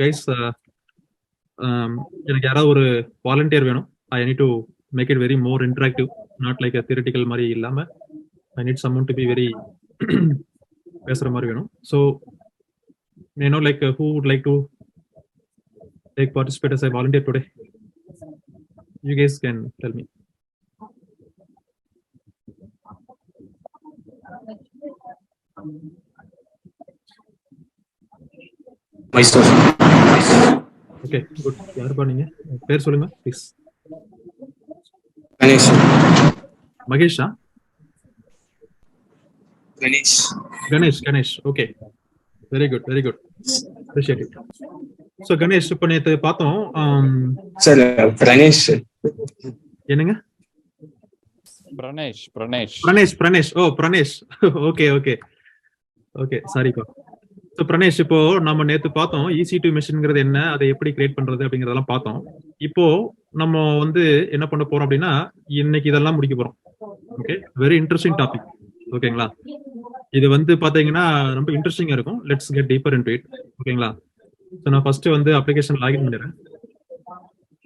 Guys, எனக்கு யாராவது ஒரு வாலண்டியர் வேணும். I need to make it very more interactive, not like theoretical மாதிரி இல்லாம I need someone to be very பேசுற மாதிரி வேணும். So like who would like to take participate as a volunteer today? You guys can tell me. Mysore. Okay, good. யாருப்பா நீங்க? பேர் சொல்லுங்க please. Ganesh. மகேஷா? Ganesh. Ganesh. Okay, very good, very good, appreciate it. So Ganesh, இப்போ நேற்று பார்த்தோம். சார் பிரணேஷ். என்னங்க? பிரணேஷ். ஓ பிரணேஷ். ஓகே சாரிப்பா. ஸோ பிரணேஷ், இப்போ நம்ம நேற்று பார்த்தோம் EC2 மிஷின்ங்கிறது என்ன, அதை எப்படி கிரியேட் பண்றது அப்படிங்கறதெல்லாம் பார்த்தோம். இப்போ நம்ம வந்து என்ன பண்ண போறோம் அப்படின்னா, இன்னைக்கு இதெல்லாம் முடிக்க போறோம். Okay, very interesting topic. ஓகேங்களா? இது வந்து பாத்தீங்கன்னா ரொம்ப இன்ட்ரெஸ்டிங்கா இருக்கும். Let's get deeper into it. ஓகேங்களா? ஸோ நான் ஃபர்ஸ்ட் வந்து அப்ளிகேஷன் லாகின் பண்ணிடுறேன்.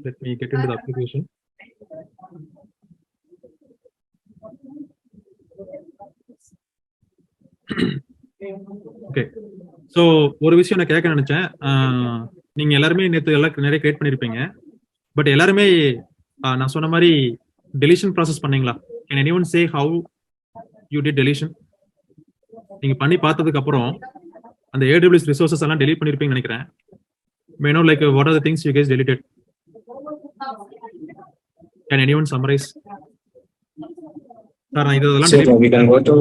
Let me get into the application. Okay, so ஒரு விஷயம் நான் கேட்க நினைச்சேன். நீங்க எல்லாருமே நேற்று எல்லாம் நிறைய கிரியேட் பண்ணிருப்பீங்க. பட் எல்லாருமே நான் சொன்ன மாதிரி டெலிஷன் ப்ராசஸ் பண்ணீங்களா? Can anyone say how you did deletion? நீங்க பண்ணி பார்த்ததுக்கு அப்புறம் அந்த AWS ரிசோர்சஸ் எல்லாம் டெலீட் பண்ணிருப்பீங்கன்னு நினைக்கிறேன். May know like what are the things you guys deleted? Can anyone summarise? Sir, நான் இதெல்லாம் Sir, we can go to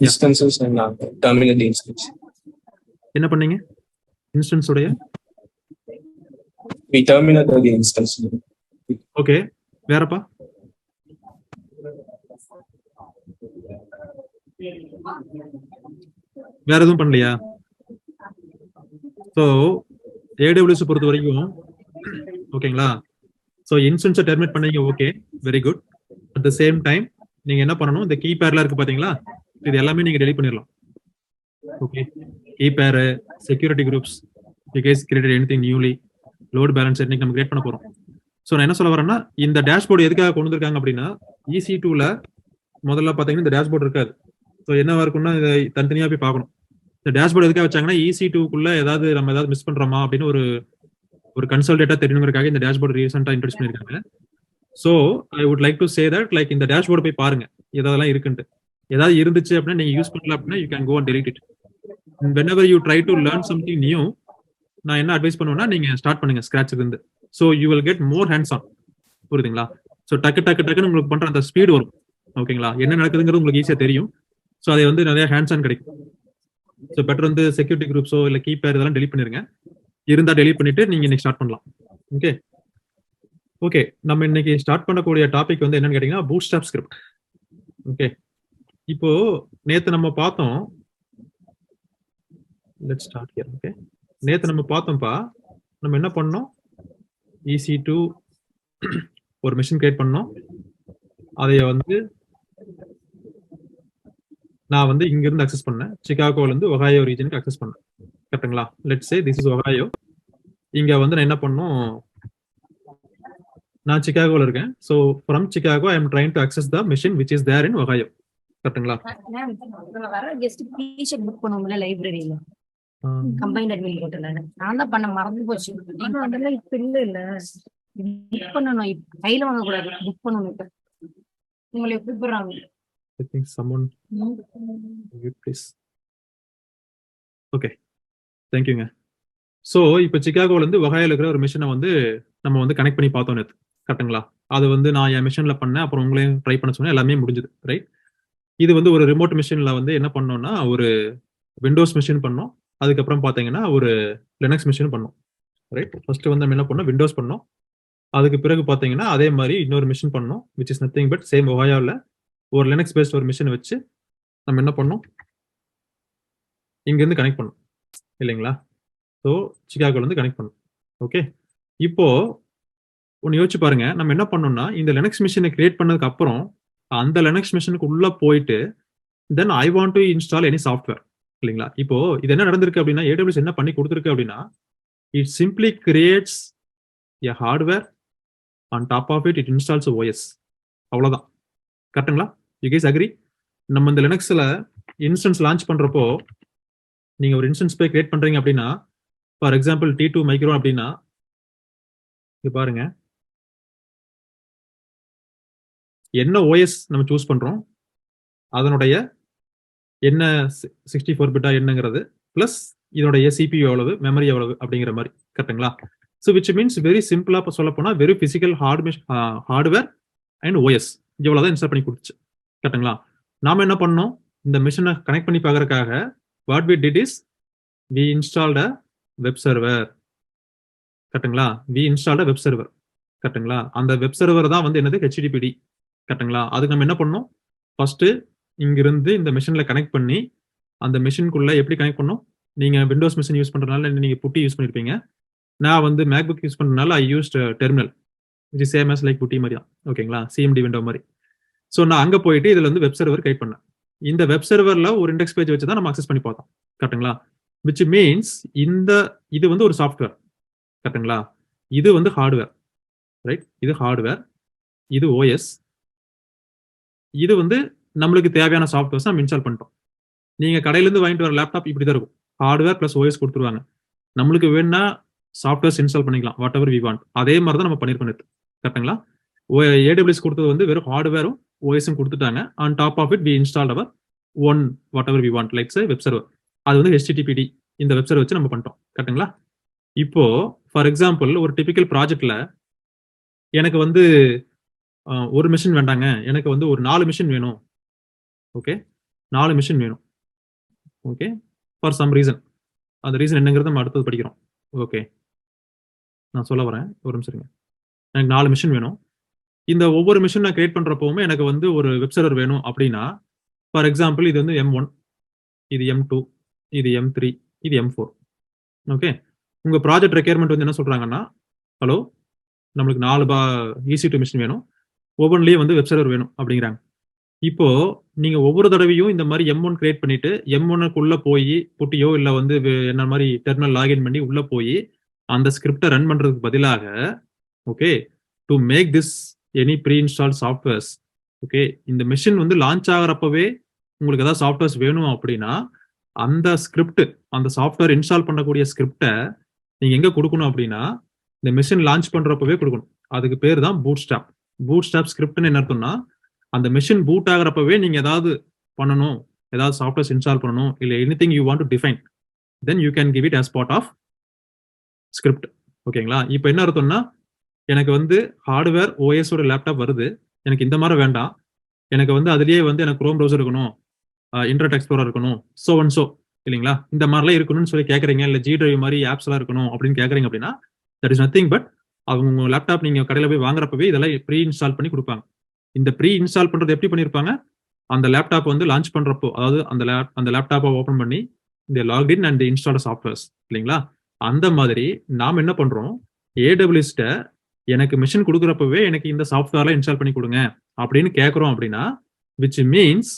instances and terminate the instance. என்ன பண்ணீங்க? இன்ஸ்டன்ஸ் உடைய We terminate the instance. Okay, வேறப்பா? வேற எதுவும் பண்ணலையா? ஸோ AWS பொறுத்த வரைக்கும் ஓகேங்களா? ஸோ இன்ஸ்டன்ஸை டெர்மினேட் பண்ணீங்க. Okay, very good. At the same time நீங்க என்ன பண்ணணும், இந்த கீ பேர்லாம் இருக்கு பாத்தீங்களா, இது எல்லாமே நீங்க டெலிட் பண்ணிடலாம். ஓகே, கீ பேர், security groups, you guys created anything newly, load balance இன்னைக்கு நம்ம கிரியேட் பண்ண போறோம். ஸோ நான் என்ன சொல்ல வரேன்னா, இந்த டேஷ்போர்டு எதுக்காக கொண்டு வந்திருக்காங்க அப்படின்னா, EC2ல முதல்ல பாத்தீங்கன்னா இந்த டேஷ்போர்டு இருக்காது. ஸோ என்னவா இருக்கும்னா, இதை தனித்தனியா போய் பார்க்கணும். இந்த டேஷ்போர்டு எதுக்காக வச்சாங்கன்னா, EC2க்குள்ள நம்ம ஏதாவது மிஸ் பண்றோமா அப்படின்னு ஒரு கன்சல்டேட்டா தெரியணுங்கிறதுக்காக இந்த டேஷ்போர்டு ரீசெண்டா இன்ட்ரோடியூஸ் பண்ணிருக்காங்க. So I would like to say that like இந்த டேஷ்போர்டு போய் பாருங்க எதெல்லாம் இருக்குன்ட்டு. ஏதாவது இருந்துச்சு அப்படின்னா நீங்க யூஸ் பண்ணல அப்படின்னா you can go and delete it. whenever you try to learn something new, நான் என்ன அட்வைஸ் பண்ணுவேன்னா, நீங்க ஸ்டார்ட் பண்ணுங்க ஸ்கிராட்ச்ல இருந்து. So you will get more hands on. புரியுதுங்களா? ஸோ டக்குன்னு உங்களுக்கு பண்ற அந்த ஸ்பீடு வரும். ஓகேங்களா? என்ன நடக்குதுங்கிறது உங்களுக்கு ஈஸியா தெரியும். ஸோ அதை வந்து நிறைய ஹேண்ட்ஸ் ஆன் கிடைக்கும். ஸோ பெட்டர் வந்து செக்யூரிட்டி குரூப்ஸோ இல்லை கீ பேர் இதெல்லாம் டெலிட் பண்ணிருங்க. இருந்தா டெலிட் பண்ணிட்டு நீங்க இன்னைக்கு ஸ்டார்ட் பண்ணலாம். ஓகே, நம்ம இன்னைக்கு ஸ்டார்ட் பண்ணக்கூடிய டாபிக் வந்து என்னன்னு கேட்டீங்கன்னா, பூட்ஸ்ட்ராப் ஸ்கிரிப்ட். ஓகே, இப்போ நேத்து நம்ம பார்த்தோம். Let's start here. ஓகே, நேத்து நம்ம பார்த்தோம்ப்பா. நம்ம என்ன பண்ணோம், EC2 ஒரு மிஷின் கிரியேட் பண்ணோம். அதைய வந்து நான் வந்து இங்க இருந்து அக்சஸ் பண்ணேன். சிகாகோல இருந்து ஒஹாயோ ரீஜனுக்கு அக்சஸ் பண்ணேன். கரெக்ட்டுங்களா? Let's say this is Ohio. இங்க வந்து நான் என்ன பண்ணோம், நான் சிகாகோல இருக்கேன். So from Chicago I am trying to access the machine which is there in Ohio. கரெக்ட்டுங்களா? வர கெஸ்ட் டி-ஷர்ட் புக் பண்ணுவோம்ல லைப்ரரியில, கம்பைன்ட் அட்மின் போட்டல, நான் தான் பண்ண மறந்து போச்சு. நீங்க அதெல்லாம் இப்ப இல்ல புக் பண்ணணும். கையில வாங்க கூடாது, புக் பண்ணணும். இப்ப உங்களை கூப்பிடுறாங்க. I think someone please. Okay, தேங்க்யூங்க. ஸோ இப்போ சிகாகோல இருந்து ஒஹாயோல இருக்கிற ஒரு மிஷினை வந்து நம்ம வந்து கனெக்ட் பண்ணி பார்த்தோம் நேற்று. கரெக்ட்டுங்களா? அது வந்து நான் என் மிஷின்ல பண்ணேன். அப்புறம் உங்களையும் ட்ரை பண்ண சொன்னேன். எல்லாமே முடிஞ்சது. ரைட்? இது வந்து ஒரு ரிமோட் மிஷின்ல வந்து என்ன பண்ணோம்னா, ஒரு விண்டோஸ் மிஷின் பண்ணோம். அதுக்கப்புறம் பாத்தீங்கன்னா ஒரு லினக்ஸ் மிஷின் பண்ணோம். ரைட்? ஃபர்ஸ்ட் வந்து நம்ம என்ன பண்ணோம், விண்டோஸ் பண்ணோம். அதுக்கு பிறகு பாத்தீங்கன்னா அதே மாதிரி இன்னொரு மிஷின் பண்ணோம், which is nothing but same ஒஹாயோல ஒரு லினக்ஸ் பேஸ்ட் ஒரு மிஷின் வச்சு நம்ம என்ன பண்ணோம், இங்க இருந்து கனெக்ட் பண்ணோம் இல்லைங்களா? ஸோ சிகாகோல இருந்து கனெக்ட் பண்ணோம். ஓகே, இப்போ ஒன்று யோசிச்சு பாருங்க. நம்ம என்ன பண்ணோம்னா, இந்த லினக்ஸ் மிஷினை கிரியேட் பண்ணதுக்கு அப்புறம் அந்த லினக்ஸ் மிஷினுக்கு உள்ள போயிட்டு then I want to install any software இல்லைங்களா? இப்போ இது என்ன நடந்திருக்கு அப்படின்னா, AWS என்ன பண்ணி கொடுத்துருக்கு அப்படின்னா, It simply creates a hardware. On top of it, it installs OS. அவ்வளவுதான். கரெக்ட்டுங்களா? You guys agree? நம்ம இந்த லினக்ஸ்ல இன்ஸ்டன்ஸ் லான்ச் பண்றப்போ நீங்க ஒரு இன்ஸ்டன்ஸ் போய் கிரியேட் பண்றீங்க அப்படின்னா, ஃபார் எக்ஸாம்பிள் T2 மைக்ரோ அப்படின்னா, இங்க பாருங்க, என்ன OS நம்ம சூஸ் பண்றோம், அதனுடைய என்ன 64 பிட்டா என்னங்கிறது, பிளஸ் இதனுடைய CPU எவ்வளவு, மெமரி எவ்வளவு அப்படிங்கிற மாதிரி. கரெக்ட்டுங்களா? ஸோ விச் மீன்ஸ் வெரி சிம்பிளா சொல்ல போனா very physical hardware and OS இவ்வளவுதான் இன்ஸ்டால் பண்ணி கொடுத்துச்சு. கரெக்ட்டுங்களா? நாம என்ன பண்ணோம், இந்த மிஷினை கனெக்ட் பண்ணி பார்க்கறதுக்காக what we did is we installed a web server. கரெக்ட்டுங்களா? We installed a web server. கரெக்ட்டுங்களா? அந்த வெப் சர்வர் தான் வந்து என்னது HTTPD. கரெக்ட்டுங்களா? அதுக்கு நம்ம என்ன பண்ணோம், ஃபர்ஸ்ட் இங்கிருந்து இந்த மிஷின்ல கனெக்ட் பண்ணி அந்த மிஷின்குள்ள எப்படி கனெக்ட் பண்ணோம், நீங்க விண்டோஸ் மிஷின் யூஸ் பண்றதுனால நீங்க புட்டி யூஸ் பண்ணிருப்பீங்க. நான் வந்து மேக்புக் யூஸ் பண்றதுனால I used terminal which is same as like PuTTY மாதிரி தான். ஓகேங்களா? CMD விண்டோ மாதிரி. ஸோ நான் அங்க போயிட்டு இதுல வந்து வெப் சர்வர் கிரியேட் பண்ணேன். இந்த வெப் சர்வர்ல ஒரு இண்டெக்ஸ் பேஜ் வச்சு தான் நம்ம அக்சஸ் பண்ணி பார்த்தோம். கரெக்ட்டுங்களா? விச் மீன்ஸ் இது வந்து ஒரு சாஃப்ட்வேர். கரெக்ட்டுங்களா? இது வந்து ஹார்ட்வேர். ரைட்? இது ஹார்ட்வேர், இது OS, இது வந்து நம்மளுக்கு தேவையான சாஃப்ட்வேர்ஸ் நம்ம இன்ஸ்டால் பண்ணிட்டோம். நீங்க கடையில இருந்து வாங்கிட்டு வர லேப்டாப் இப்படி தான் இருக்கும். ஹார்ட்வேர் பிளஸ் OS கொடுத்துருவாங்க. நம்மளுக்கு வேணா சாஃப்ட்வேர்ஸ் இன்ஸ்டால் பண்ணிக்கலாம், வாட் எவர் வி வாண்ட். அதே மாதிரி தான் நம்ம பண்ணிருக்கோம். கரெக்ட்டுங்களா? AWS கொடுத்தது வந்து வெறும் ஹார்ட்வேரும் OSம் கொடுத்துட்டாங்க. On top of it we installed our own whatever we want like web server. அது வந்து HTTPD இந்த வெப் சர்வர் வச்சு நம்ம பண்ணிட்டோம். கரெக்ட்டுங்களா? இப்போ ஃபார் எக்ஸாம்பிள் ஒரு டிபிக்கல் ப்ராஜெக்ட்ல எனக்கு வந்து ஒரு மிஷின் வேண்டாங்க, எனக்கு வந்து ஒரு 4 மிஷின் வேணும். ஓகே, 4 மிஷின் வேணும். Okay, for some reason. அந்த ரீசன் என்னங்கிறத நம்ம அடுத்தது படிக்கிறோம். ஓகே, நான் சொல்ல வரேன், ஒரு நிமிஷம் இருங்க. எனக்கு 4 மிஷின் வேணும். இந்த ஒவ்வொரு மிஷின் நான் கிரியேட் பண்றப்பவுமே எனக்கு வந்து ஒரு வெப் சர்வர் வேணும் அப்படின்னா, ஃபார் எக்ஸாம்பிள் இது வந்து M1, இது M2, இது M3, இது M4. ஓகே, உங்க ப்ராஜெக்ட் ரெக்யர்மெண்ட் வந்து என்ன சொல்றாங்கன்னா, ஹலோ நம்மளுக்கு 4 EC2 மிஷின் வேணும், ஒவ்வொன்றிலேயே வந்து வெப் சர்வர் வேணும் அப்படிங்கிறாங்க. இப்போ நீங்க ஒவ்வொரு தடவையும் இந்த மாதிரி M1 கிரியேட் பண்ணிட்டு M1க்குள்ள போய் புட்டியோ இல்ல வந்து என்ன மாதிரி டெர்மினல் லாகின் பண்ணி உள்ள போய் அந்த ஸ்கிரிப்டை ரன் பண்றதுக்கு பதிலாக, okay, to make this any pre install softwares, okay, இந்த மிஷின் வந்து லான்ச் ஆகிறப்பவே உங்களுக்கு ஏதாவது சாஃப்ட்வேர்ஸ் வேணும் அப்படின்னா அந்த ஸ்கிரிப்ட், அந்த சாஃப்ட்வேர் இன்ஸ்டால் பண்ணக்கூடிய ஸ்கிரிப்டை நீங்க எங்க கொடுக்கணும் அப்படின்னா இந்த மிஷின் லான்ச் பண்றப்பவே கொடுக்கணும். அதுக்கு பேர் தான் பூட்ஸ்ட்ராப். பூட்ஸ்ட்ராப் ஸ்கிரிப்ட்னு என்ன அர்த்தம்னா, அந்த மிஷின் பூட் ஆகிறப்பவே நீங்க ஏதாவது பண்ணணும், ஏதாவது சாஃப்ட்வேர்ஸ் இன்ஸ்டால் பண்ணணும், இல்ல anything you want to define, then you can give it as part of script. ஓகேங்களா? இப்போ என்ன அர்த்தம்னா, எனக்கு வந்து ஹார்ட்வேர் OS ஓட லேப்டாப் வருது, எனக்கு இந்த மாதிரி வேண்டாம், எனக்கு வந்து அதுலயே வந்து எனக்கு குரோம் ப்ரௌசர் இருக்கணும், இன்டர்நெட் எக்ஸ்ப்ளோரர் இருக்கணும், சோ அண்ட் சோ, இல்லைங்களா? இந்த மாதிரிலாம் இருக்கணும்னு சொல்லி கேட்குறீங்க, இல்லை G டிரைவ் மாதிரி ஆப்ஸ் எல்லாம் இருக்கணும் அப்படின்னு கேட்குறீங்க அப்படின்னா, தட் இஸ் நத்திங் பட் அவங்க உங்க லேப்டாப் நீங்க கடையில் போய் வாங்குறப்பவே இதெல்லாம் ப்ரீ இன்ஸ்டால் பண்ணி கொடுப்பாங்க. இந்த ப்ரீ இன்ஸ்டால் பண்றது எப்படி பண்ணிருப்பாங்க, அந்த லேப்டாப் வந்து லான்ச் பண்றப்போ, அதாவது அந்த லேப்டாப்பை ஓபன் பண்ணி இந்த லாகின் அண்ட் இன்ஸ்டால் சாஃப்ட்வேர்ஸ், இல்லைங்களா? அந்த மாதிரி நாம என்ன பண்றோம், AWS எனக்கு மிஷின் கொடுக்குறப்பவே எனக்கு இந்த சாஃப்ட்வேர்ல இன்ஸ்டால் பண்ணி கொடுங்க அப்படின்னு கேட்கறோம் அப்படின்னா, விச் மீன்ஸ்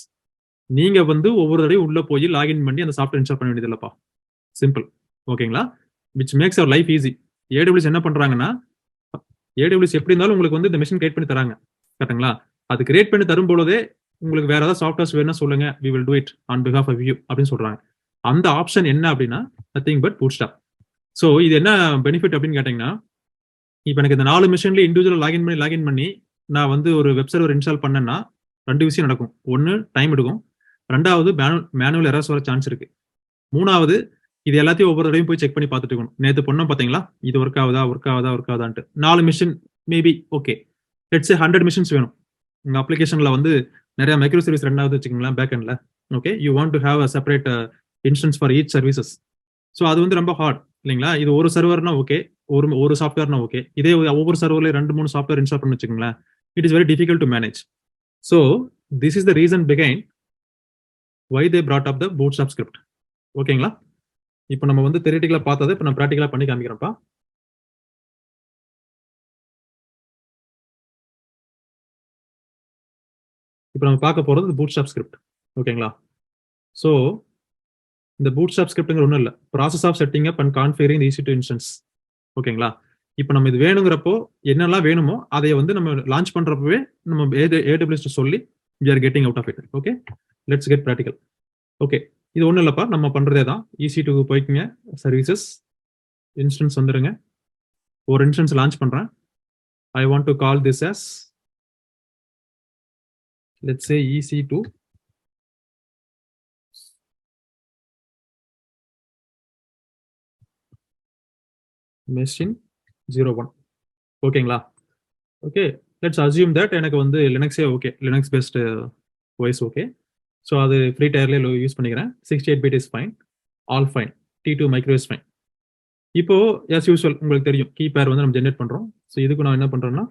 நீங்க வந்து ஒவ்வொரு தடவையும் உள்ள போய் லாகின் பண்ணி அந்த சாஃப்ட்வேர் இன்ஸ்டால் பண்ண வேண்டியது இல்லப்பா. சிம்பிள். ஓகேங்களா? Which makes our life easy. AWS என்ன பண்றாங்கன்னா, AWS எப்படி இருந்தாலும் உங்களுக்கு வந்து இந்த மிஷின் கிரியேட் பண்ணி தராங்க. கரெக்ட்டுங்களா? அது கிரியேட் பண்ணி தரும் பொழுதே உங்களுக்கு வேற ஏதாவது சாஃப்ட்வேர்ஸ் வேணும்னா சொல்லுங்க, we will do it on behalf of you அப்படின்னு சொல்றாங்க. அந்த ஆப்ஷன் என்ன அப்படின்னா nothing but bootstrap. ஸோ இது என்ன பெனிஃபிட் அப்படின்னு கேட்டீங்கன்னா, இப்போ எனக்கு இந்த 4 மிஷின்ல இண்டிவிஜுவல் லாகின் பண்ணி நான் வந்து ஒரு வெப் சர்வர் இன்ஸ்டால் பண்ணேன்னா 2 விஷயம் நடக்கும். ஒன்னு டைம் எடுக்கும், 2வது மேனுவல் எரர்ஸ் வர சான்ஸ் இருக்கு, 3வது இது எல்லாத்தையும் ஒவ்வொரு தடவையும் போய் செக் பண்ணி பார்த்துட்டு இருக்கணும். நேற்று பண்ணோம் பாத்தீங்களா, இது ஒர்க் ஆகுதான்ட்டு 4 machine maybe okay, let's say 100 machines வேணும். உங்க அப்ளிகேஷன்ல வந்து நிறைய மைக்ரோ சர்வீஸ் ரன் ஆகுது வச்சுக்கோங்களேன் பேக் எண்ட்ல. Okay, you want to have a separate instance for each services. So அது வந்து ரொம்ப ஹார்ட், இல்லைங்களா? இது ஒரு சர்வர்னா ஓகே, ஒரு சாஃப்ட்வேர்னா ஓகே, இதே ஒவ்வொரு சர்வர்ல 2-3 சாஃப்ட்வேர் இன்ஸ்டால் பண்ணி வச்சுக்கோங்களேன், it is very difficult to manage. So this is the reason behind why they brought up the bootstrap script. ஓகேங்களா? இப்போ நம்ம வந்து தியரிட்டிக்கலா பார்த்ததை இப்போ நான் ப்ராக்டிகலா பண்ணி காமிக்கிறேன்ப்பா. இப்போ நம்ம பார்க்க போறது bootstrap script. ஓகேங்களா? ஸோ இந்த bootstrap scriptங்கிற ஒன்றும் இல்லை, process of setting up and configuring EC2 instance. ஓகேங்களா? இப்போ நம்ம இது வேணுங்கிறப்போ என்னெல்லாம் வேணுமோ அதை வந்து நம்ம லான்ச் பண்றப்பவே நம்ம AWS சொல்லி we are getting out of it. Okay, let's get practical. Okay, இது ஒன்றும் இல்லைப்பா, நம்ம பண்றதே தான். EC2 போய்க்குங்க, சர்வீசஸ், இன்ஸ்டன்ஸ் வந்துருங்க. ஒரு இன்ஸ்டன்ஸ் லான்ச் பண்றேன். I want to call this as, let's say EC2 machine 01. ஓகேங்களா? ஓகே, லெட்ஸ் அசியூம் தட் எனக்கு வந்து லினக்ஸே okay, Linux best OS okay. So அது ஃப்ரீ டயர்லேயே யூஸ் பண்ணிக்கிறேன். 68 bit is fine, all fine, T2 micro is fine. இப்போ as usual உங்களுக்கு தெரியும், கீ பேர் வந்து நம்ம ஜென்ரேட் பண்றோம். ஸோ இதுக்கு நான் என்ன பண்றேன்னா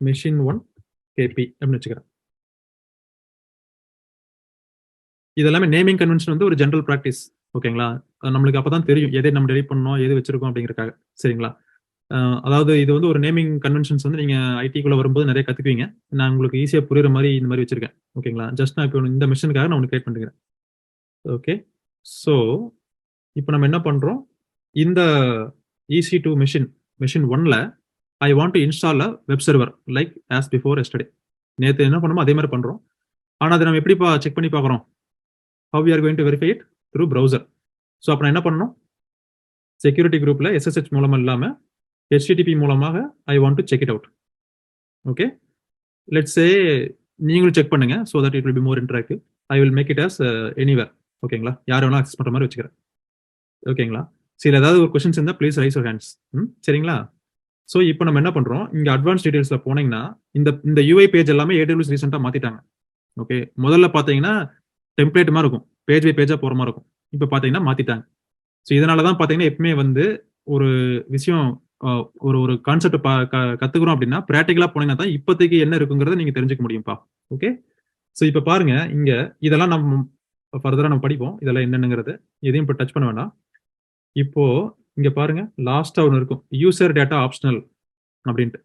machine 1 KP அப்படின்னு வச்சுக்கிறேன். இதெல்லாமே நேமிங் கன்வென்ஷன் வந்து ஒரு ஜென்ரல் ப்ராக்டிஸ். ஓகேங்களா? நம்மளுக்கு அப்பதான் தெரியும் எதை நம்ம டெலிட் பண்ணணும், எது வச்சிருக்கோம் அப்படிங்கிறக்காக. சரிங்களா? அதாவது இது வந்து ஒரு நேமிங் கன்வென்ஷன்ஸ் வந்து நீங்க ஐடிக்குள்ள வரும்போது நிறைய கத்துக்குவீங்க. நான் உங்களுக்கு ஈஸியா புரியுற மாதிரி இந்த மாதிரி வச்சிருக்கேன். ஓகேங்களா? ஜஸ்ட் நான் இப்போ இந்த மிஷனுக்காக நான் ஒன்று கிரியேட் பண்ணிக்கிறேன். ஓகே, ஸோ இப்போ நம்ம என்ன பண்றோம், இந்த EC2 மெஷின் 1ல I want to install a web server like as before yesterday. நேற்று என்ன பண்ணோமோ அதே மாதிரி பண்றோம். ஆனால் அதை நம்ம எப்படி செக் பண்ணி பார்க்குறோம்? how we are going to verify it through browser. So அப்போ நான் என்ன பண்ணணும், செக்யூரிட்டி குரூப்ல SSH மூலமா இல்லாம HTTP மூலமாக I want to check it out. Okay, let's say நீங்களும் செக் பண்ணுங்க, so that it will be more interactive. I will make it as anywhere. ஓகேங்களா? யார் வேணா அக்சஸ் பண்ற மாதிரி வச்சுக்கிறேன். ஓகேங்களா? சரி, ஏதாவது ஒரு கொஸ்டின்ஸ் இருந்தால் ப்ளீஸ் ரைஸ் யுவர் ஹேண்ட்ஸ். சரிங்களா? ஸோ இப்போ நம்ம என்ன பண்றோம், இங்க அட்வான்ஸ் டீடைல்ஸ்ல போனீங்கன்னா இந்த UI பேஜ் எல்லாமே AWS ரீசெண்டாக மாத்திட்டாங்க. ஓகே, முதல்ல பார்த்தீங்கன்னா டெம்ப்ளேட் மாதிரி இருக்கும், பேஜ் பை பேஜா போற மாதிரி இருக்கும். இப்போ பார்த்தீங்கன்னா மாத்திட்டாங்க. ஸோ இதனால தான் பார்த்தீங்கன்னா எப்பவுமே வந்து ஒரு விஷயம் ஒரு கான்செப்ட் கத்துக்கிறோம் அப்படின்னா ப்ராக்டிகலா போனீங்கன்னா தான் இப்போதைக்கு என்ன இருக்குங்கிறத நீங்க தெரிஞ்சுக்க முடியும்ப்பா. ஓகே, ஸோ இப்போ பாருங்க, இங்க இதெல்லாம் நம்ம ஃபர்தரா நம்ம படிப்போம், இதெல்லாம் என்னங்கிறது எதையும் இப்போ டச் பண்ண வேண்டாம். இப்போ இங்க பாருங்க, லாஸ்டா ஒன்று இருக்கும், யூசர் டேட்டா ஆப்ஷனல் அப்படின்ட்டு.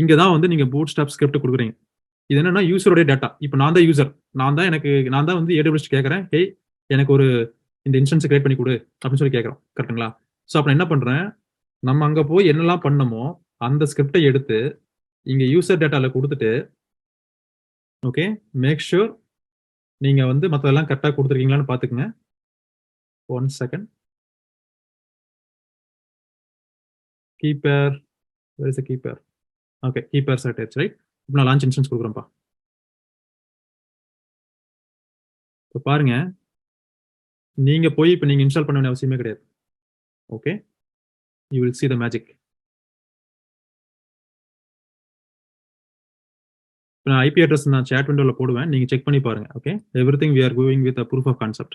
இங்க தான் வந்து நீங்க பூட் ஸ்டாப் ஸ்கிரிப்ட் கொடுக்குறீங்க. இது என்னன்னா யூசருடைய டேட்டா. இப்போ நான் தான் யூசர், நான் தான் வந்து AWS கேட்கறேன், ஹேய் எனக்கு ஒரு இந்த இன்ஸ்டன்ஸ் கிரியேட் பண்ணி கொடு அப்படின்னு சொல்லி கேட்கறோம். கரெக்ட்டுங்களா? ஸோ அப்ப என்ன பண்றேன், நம்ம அங்க போய் என்னெல்லாம் பண்ணமோ அந்த ஸ்கிரிப்டை எடுத்து இங்க யூசர் டேட்டால கொடுத்துட்டு, ஓகே, மேக் ஷூர் நீங்க வந்து மற்றதெல்லாம் கரெக்டா கொடுத்துருக்கீங்களான்னு பாத்துக்கங்க. 1 second. Keeper, where is the keeper? Okay, keeper set ஆயிடுச்சு, ரைட்? இப்போ நான் லான்ச் இன்ஸ்டன்ஸ் கொடுக்குறேன்ப்பா. இப்போ பாருங்க, நீங்க போய் இப்போ நீங்க இன்ஸ்டால் பண்ண வேண்டிய அவசியமே கிடையாது. Okay, you will see the magic. நான் ஐபி அட்ரஸ் நான் chat விண்டோல போடுவேன், நீங்க செக் பண்ணி பாருங்க. Okay, everything we are going with a proof of concept.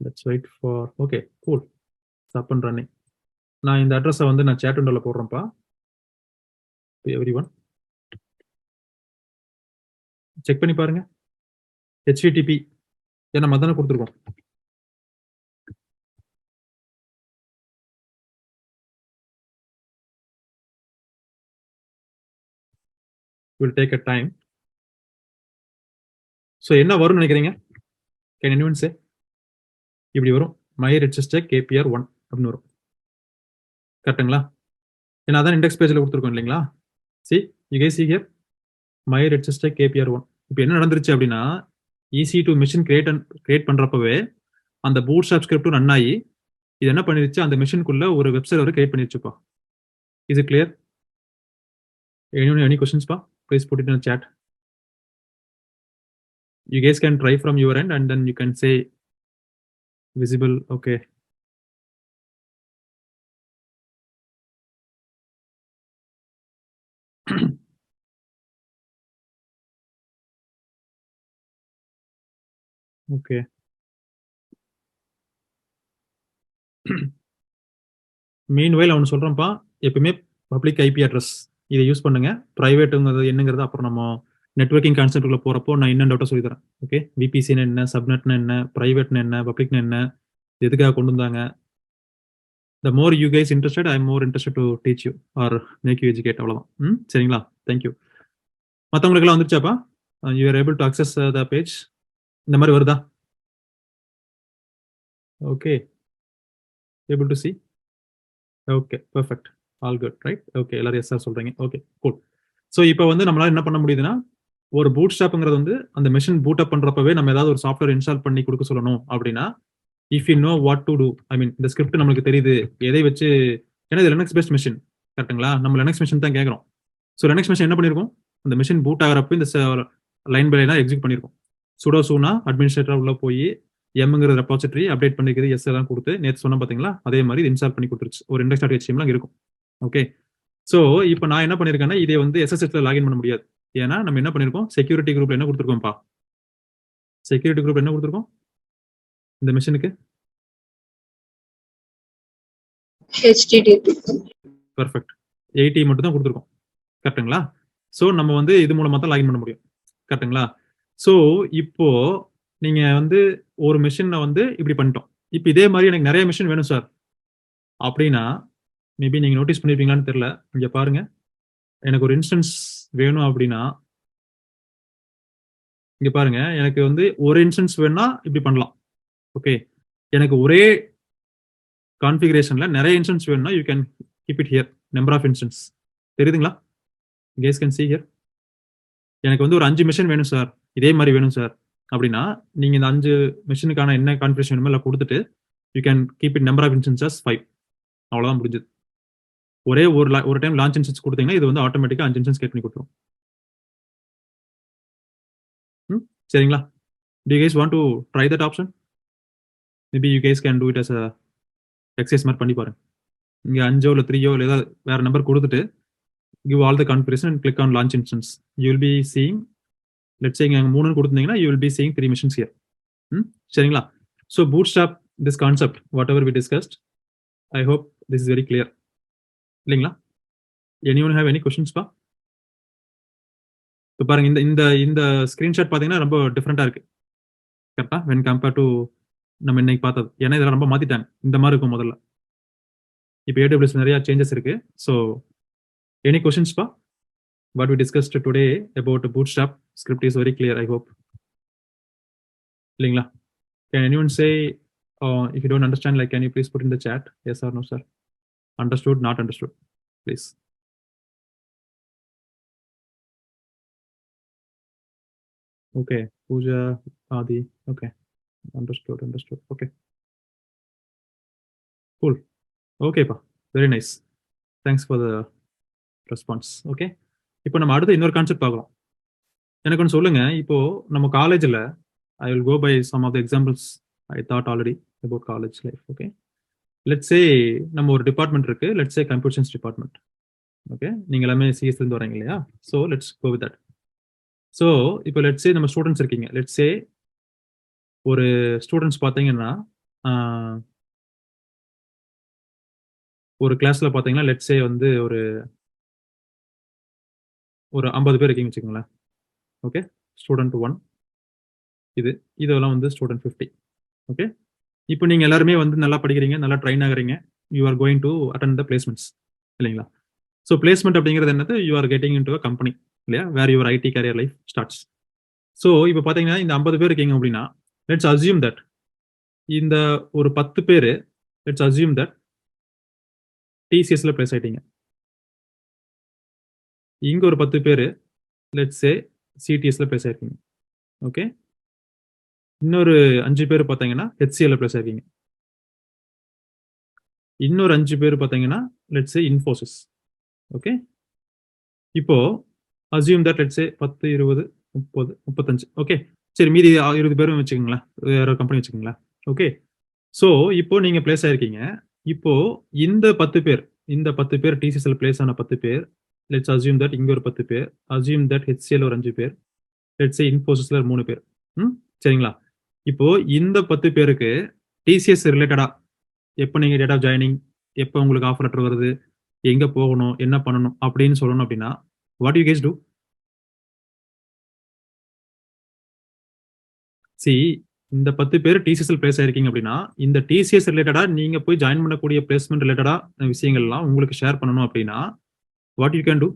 Let's wait for, okay, cool, stop and running. நான் இந்த அட்ரஸை வந்து நான் chat விண்டோல போடுறேன்ப்பா. everyone செக் பண்ணி பாருங்க. HTTP ஏன்னா நம்ம தானே கொடுத்துருக்கோம். will take a time. So என்ன வரும்னு நினைக்கிறீங்க? Can anyone say? இப்படி வரும், my register KPR1 அப்படின்னு வரும். கரெக்டுங்களா? ஏன்னா அதான் இண்டெக்ஸ் பேஜில் கொடுத்துருக்கோம் இல்லைங்களா? see, you guys see here, my register KPR1. இப்போ என்ன நடந்துருச்சு அப்படின்னா, EC2 மிஷின் கிரியேட் பண்றப்பவே அந்த பூட் ஸ்டாப் ஸ்கிரிப்டும் ரன் ஆகி இது என்ன பண்ணிருச்சு, அந்த மிஷினுக்குள்ள ஒரு வெப் சர்வர் கிரியேட் பண்ணிருச்சுப்பா. Is it clear? Any questions pa? Please put it in the chat. You guys can try from your end and then you can say visible. Okay. Okay. Meanwhile அவனு சொல்றேன்ப்பா, எப்பவுமே public IP address இதை use பண்ணுங்க. பிரைவேட்டுங்கிறது என்னங்கிறது அப்புறம் நம்ம networking கான்செப்ட்குள்ள போறப்போ நான் இன்னும் டவுட்டா சொல்லி தரேன். ஓகே, விபிசின்னு என்ன, சப்நெட்னு என்ன, பிரைவேட்னு என்ன, பப்ளிக்னு என்ன, எதுக்காக கொண்டு வந்தாங்க. The more you guys interested, I am more interested to teach you or make you educate. அவ்வளவுதான். சரிங்களா? Thank you. மற்றவங்களுக்கெல்லாம் வந்துருச்சாப்பா? You are able to access the page. இந்த மாதிரி வருதா? Okay, able to see? Okay, perfect, all good, right? Okay, எல்லாரும் yes sir சொல்றீங்க. Okay, cool. So இப்போ வந்து நம்மளால என்ன பண்ண முடியுதுன்னா, ஒரு பூட் ஸ்டாப்ங்கிறது வந்து அந்த மெஷின் பூட் அப் பண்றப்பவே நம்ம ஏதாவது ஒரு சாஃப்ட்வேர் இன்ஸ்டால் பண்ணி கொடுக்க சொல்லணும் அப்படின்னா, if you know what to do, I mean இந்த ஸ்கிரிப்ட் நம்மளுக்கு தெரியுது, எதை வச்சு, ஏன்னா இது லினக்ஸ் பேஸ்ட் மெஷின், கரெக்ட்டுங்களா? நம்ம லினக்ஸ் மெஷின் தான் கேட்குறோம். ஸோ லினக்ஸ் மெஷின் என்ன பண்ணிருக்கோம், அந்த மெஷின் பூட் ஆகிறப்ப இந்த லைன் பை லைனா எக்ஸிக்யூட் பண்ணிருக்கோம். சுடோ சூனா அட்மினிஸ்ட்ரேட்டர் உள்ள போய் எம்ங்கிற ரெபாசிட்டரி அப்டேட் பண்ணிக்கிறது, எஸ் எல்லாம் கொடுத்து நேற்று சொன்ன பார்த்தீங்களா, அதே மாதிரி இன்ஸ்டால் பண்ணி கொடுத்துருச்சு. ஒரு index.html அங்க இருக்கும். ஓகே, ஸோ இப்போ நான் என்ன பண்ணிருக்கேன்னா, இதை வந்து SSHல லாகின் பண்ண முடியாது. ஏன்னா நம்ம என்ன பண்ணிருக்கோம், செக்யூரிட்டி குரூப்ல என்ன கொடுத்துருக்கோம்ப்பா, செக்யூரிட்டி குரூப் என்ன கொடுத்துருக்கோம் இந்த மெஷினுக்கு? HTTP. பெர்ஃபெக்ட், 80 மட்டும் தான் கொடுத்துருக்கோம், கரெக்ட்டுங்களா? ஸோ நம்ம வந்து இது மூலமா தான் லாகின் பண்ண முடியும், கரெக்ட்டுங்களா? ஸோ இப்போ நீங்க வந்து ஒரு மெஷினை வந்து இப்படி பண்ணிட்டோம். இப்போ இதே மாதிரி எனக்கு நிறைய மெஷின் வேணும் சார் அப்படின்னா, மேபி நீங்க நோட்டீஸ் பண்ணிருப்பீங்களான்னு தெரியல, இங்க பாருங்க, எனக்கு ஒரு இன்ஸ்டன்ஸ் வேணும் அப்படின்னா, இங்க பாருங்க, எனக்கு வந்து ஒரு இன்ஸ்டன்ஸ் வேணும்னா இப்படி பண்ணலாம். ஓகே, எனக்கு ஒரே கான்ஃபிகரேஷன்ல நிறைய இன்ஸ்டன்ஸ் வேணும்னா you can keep it here, number of instance. தெரியுதுங்களா? Guys can see here. எனக்கு வந்து ஒரு 5 மெஷின் வேணும் சார், இதே மாதிரி வேணும் சார் அப்படின்னா, நீங்க இந்த 5 மெஷினுக்கான என்ன கான்ஃபிகரேஷன் வேணுமோ எல்லாம் கொடுத்துட்டு you can keep it number of instances 5. அவ்வளவுதான் முடிஞ்சது. ஒரே ஒரு டைம் லான்ச் இன்ஸ்டன்ஸ் கொடுத்தீங்கன்னா இது வந்து ஆட்டோமேட்டிக்கா 5 இன்ஸ்டன்ஸ் கிரியேட் பண்ணி கொடுத்துரும். சரிங்களா? Do you guys want to try that option? Maybe you guys can do it as a exercise மாதிரி பண்ணி பாருங்க. இங்க 5 இல்ல 3 இல்ல ஏதாவது வேற நம்பர் கொடுத்துட்டு give all the configuration and click on launch instance. You will be seeing, let's say இங்க 3 கொடுத்தீங்கன்னா you will be seeing 3 machines here. சரிங்களா? So bootstrap, this concept whatever we discussed, I hope this is very clear. இல்லைங்களா? anyone have any questions பா? இப்போ பாருங்க, இந்த screenshot பாத்தீங்கன்னா ரொம்ப டிஃப்ரெண்டா இருக்கு, கரெக்டா? when compared to நம்ம இன்னைக்கு பார்த்தது. ஏன்னா இதெல்லாம் ரொம்ப மாத்திட்டாங்க, இந்த மாதிரி இருக்கும் முதல்ல. இப்போ AWS நிறைய சேஞ்சஸ் இருக்கு. So any questions pa? What we discussed today about bootstrap script is very clear, I hope. Lingla, can anyone say if you don't understand, like, can you please put in the chat yes or no sir, understood, not understood, please. Okay, Pooja, Adi, okay, understood, okay, cool, okay pa, very nice, thanks for the response. Okay, இப்போ நம்ம அடுத்து இன்னொரு concept பார்க்குறோம். எனக்கு ஒன்று சொல்லுங்க, இப்போ நம்ம காலேஜில் I will go by some of the examples I thought already about college life. Okay, let's say நம்ம ஒரு டிபார்ட்மெண்ட் இருக்கு, let's say computer science department. Okay, நீங்க எல்லாமே சிஎஸ்லேருந்து வரீங்க இல்லையா? So let's go with that. So இப்போ லெட்ஸ் சே நம்ம ஸ்டூடெண்ட்ஸ் இருக்கீங்க. லெட்ஸ் சே ஒரு ஸ்டூடெண்ட்ஸ் பார்த்தீங்கன்னா ஒரு கிளாஸ்ல பார்த்தீங்கன்னா லெட்ஸ் சே வந்து ஒரு 50 பேர் இருக்கீங்க வச்சுக்கோங்களேன். ஓகே, ஸ்டூடெண்ட் 1 இதெல்லாம் வந்து ஸ்டூடெண்ட் 50. ஓகே, இப்போ நீங்க எல்லாருமே வந்து நல்லா படிக்கிறீங்க, நல்லா ட்ரைன் ஆகுறீங்க, you are going to attend the placements இல்லைங்களா? ஸோ பிளேஸ்மெண்ட் அப்படிங்கிறது என்னது, you are getting into a company இல்லையா, where your IT career life starts. So இப்போ பார்த்தீங்கன்னா இந்த 50 பேர் இருக்கீங்க அப்படின்னா, லெட்ஸ் அஸ்யூம் தட் இந்த ஒரு 10 பேர், லெட்ஸ் அஸ்யூம் தட் டிசிஎஸ்ல பிளேஸ் ஆயிட்டீங்க. இங்க ஒரு 10 பேர் லெட்ஸ் சே சிடிஎஸ்ல பிளேஸ் ஆயிருக்கீங்க. ஓகே, இன்னொரு 5 பேர் பார்த்தீங்கன்னா HCL பிளேஸ் ஆயிருக்கீங்க. இன்னொரு 5 பேர் பார்த்தீங்கன்னா லெட்ஸ் சே இன்ஃபோசிஸ். ஓகே, இப்போ assume that let's say 10 20 30 35. Okay, சரி, மீதி 20 பேரும் வச்சுக்கோங்களேன், வேற கம்பெனி வச்சுக்கோங்களேன். ஓகே, ஸோ இப்போ நீங்க பிளேஸ் ஆயிருக்கீங்க. இப்போ இந்த 10 பேர் டிசிஎஸ்ல பிளேஸ் ஆன 10 பேர், லெட்ஸ் அஸ்யூம் தட் இங்க ஒரு 10 பேர், அஸ்யூம் தட் HCL ஒரு 5 பேர், லெட்ஸ் சே இன்ஃபோசிஸ்ல 3 பேர். சரிங்களா? இப்போ இந்த 10 பேருக்கு டிசிஎஸ் ரிலேட்டடா எப்போ நீங்க டேட் ஆஃப் ஜாயினிங், எப்போ உங்களுக்கு ஆஃபர் லெட்டர் வருது, எங்க போகணும், என்ன பண்ணணும் அப்படின்னு சொல்லணும் அப்படின்னா, what you guess do? See, இந்த 10 பேர் டிசிஎஸ்ல பிளேஸ் ஆயிருக்கீங்க அப்படின்னா, இந்த டிசிஎஸ் ரிலேட்டடா நீங்க போய் ஜாயின் பண்ணக்கூடிய பிளேஸ்மெண்ட் ரிலேட்டடா விஷயங்கள்லாம் உங்களுக்கு ஷேர் பண்ணணும் அப்படின்னா, what you can do?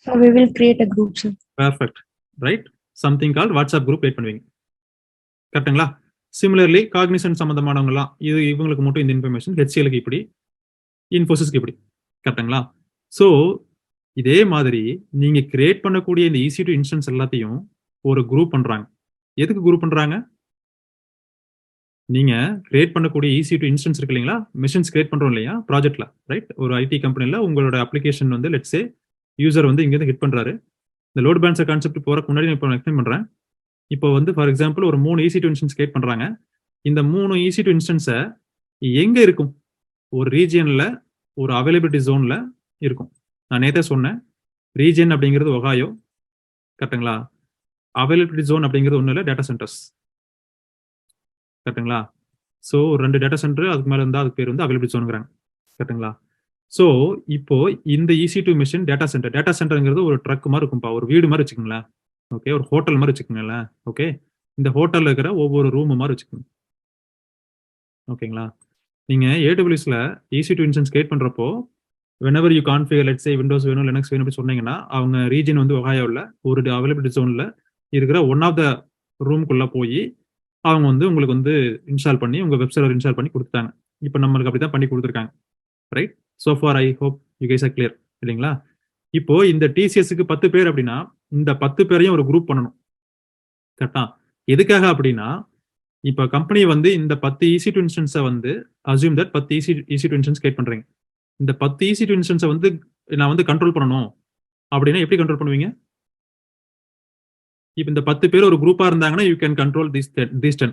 So we will create a group, sir. Perfect, right? Something called WhatsApp group create பண்ணுவீங்க. கரெக்டுங்களா? சிமிலர்லி காக்னிசன்ட் சம்பந்தமானவங்கலாம் இது இவங்களுக்கு மட்டும் இந்த இன்ஃபர்மேஷன், ஹெச்சிஎலுக்கு இப்படி, இன்ஃபோசிஸ்க்கு இப்படி. கரெக்டுங்களா? ஸோ இதே மாதிரி நீங்க கிரியேட் பண்ணக்கூடிய இந்த EC2 இன்ஸ்டன்ஸ் எல்லாத்தையும் ஒரு குரூப் பண்றாங்க. எதுக்கு குரூப் பண்றாங்க? நீங்க கிரியேட் பண்ணக்கூடிய EC2 இன்ஸ்டன்ஸ் இருக்கு இல்லைங்களா, மிஷின்ஸ் கிரியேட் பண்றோம் இல்லையா ப்ராஜெக்ட்ல, ரைட்? ஒரு ஐடி கம்பெனில உங்களோட அப்ளிகேஷன் வந்து லெட்ஸ் சே யூசர் வந்து இங்க இருந்து ஹிட் பண்றாரு. இந்த லோட் பேலன்சர் கான்செப்ட் போறதுக்கு முன்னாடி நான் இப்போ எக்ஸ்பிளைன் பண்றேன். இப்போ வந்து ஃபார் எக்ஸாம்பிள் ஒரு 3 EC2 இன்ஸ்டன்ஸ் கிரியேட் பண்றாங்க. இந்த 3 EC2 இன்ஸ்டன்ஸை எங்க இருக்கும்? ஒரு ரீஜியன்ல, ஒரு அவைலபிலிட்டி ஜோன்ல இருக்கும். நான் நேத்தே சொன்னேன், ரீஜியன் அப்படிங்கிறது ஒகாயோ, கரெக்டுங்களா? அவைலபிலிட்டி ஜோன் அப்படிங்கிறது ஒன்றும் இல்லை, டேட்டா சென்டர்ஸ், கரெக்டுங்களா? ஸோ 2 டேட்டா சென்டர் அதுக்கு மேலே இருந்தால் அதுக்கு பேர் வந்து அவைலபிலிட்டி ஜோனுங்கிறாங்க, கரெக்டுங்களா? ஸோ இப்போ இந்த EC2 மிஷின் டேட்டா சென்டர்ங்கிறது ஒரு ட்ரக் மாதிரி இருக்கும்பா, ஒரு வீடு மாதிரி வச்சுக்கோங்களேன். ஓகே, ஒரு ஹோட்டல் மாதிரி வச்சுக்கோங்களேன். ஓகே, இந்த ஹோட்டல்ல இருக்கிற ஒவ்வொரு ரூம் மாதிரி வச்சுக்கோங்க. ஓகேங்களா? நீங்க AWSல EC2 இன்ஸ்டன்ஸ் கிரியேட் பண்றப்போ whenever you configure, let's say Windows வேணும், லினக்ஸ் வேணும் அப்படி சொன்னீங்கன்னா, அவங்க ரீஜன் வந்து ஒகாயோவில் ஒரு அவைலபிலிட்டி ஜோன்ல இருக்கிற ஒன் ஆஃப் த ரூம்குள்ள போய் அவங்க வந்து உங்களுக்கு வந்து இன்ஸ்டால் பண்ணி உங்க வெப் சர்வர் இன்ஸ்டால் பண்ணி கொடுத்துட்டாங்க. இப்போ நம்மளுக்கு அப்படி தான் பண்ணி கொடுத்துருக்காங்க, right? So for I hope you guys R clear இல்லைங்களா? இப்போ இந்த TCSக்கு 10 பேர் அப்படின்னா இந்த 10 பேரையும் ஒரு குரூப் பண்ணணும், கரெக்டா? எதுக்காக அப்படின்னா, இப்போ கம்பெனி வந்து இந்த 10 EC2 இன்ஸ்டன்ஸை வந்து assume that 10 EC2 instance create பண்றீங்க. இந்த 10 EC2 இன்ஸ்டன்ஸை வந்து நான் வந்து கண்ட்ரோல் பண்ணணும் அப்படின்னா எப்படி கண்ட்ரோல் பண்ணுவீங்க? இப்போ இந்த 10 பேர் ஒரு குரூப்பா இருந்தாங்கன்னா யூ கேன் கண்ட்ரோல் தீஸ் 10,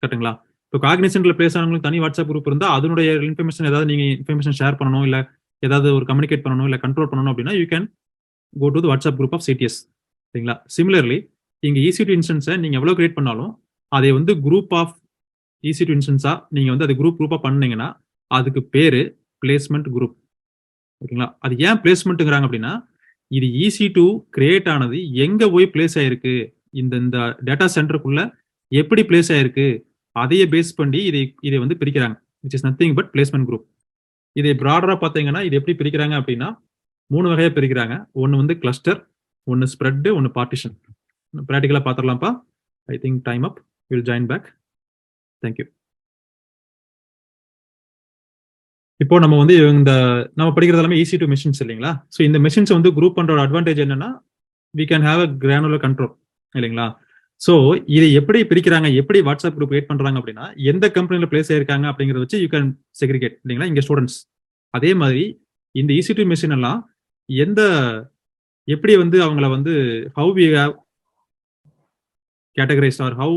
கரெக்டுங்களா? இப்போ காக்னிசன்ட்ல பிளேஸ் ஆனவங்களுக்கு தனி வாட்ஸ்அப் குரூப் இருந்தால் அதனுடைய இன்ஃபர்மேஷன் ஏதாவது நீங்க இன்ஃபர்மேஷன் ஷேர் பண்ணணும், இல்லை ஏதாவது ஒரு கம்யூனிகேட் பண்ணணும், இல்லை கண்ட்ரோல் பண்ணணும் அப்படின்னா you can go to the WhatsApp group of CTS, சரிங்களா? சிமிலர்லி இங்க EC2 இன்ஸ்டன்ஸை நீங்க எவ்வளவு கிரியேட் பண்ணாலும் அதை வந்து குரூப் ஆஃப் EC2 இன்ஸ்டன்ஸா நீங்க வந்து அது குரூப்பா பண்ணீங்கன்னா அதுக்கு பேரு பிளேஸ்மெண்ட் குரூப், ஓகேங்களா? அது ஏன் பிளேஸ்மெண்ட்ங்கிறாங்க அப்படின்னா, இது EC2 கிரியேட் ஆனது எங்க போய் பிளேஸ் ஆயிருக்கு, இந்த டேட்டா சென்டருக்குள்ள எப்படி பிளேஸ் ஆயிருக்கு, அதையே பேஸ் பண்ணி இதை வந்து பிரிக்கிறாங்க, which is nothing but placement group. இதை ப்ராடரா பார்த்தீங்கன்னா இது எப்படி பிரிக்கிறாங்க அப்படின்னா 3 வகையா பிரிக்கிறாங்க. ஒன்னு வந்து கிளஸ்டர், ஒன்னு ஸ்ப்ரெட், ஒன்னு பார்ட்டிஷன். பிராக்டிகலா பாத்துறலாம்ப்பா. I think time up. Will join back. Thank you. இப்போ நம்ம வந்து நம்ம படிக்கிறது எல்லாமே EC2 மிஷின்ஸ் இல்லைங்களா? ஸோ இந்த மிஷின்ஸ் வந்து குரூப் பண்ற அட்வான்டேஜ் என்னன்னா, we can have a granular control இல்லைங்களா? ஸோ இதை எப்படி பிரிக்கிறாங்க, எப்படி வாட்ஸ்அப் குரூப் கிரியேட் பண்றாங்க அப்படின்னா, எந்த கம்பெனில பிளேஸ் ஆயிருக்காங்க அப்படிங்கறத வச்சு யூ கேன் செக்ரிகேட் இல்லைங்களா? இங்க ஸ்டூடெண்ட்ஸ் அதே மாதிரி இந்த EC2 மிஷின் எல்லாம் எப்படி வந்து அவங்கள வந்து how we have categorize or how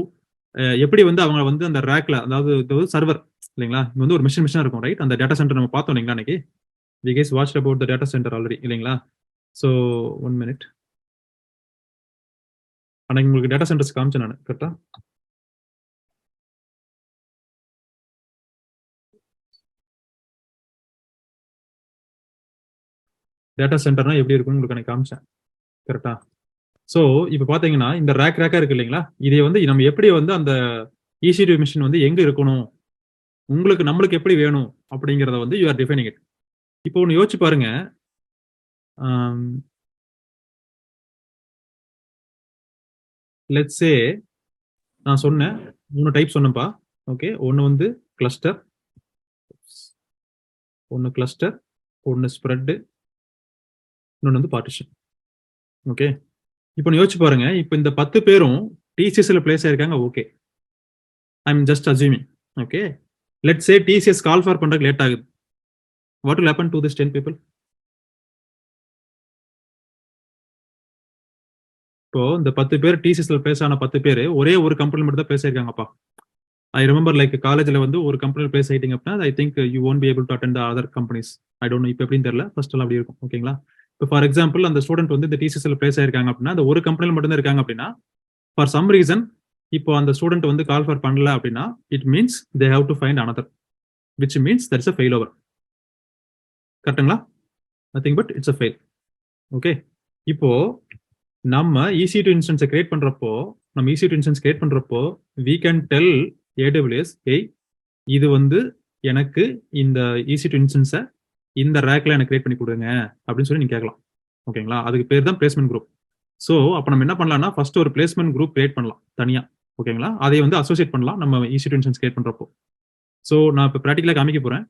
எப்படி வந்து அவங்க வந்து அந்த ரேக்ல, அதாவது சர்வர் இல்லைங்களா, இங்க வந்து ஒரு மிஷினா இருக்கும், ரைட்? அந்த டேட்டா சென்டர் நம்ம பார்த்தோம் இல்லைங்களா அன்னைக்கு. We guys watched about the data centre already இல்லைங்களா? So 1 minute. அன்னைக்கு உங்களுக்கு டேட்டா சென்டர்ஸ் காமிச்சேன் நான், கரெக்டா? டேட்டா சென்டர்னா எப்படி இருக்கும்னு உங்களுக்கு அன்னைக்கு காமிச்சேன், கரெக்டா? ஸோ இப்போ பாத்தீங்கன்னா இந்த ரேக்கா இருக்கு இல்லைங்களா, இதை வந்து நம்ம எப்படி வந்து அந்த EC2 மிஷின் வந்து எங்க இருக்கணும், நம்மளுக்கு எப்படி வேணும் அப்படிங்கிறத வந்து யூ ஆர் டிஃபைனிங் இட். இப்போ ஒன்று யோசிச்சு பாருங்க, லெட்ஸ் சே நான் சொன்னேன் 3 டைப் சொன்னேன்ப்பா. ஓகே, ஒன்று வந்து கிளஸ்டர், ஒன்று ஸ்ப்ரெட், இன்னொன்று வந்து பார்ட்டிஷன். ஓகே, இப்போ யோசிச்சு பாருங்க, இப்போ இந்த 10 பேரும் TCSல பிளேஸ் ஆயிருக்காங்க. Okay, I am just assuming. Okay, let's say TCS call for பண்றதுக்கு லேட் ஆகுது. What will happen to this 10 people? இப்போ இந்த 10 பேர் TCSல பிளேஸ் ஆன 10 பேர் ஒரே ஒரு கம்பெனி மட்டும் தான் பிளேஸ் ஆயிருக்காங்கப்பா. ஐ ரிமெம்பர் லைக் காலேஜ்ல வந்து ஒரு கம்பெனியில் பிளேஸ் ஆயிட்டீங்க அப்படின்னா I think you won't be able to attend the other companies. I don't know இப்போ எப்படின்னு தெரியல, ஃபர்ஸ்ட் எல்லாம் அப்படி இருக்கும். ஓகேங்களா? இப்போ ஃபார் எக்ஸாம்பிள் அந்த ஸ்டூடெண்ட் வந்து இந்த TCSல பிளேஸ் ஆயிருக்காங்க அப்படின்னா அந்த ஒரு கம்பெனியில் மட்டும் தான் இருக்காங்க அப்படின்னா, ஃபார் சம் ரீசன் இப்போ அந்த ஸ்டூடெண்ட் வந்து கால் ஃபார் பண்ணல அப்படின்னா it means they have to find another, which means there is a failover. கரெக்ட்டுங்களா? Nothing but it's a fail. Okay, இப்போ நம்ம EC2 இன்ஸ்டன்ஸை கிரியேட் பண்றப்போ we can tell AWS, hey, இது வந்து எனக்கு இந்த EC2 இன்ஸ்டன்ஸை இந்த ரேக்ல எனக்கு கிரியேட் பண்ணி கொடுங்க அப்படின்னு சொல்லி நீங்க கேட்கலாம். ஓகேங்களா? அதுக்கு பேர் தான் பிளேஸ்மெண்ட் குரூப். ஸோ அப்போ நம்ம என்ன பண்ணலாம்னா ஃபர்ஸ்ட் ஒரு பிளேஸ்மெண்ட் குரூப் கிரியேட் பண்ணலாம் தனியா. ஓகேங்களா? அதை வந்து அசோசியேட் பண்ணலாம் நம்ம EC2 இன்ஸ்டன்ஸ் கிரியேட் பண்றப்போ. ஸோ நான் இப்போ ப்ராக்டிகலா காமிக்க போறேன்.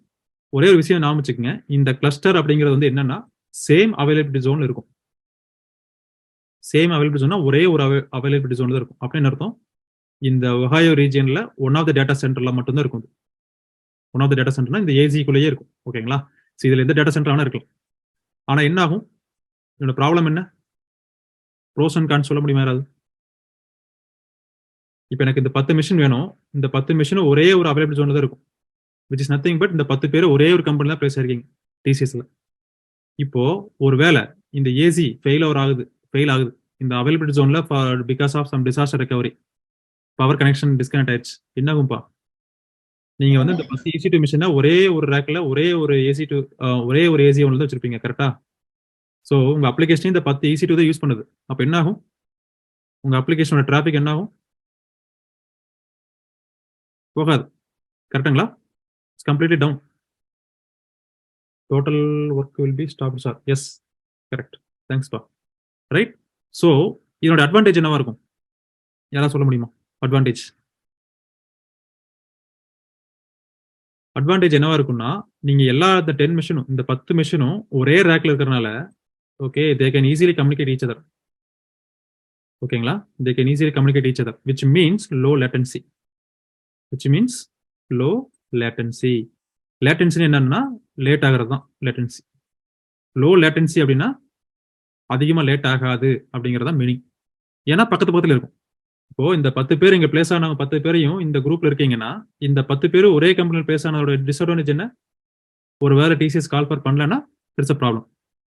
ஒரே ஒரு விஷயம் ஞாபகம் வச்சுக்கங்க. இந்த கிளஸ்டர் அப்படிங்கிறது வந்து என்னன்னா சேம் அவைலபிலிட்டி ஜோன்ல இருக்கும். சேம் அவைலபிலிட்டி ஜோன்னா ஒரே ஒரு அவைலபிலிட்டி ஜோன்ல தான் இருக்கும். அப்படின்னு அர்த்தம் இந்த ஒஹாயோ ரீஜியன்ல ஒன் ஆஃப் த டேட்டா சென்டர்ல மட்டும்தான் இருக்கும். ஒன் ஆஃப் த டேட்டா சென்டர்னா இந்த ஏஜிக்குள்ளேயே இருக்கும். ஓகேங்களா? ஸோ இதுல எந்த டேட்டா சென்டர் வேணா இருக்கலாம். ஆனா என்ன ஆகும்? இதோட ப்ராப்ளம் என்ன? ப்ரோஸ் அண்ட் கான்ஸ் சொல்ல முடியுமா யாராவது? இப்போ எனக்கு இந்த 10 மிஷின் வேணும். இந்த 10 மிஷினும் ஒரே ஒரு அவைலபிள் ஜோன்ல தான் இருக்கும். விச் இஸ் நத்திங் பட் இந்த 10 பேர் ஒரே ஒரு கம்பெனி தான் பிளேஸ் ஆயிருக்கீங்க டிசிஎஸ்ல. இப்போ ஒருவேளை இந்த ஏசி ஃபெயில் ஆகுது இந்த அவைலபிலிட்டி ஜோன்ல because of some disaster recovery power connection disconnect ஆயிடுச்சு. என்ன ஆகும்பா? நீங்க வந்து இந்த 10 EC2 மிஷினை ஒரே ஒரு ரேக்ல ஒரே ஒரு ஏசி ஒன்று தான் வச்சிருப்பீங்க. கரெக்டா? ஸோ உங்க அப்ளிகேஷன் இந்த 10 EC2 தான் யூஸ் பண்ணுது. அப்ப என்ன ஆகும்? உங்க அப்ளிகேஷனோட டிராபிக் என்ன ஆகும்? போகாது. கரெக்டுங்களா? It's completely down. Total work will be stopped sir. Yes, correct. Thanks பா. ரைட். ஸோ இதனோட அட்வான்டேஜ் என்னவா இருக்கும்? யாராவது சொல்ல முடியுமா? அட்வான்டேஜ் என்னவா இருக்கும்னா, நீங்க எல்லா 10 மிஷினும் இந்த 10 மிஷினும் ஒரே ரேக்ல இருக்கிறனால okay they can easily communicate each other. ஓகேங்களா? They can easily communicate each other which means low latency. Latency என்னன்னா லேட் ஆகிறது தான் லேட்டன்சி. லோ லேட்டன்சி அப்படின்னா அதிகமா லேட் ஆகாது அப்படிங்கறத மீனிங். ஏன்னா பக்கத்துல இருக்கும். இப்போ இந்த 10 பேர் இங்க பிளேஸ் ஆனவங்க 10 பேரையும் இந்த குரூப்ல இருக்கீங்கன்னா இந்த 10 பேரும் ஒரே கம்பெனியில் பிளேஸ் ஆனதோட டிஸ்அட்வான்டேஜ் என்ன? ஒரு வேலை டிசிஎஸ் கால் ஃபார் பண்ணலன்னா இட்ஸ் அ ப்ராப்ளம்.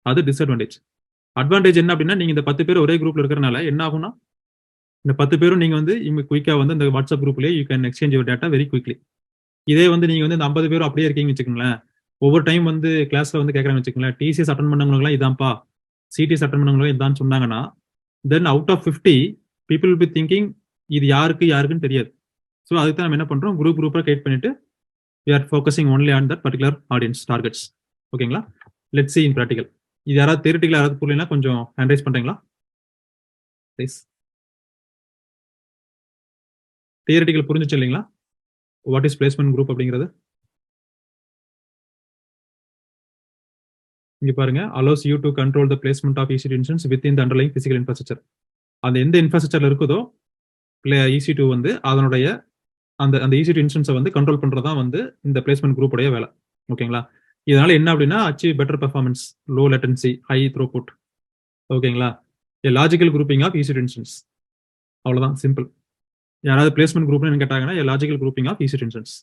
அது டிஸ்அட்வான்டேஜ். அட்வான்டேஜ் என்ன அப்படின்னா நீங்க இந்த 10 பேர் ஒரே குரூப்ல இருக்கிறனால என்ன ஆகும்னா இந்த 10 பேரும் நீங்க வந்து குயிக்கா வந்து இந்த வாட்ஸ்அப் குரூப்லயே you can exchange your data very quickly. இதே வந்து நீங்க வந்து இந்த 50 பேரும் அப்படியே இருக்கீங்கன்னு வச்சுக்கோங்களேன். ஒவ்வொரு டைம் வந்து கிளாஸ்ல வந்து கேட்கறாங்கன்னு வச்சுக்கோங்களேன், டிசிஎஸ் அட்டன் பண்ணவங்களுக்குலாம் இதான்ப்பா, சிடிஎஸ் அட்டன் பண்ணவங்களும் இதான் சொன்னாங்கன்னா then out of 50 people will be thinking இது யாருக்குன்னு தெரியாது. ஸோ அதுக்கு தான் நம்ம என்ன பண்றோம், குரூப்பாக கிரியேட் பண்ணிட்டு we are focusing only on that particular audience targets. ஓகேங்களா? Let's see in practical. இது யாராவது தியரிட்டிக்கல் யாராவது புரியலனா கொஞ்சம் ஹேண்ட் ரைஸ் பண்றீங்களா ப்ளீஸ்? தியரிட்டிக்கல் புரிஞ்சுச்சு இல்லைங்களா? வாட் இஸ் பிளேஸ்மெண்ட் குரூப் அப்படிங்கிறது இங்க பாருங்க. allows you to control the placement of EC2 instance within the underlying physical infrastructure. அந்த எந்த இன்ஃப்ராஸ்ட்ரக்சர்ல இருக்குதோ EC2 வந்து அதனுடைய அந்த EC2 இன்ஸ்டன்ஸை வந்து கண்ட்ரோல் பண்றதா வந்து இந்த பிளேஸ்மெண்ட் குரூப் உடைய வேலை. ஓகேங்களா? இதனால என்ன அப்படின்னா achieve better performance, low latency, high throughput. ஓகேங்களா? Logical grouping of EC2 instance. அவ்வளவுதான், சிம்பிள். யாராவது பிளேஸ்மெண்ட் குரூப்னு கேட்டாங்கன்னா logical grouping of EC2 instance.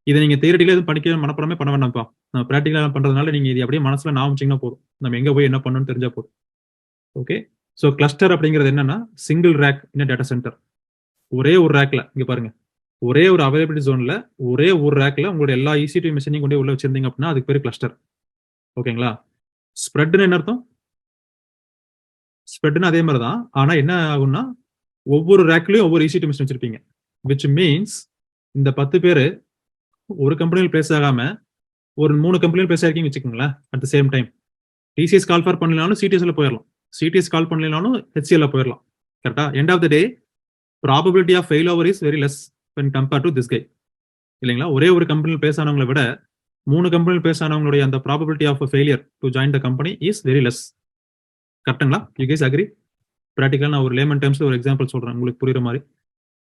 இதை நீங்க தியரிட்டிக்கலா எதுவும் படிக்க மனப்படமே பண்ண வேண்டாம்ப்பா. நம்ம ப்ராக்டிகலா பண்றதுனால நீங்க இது அப்படியே மனசுல ஞாபகம் வச்சீங்கன்னா போதும். நம்ம எங்க போய் என்ன பண்ணணும்னு தெரிஞ்சா போதும். ஓகே. ஸோ கிளஸ்டர் அப்படிங்கிறது என்னன்னா சிங்கிள் ரேக் இன் டேட்டா சென்டர். ஒரே ஒரு ரேக்ல இங்க பாருங்க, ஒரே ஒரு அவைலபிலிட்டி ஜோன்ல ஒரே ஒரு ரேக்ல உங்களோட எல்லா EC2 மிஷினையும் கொண்டு உள்ள வச்சிருந்தீங்க அப்படின்னா அதுக்கு பேரு கிளஸ்டர். ஓகேங்களா? ஸ்ப்ரெட்னு என்ன அர்த்தம்? ஸ்ப்ரெட்னு அதே மாதிரி தான். ஆனா என்ன ஆகும்னா ஒவ்வொரு ரேக்லயும் ஒவ்வொரு EC2 மிஷின் வச்சிருப்பீங்க. விச் மீன்ஸ் இந்த 10 பேரு ஒரு கம்பெனியில் பிளேஸ் ஆகாம ஒரு 3 கம்பெனியில் பிளேஸ் ஆயிருக்கீங்க வச்சுக்கோங்களேன். At the same time TCS call for பண்ணலனாலும் சிடிஎஸ்ல போயிடலாம், சிடிஎஸ் கால் பண்ணலனாலும் HCL போயிடலாம். கரெக்டா? End of the day probability of fail over is very less when compared to this guy. இல்லைங்களா? ஒரே ஒரு கம்பெனியில் பிளேஸ் ஆனவங்களை விட 3 கம்பெனியில் பிளேஸ் ஆனவங்களுடைய அந்த probability of failure to join the company is very less. கரெக்டுங்களா? You guys agree? ப்ராக்டிக்கலா நான் ஒரு லேமன் டேர்ம்ஸ்ல ஒரு எக்ஸாம்பிள் சொல்றேன் உங்களுக்கு புரியுற மாதிரி.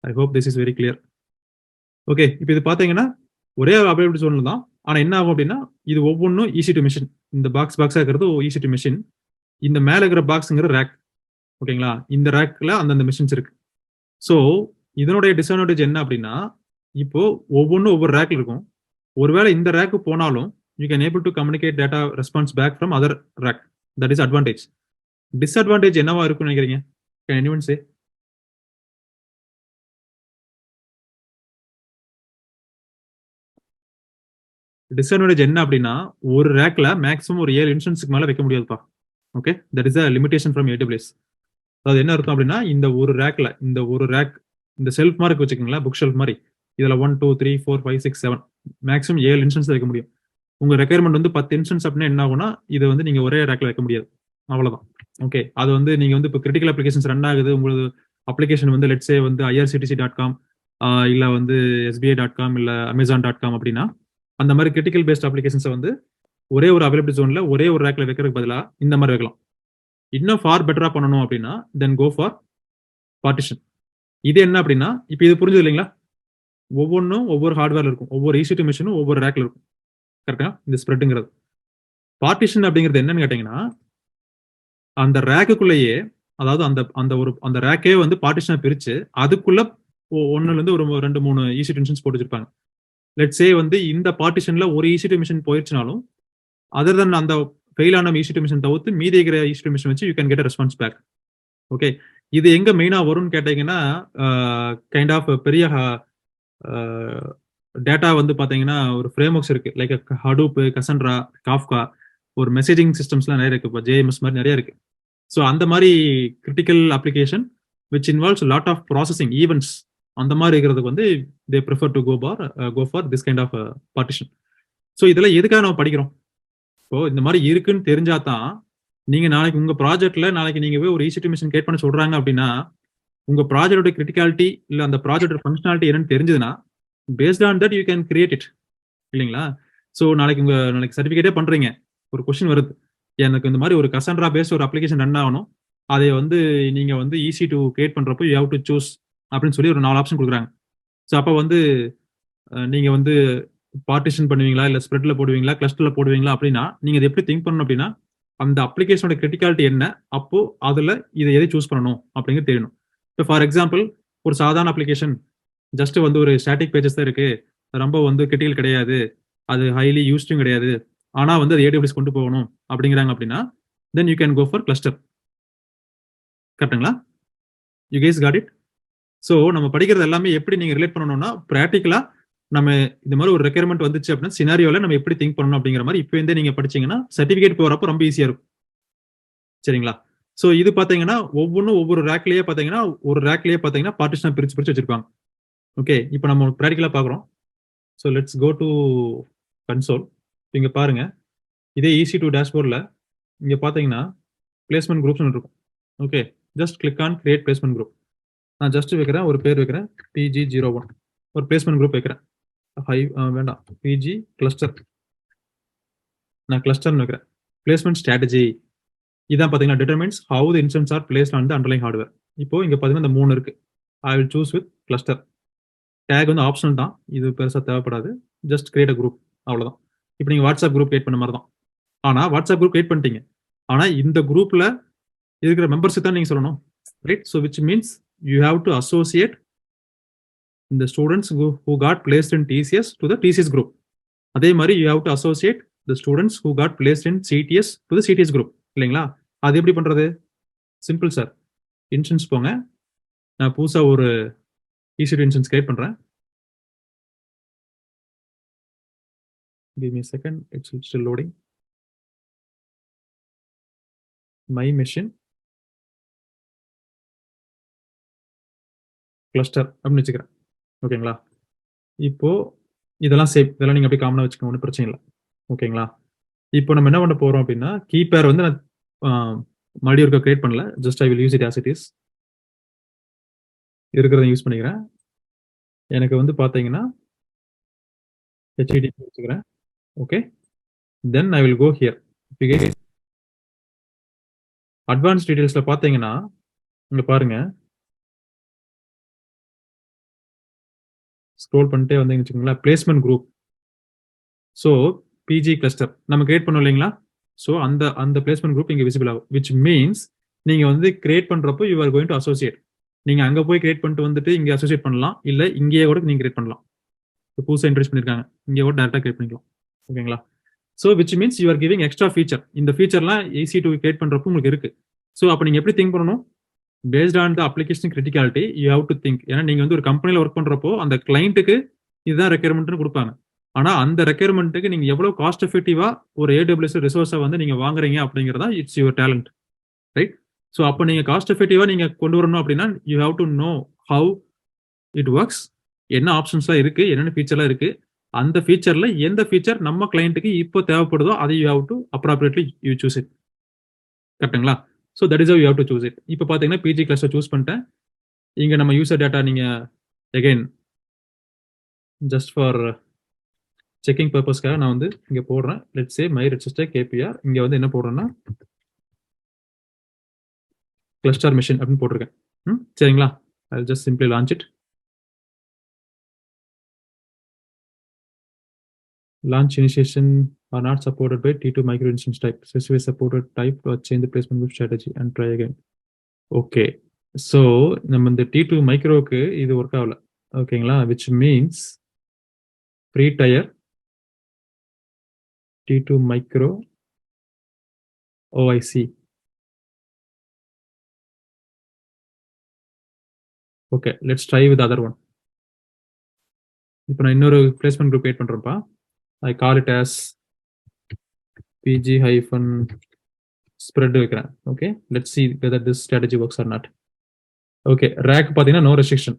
I hope this is very clear. Okay. இப்போ இது பாத்தீங்கன்னா ஒரே அவைலபிலிட்டி ஜோன்ல தான். ஆனா என்ன ஆகும் அப்படின்னா இது ஒவ்வொன்றும் EC2 மிஷின். இந்த பாக்ஸா இருக்கிறது EC2 மிஷின். இந்த மேல இருக்கிற பாக்ஸ்ங்கிற ரேக். ஓகேங்களா? இந்த ரேக்ல அந்தந்த மிஷின்ஸ் இருக்கு. ஸோ இதனுடைய டிஸ்அட்வான்டேஜ் என்ன அப்படின்னா இப்போ ஒவ்வொன்றும் ஒவ்வொரு ரேக்ல இருக்கும். ஒருவேளை இந்த ரேக்கு போனாலும் you can able to communicate data response back from other rack. That is advantage. Disadvantage என்னவா இருக்கும்னு நினைக்கிறீங்க? Can anyone say? டிஸ்அட்வான்டேஜ் என்ன அப்படின்னா ஒரு ரேக்ல மேக்ஸிமம் ஒரு 7 இன்ஸ்டன்ஸ்க்கு மேல வைக்க முடியாதுப்பா. Okay, that is a limitation from AWS. அதாவது என்ன அர்த்தம் அப்படின்னா இந்த ஒரு ரேக்ல இந்த ரேக் இந்த செல்ஃப் மாதிரி வச்சுக்கோங்களேன், புக் ஷெல்ஃப் மாதிரி. இதுல 1 2 3 4 5 6 7 மேக்ஸிமம் 7 இன்ஸ்டன்ஸ் வைக்க முடியும். உங்க ரெக்யர்மெண்ட் வந்து 10 இன்ஸ்டன்ஸ் அப்படின்னா என்ன ஆகும்னா இது வந்து நீங்க ஒரே ரேக்ல வைக்க முடியாது. அவ்வளவுதான். ஓகே. அது வந்து நீங்க வந்து இப்போ கிரிட்டிக்கல் அப்ளிகேஷன்ஸ் ரன் ஆகுது, உங்களுக்கு அப்ளிகேஷன் வந்து லெட்ஸே வந்து irctc.com இல்ல வந்து sbi.com இல்ல amazon.com அப்படின்னா அந்த மாதிரி கிரிட்டிக்கல் பேஸ்ட் அப்ளிகேஷன்ஸை வந்து ஒரே ஒரு அவைலபிள் ஜோன்ல ஒரே ஒரு ரேக்ல வைக்கிறதுக்கு பதிலாக இந்த மாதிரி வைக்கலாம். இன்னும் ஃபார் பெட்டரா பண்ணணும் அப்படின்னா தென் கோ ஃபார் பார்ட்டிஷன். இது என்ன அப்படின்னா இப்போ இது புரிஞ்சது இல்லைங்களா? ஒவ்வொன்றும் ஒவ்வொரு ஹார்ட்வேர்ல இருக்கும், ஒவ்வொரு EC2 மிஷினும் ஒவ்வொரு ரேக்ல இருக்கும். கரெக்டா? இந்த ஸ்ப்ரெட்டுங்கிறது. பார்ட்டிஷன் அப்படிங்கிறது என்னன்னு கேட்டீங்கன்னா அந்த ரேக்குள்ளேயே, அதாவது அந்த அந்த ஒரு அந்த ரேக்கே வந்து பார்ட்டிஷனை பிரிச்சு அதுக்குள்ள ஒன்னுல இருந்து ஒரு 2-3 EC2 மிஷின்ஸ் போட்டு வச்சிருப்பாங்க. லெட்ஸ் சே வந்து இந்த பார்ட்டிஷன்ல ஒரு EC2 மிஷின் போயிடுச்சுனாலும் அதர் தன் அந்த ஃபெயில் ஆன EC2 மிஷின் தவிர்த்து மீதி இருக்கிற EC2 மிஷின் வச்சு you can get response back. Okay, இது எங்க மெயினா வரும்னு கேட்டீங்கன்னா கைண்ட் ஆஃப் பெரிய டேட்டா வந்து பாத்தீங்கன்னா ஒரு ஃப்ரேம் ஒர்க்ஸ் இருக்கு, லைக் ஹடூப், கசன்ட்ரா, காஃப்கா, ஒரு மெசேஜிங் சிஸ்டம்ஸ்லாம் நிறைய இருக்கு, இப்போ JMS மாதிரி நிறைய இருக்கு. ஸோ அந்த மாதிரி critical application which involves lot of processing events, அந்த மாதிரி இருக்கிறதுக்கு வந்து they prefer to go for this kind of partition. So இதெல்லாம் எதுக்காக நம்ம படிக்கிறோம்? இப்போ இந்த மாதிரி இருக்குன்னு தெரிஞ்சா தான் நீங்க நாளைக்கு உங்க ப்ராஜெக்ட்ல நாளைக்கு நீங்க போய் ஒரு EC2 மிஷின் கிரியேட் பண்ண சொல்றாங்க அப்படின்னா உங்க ப்ராஜெக்டோட கிரிட்டிகாலிட்டி இல்ல அந்த ப்ராஜெக்டோட ஃபங்க்ஷனாலிட்டி என்னன்னு தெரிஞ்சதுன்னா paste on that you can create it, இல்லைங்களா? ஸோ நாளைக்கு சர்டிஃபிகேட்டே பண்றீங்க, ஒரு கொஸ்டின் வருது, எனக்கு இந்த மாதிரி ஒரு கசன்ட்ரா பேஸ்ட் ஒரு அப்ளிகேஷன் ரன் ஆகணும், அதை வந்து நீங்க வந்து EC2 கிரியேட் பண்றப்போ யூ ஹேவ் டு சூஸ் அப்படின்னு சொல்லி ஒரு 4 ஆப்ஷன் கொடுக்குறாங்க. ஸோ அப்போ வந்து நீங்க வந்து பார்ட்டிஷன் பண்ணுவீங்களா, இல்ல ஸ்ப்ரெட்ல போடுவீங்களா, கிளஸ்டர்ல போடுவீங்களா அப்படின்னா நீங்க இதை எப்படி திங்க் பண்ணணும் அப்படின்னா அந்த அப்ளிகேஷனோட கிரிட்டிகாலிட்டி என்ன, அப்போ அதுல இதை எதை சூஸ் பண்ணணும் அப்படிங்கிறது தெரியணும். இப்போ ஃபார் எக்ஸாம்பிள் ஒரு சாதாரண அப்ளிகேஷன் ஜஸ்ட் வந்து ஒரு ஸ்டாட்டிக் பேஜஸ் தான் இருக்கு, ரொம்ப வந்து கிரிட்டிக்கல் கிடையாது, அது ஹைலி யூஸ்டும் கிடையாது, ஆனா வந்து அது AWS கொண்டு போகணும் அப்படிங்கிறாங்க அப்படின்னா then you can go for cluster. கரெக்டுங்களா? You guys got it? So நம்ம படிக்கிறது எல்லாமே எப்படி நீங்க ரிலேட் பண்ணணும்னா ப்ராக்டிக்கலா நம்ம இந்த மாதிரி ஒரு ரெக்யர்மெண்ட் வந்துச்சு அப்படின்னா சினாரியோல நம்ம எப்படி திங்க் பண்ணணும் அப்படிங்கிற மாதிரி இப்போ இருந்தே நீங்க படிச்சீங்கன்னா சர்டிஃபிகேட் போறப்போ ரொம்ப ஈஸியா இருக்கும். சரிங்களா? ஸோ இது பாத்தீங்கன்னா ஒவ்வொன்றும் ஒவ்வொரு ரேக்லயே பாத்தீங்கன்னா பார்ட்டிஷனா பிரிச்சு வச்சிருப்பாங்க. ஓகே, இப்போ நம்ம ப்ராக்டிக்கலா பாக்குறோம். So let's go to console. இங்க பாருங்க, இதே EC2 டேஷ்போர்ட்ல இங்க பாத்தீங்கன்னா பிளேஸ்மெண்ட் குரூப்ஸ் இருக்கும். Okay, just click on create placement group. நான் ஜஸ்ட் வைக்கிறேன், ஒரு பேர் வைக்கிறேன் PG01, ஒரு பிளேஸ்மெண்ட் குரூப் வைக்கிறேன். வேண்டாம், PG கிளஸ்டர், நான் கிளஸ்டர்னு வைக்கிறேன். பிளேஸ்மெண்ட் ஸ்ட்ராட்டஜி இதான் பாத்தீங்கன்னா determines how the instance R placed on the underlying hardware. இப்போ இங்க பாத்தீங்கன்னா இந்த 3 இருக்கு. I will choose with cluster. Take வந்து ஆப்ஷனல் தான், இது பெருசா தேவைப்படாது. ஜஸ்ட் கிரியேட் அ குரூப், அவ்வளவுதான். இப்போ நீங்க வாட்ஸ்அப் குரூப் கிரியேட் பண்ண மாதிரி தான். ஆனா வாட்ஸ்அப் குரூப் கிரியேட் பண்ணிட்டீங்க, ஆனா இந்த குரூப்ல இருக்கிற மெம்பர்ஸ் தான் நீங்க சொல்லணும், right? So which means you have to associate the students who got placed in TCS to the TCS group. அதே மாதிரி you have to associate the students who got placed in CTS to the CTS group, இல்லைங்களா? அது எப்படி பண்றது? Simple sir. Instance போங்க, நான் புதுசா ஒரு EC2 இன்ஸ்டன்ஸ் கிரியேட் பண்றேன். Give me a second, it's still loading. My machine cluster அப்படின்னு வச்சுக்கிறேன். ஓகேங்களா? இப்போ இதெல்லாம் சேவ், இதெல்லாம் நீங்க அப்படியே காமனா வச்சுக்கோங்க, ஒன்றும் பிரச்சனை இல்லை. ஓகேங்களா? இப்போ நம்ம என்ன பண்ண போறோம் அப்படின்னா கீ பேர் வந்து நான் மறுபடியும் ஒருக்கா கிரியேட் பண்ணல, just I will use it as it is. இருக்கிறத யூஸ் பண்ணிக்கிறேன். எனக்கு வந்து பாத்தீங்கன்னா HTTP வச்சுக்கிறேன். Okay, then I will go here. Advance டீடைல்ஸ்ல பாத்தீங்கன்னா இங்க பாருங்க, ஸ்க்ரோல் பண்ணிட்டே வந்தீங்கன்னு வச்சுக்கோங்களேன், placement group. So PG cluster நம்ம கிரியேட் பண்ணோம் இல்லைங்களா? ஸோ அந்த பிளேஸ்மெண்ட் குரூப் இங்கே விசிபிள் ஆகும். விச் மீன்ஸ் நீங்க வந்து கிரியேட் பண்றப்போ you are going to associate. நீங்க அங்க போய் கிரியேட் பண்ணிட்டு வந்துட்டு இங்க அசோசியேட் பண்ணலாம், இல்ல இங்கேயே கூட நீங்க கிரியேட் பண்ணலாம். புதுசாக இன்ட்ரெஸ்ட் பண்ணிருக்காங்க, இங்கே கூட டேரக்டா கிரியேட் பண்ணிக்கலாம். ஓகேங்களா? So which means you are giving extra feature. இந்த ஃபீச்சர்லாம் EC2 கிரியேட் பண்றப்போ உங்களுக்கு இருக்கு. ஸோ அப்போ நீங்க எப்படி திங்க் பண்ணணும்? Based on the application criticality you have to think. ஏன்னா நீங்க வந்து ஒரு கம்பெனில ஒர்க் பண்றப்போ அந்த கிளைண்ட்டுக்கு இதுதான் ரெக்யர்மெண்ட்னு கொடுப்பாங்க. ஆனா அந்த ரெக்யர்மெண்ட்டுக்கு நீங்க எவ்வளவு காஸ்ட் எஃபெக்டிவா ஒரு AWS ரிசோர்ஸை வந்து நீங்க வாங்குறீங்க அப்படிங்கிறதா it's your talent, right? So அப்போ நீங்க காஸ்ட் எஃபெக்டிவா நீங்க கொண்டு வரணும் அப்படின்னா you have to know how it works, என்ன ஆப்ஷன்ஸ்லாம் இருக்கு, என்னென்ன ஃபீச்சர்லாம் இருக்கு, அந்த ஃபீச்சர்ல எந்த ஃபீச்சர் நம்ம கிளைண்ட்டுக்கு இப்போ தேவைப்படுதோ அதை you have to appropriately you choose it. கரெக்டுங்களா? So that is how you have to choose it. இப்போ பார்த்தீங்கன்னா PG கிளஸ்டர் சூஸ் பண்ணிட்டேன். இங்க நம்ம யூசர் டேட்டா நீங்க அகைன் ஜஸ்ட் ஃபார் செக்கிங் பர்பஸ்க்காக நான் வந்து இங்க போடுறேன். Let's say my register KPR. இங்க வந்து என்ன போடுறேன்னா கிளஸ்டர் மிஷின் அப்படின்னு போட்டிருக்கேன். சரிங்களா? I'll just simply launch it. Launch initiation are not supported by T2 micro instance type. Specify supported type or change the placement group strategy and try again. Okay. So நம்ம இந்த T2 மைக்ரோக்கு இது work ஆகல. ஓகேங்களா? which means free tier T2 micro OIC. Okay, let's try with the other one. இப்போ நான் இன்னொரு placement group create பண்றேன்ப்பா. I call it as PG-spread வைக்கிறேன். Okay, let's see whether this strategy works or not. Okay, rack பாத்தீங்கன்னா no restriction.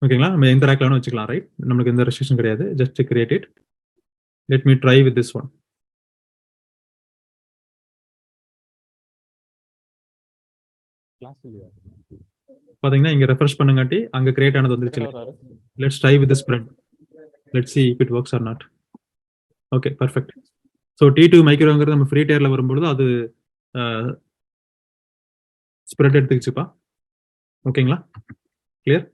ஓகேங்களா? நம்ம எந்த ரேக்ல வேணும் வச்சுக்கலாம், ரைட்? நமக்கு எந்த ரெஸ்ட்ரிக்ஷன் கிடையாது. Just create it. Let me try with this one. பாத்தீங்கன்னா இங்க ரெஃப்ரெஷ் பண்ணுங்காட்டி அங்க கிரியேட் ஆனது வந்துருச்சு. Let's try with the spread. Let's see if it works or not. Okay, perfect. So T2 மைக்ரோங்கிறது நம்ம ஃப்ரீ டயர்ல வரும்பொழுது அது ஸ்ப்ரெட் எடுத்துக்கிச்சுப்பா. ஓகேங்களா? கிளியர்?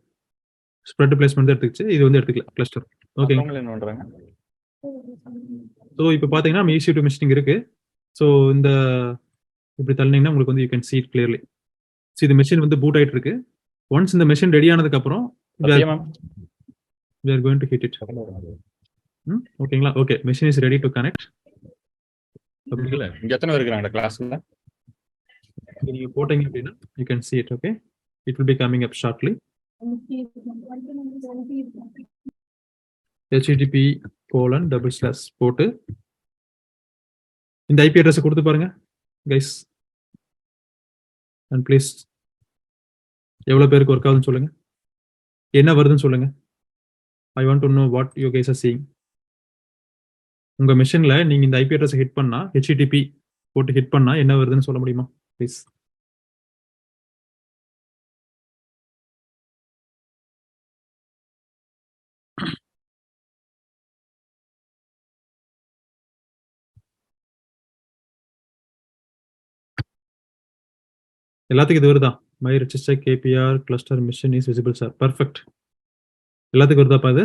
ஸ்ப்ரெட் பிளேஸ்மெண்ட் எடுத்துக்கிச்சு. இது வந்து எடுத்துக்கல கிளஸ்டர். ஓகேங்களா? ஸோ இப்போ பாத்தீங்கன்னா நம்ம EC2 மிஷினிங் இருக்கு. ஸோ இந்த இப்படி தள்ளினீங்கன்னா உங்களுக்கு வந்து you can see it clearly. So இந்த மெஷின் வந்து பூட் ஆயிட்டு இருக்கு. ஒன்ஸ் இந்த மெஷின் ரெடி ஆனதுக்கு அப்புறம் we are going to hit it. ஓகேங்களா? Okay, machine is ready to connect. இங்க எத்தனை பேர் இருக்காங்க கிளாஸ்ல? நீங்க போட்டீங்க அப்படின்னா you can see it. Okay, it will be coming up shortly. http:// போட்டு இந்த ஐபி அட்ரஸ் கொடுத்து பாருங்க கைஸ். அண்ட் ப்ளீஸ் எவ்வளவு பேருக்கு ஒர்க் ஆகுதுன்னு சொல்லுங்க, என்ன வருதுன்னு சொல்லுங்க. ஐ want to know what you guys are seeing. உங்க மெஷின்ல நீங்க இந்த ஐபி அட்ரஸ் ஹிட் பண்ணா, http போட்டு ஹிட் பண்ணா என்ன வருதுன்னு சொல்ல முடியுமா ப்ளீஸ்? எல்லாத்துக்கும் இது வருதா? My register KPR cluster machine is visible sir. Perfect. எல்லாத்துக்கும் வருதாப்பா அது?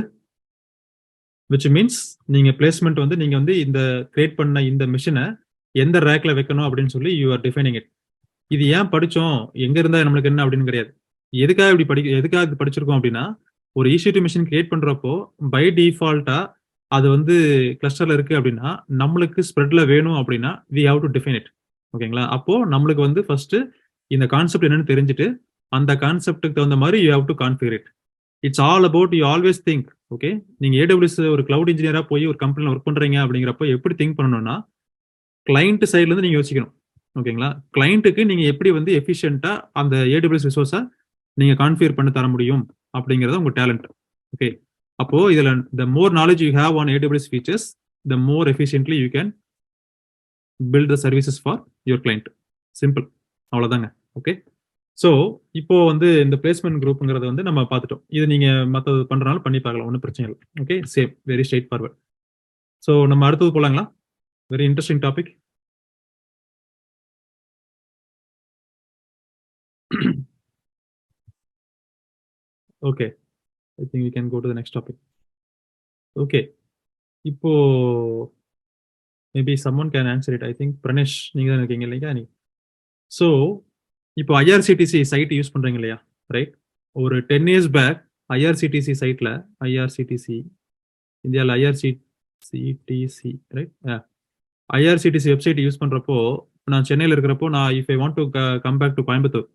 விச் மீன்ஸ் நீங்க பிளேஸ்மெண்ட் வந்து நீங்க வந்து இந்த கிரியேட் பண்ண இந்த மிஷினை எந்த ரேக்ல வைக்கணும் அப்படின்னு சொல்லி யூ ஆர் டிஃபைனிங் இட். இது ஏன் படிச்சோம், எங்க இருந்தா நம்மளுக்கு என்ன அப்படின்னு கிடையாது. எதுக்காக இப்படி எதுக்காக படிச்சிருக்கோம் அப்படின்னா, ஒரு EC2 மிஷின் கிரியேட் பண்றப்போ பை டிஃபால்ட்டா அது வந்து கிளஸ்டர்ல இருக்கு அப்படின்னா நம்மளுக்கு ஸ்ப்ரெட்ல வேணும் அப்படின்னா we have to define it. ஓகேங்களா? அப்போ நம்மளுக்கு வந்து ஃபர்ஸ்ட் இந்த கான்செப்ட் என்னன்னு தெரிஞ்சுட்டு அந்த கான்செப்டுக்கு தகுந்த மாதிரி you have to configure it. It's all about you always think. Okay, நீங்க AWS ஒரு கிளவுட் இன்ஜினியரா போய் ஒரு கம்பெனில ஒர்க் பண்றீங்க அப்படிங்கிறப்போ எப்படி திங்க் பண்ணணும்னா, கிளைண்ட் சைட்ல இருந்து நீங்க யோசிக்கணும். ஓகேங்களா? கிளைண்ட்டுக்கு நீங்க எப்படி வந்து எஃபிஷியன்ட்டா அந்த AWS ரிசோர்ஸை நீங்க கான்ஃபிகர் பண்ணி தர முடியும் அப்படிங்கிறது உங்க டேலண்ட். ஓகே, அப்போ இதுல the more knowledge you have on AWS features, the more efficiently you can build the services for your client. Simple. அவ்வளவுதாங்க. ஓகே, ஸோ இப்போ வந்து இந்த பிளேஸ்மெண்ட் குரூப்ங்கிறத வந்து நம்ம பார்த்துட்டோம். இது நீங்க மற்றது பண்றதுனால பண்ணி பார்க்கலாம், ஒன்றும் பிரச்சனை இல்லை. Okay, same, very straight forward. So நம்ம அடுத்தது போலாங்களா? Very interesting topic. Okay, I think we can go to the next topic. Okay, இப்போ maybe someone can answer it. I think Pranesh நீங்க தான் இருக்கீங்க இல்லையா? நீ ஸோ இப்போ IRCTC சைட் யூஸ் பண்றீங்க இல்லையா? ரைட். ஒரு 10 years பேக் IRCTC சைட்ல IRCTC இந்தியாவில் IRCTC right, IRCTC website use பண்றப்போ நான் சென்னையில் இருக்கிறப்போ நான் if I want to come back to Coimbatore,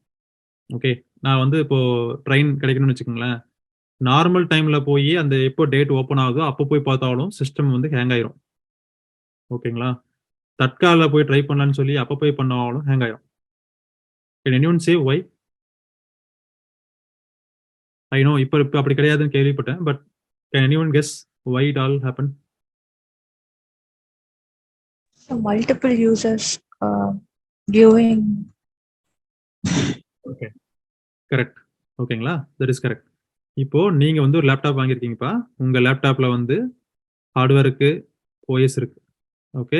okay, நான் வந்து இப்போ ட்ரெயின் கிடைக்கணும்னு வச்சுக்கோங்களேன், நார்மல் டைம்ல போய் அந்த எப்போ டேட் ஓப்பன் ஆகுதோ அப்போ போய் பார்த்தாலும் சிஸ்டம் வந்து ஹேங் ஆயிரும். ஓகேங்களா? தட்கால போய் ட்ரை பண்ணலான்னு சொல்லி அப்போ போய் பண்ணாலும் ஹேங் ஆயிரும். Can anyone say why? I know இப்போ அப்படி கிடையாதுன்னு கேள்விப்பட்டேன், but can anyone guess why it all happened? So multiple users viewing. Okay, correct. ஓகேங்களா? That is correct. இப்போ நீங்க வந்து ஒரு லேப்டாப் வாங்கியிருக்கீங்கப்பா. உங்க லேப்டாப்ல வந்து ஹார்ட்வேர் இருக்கு, ஓஎஸ் இருக்கு. ஓகே.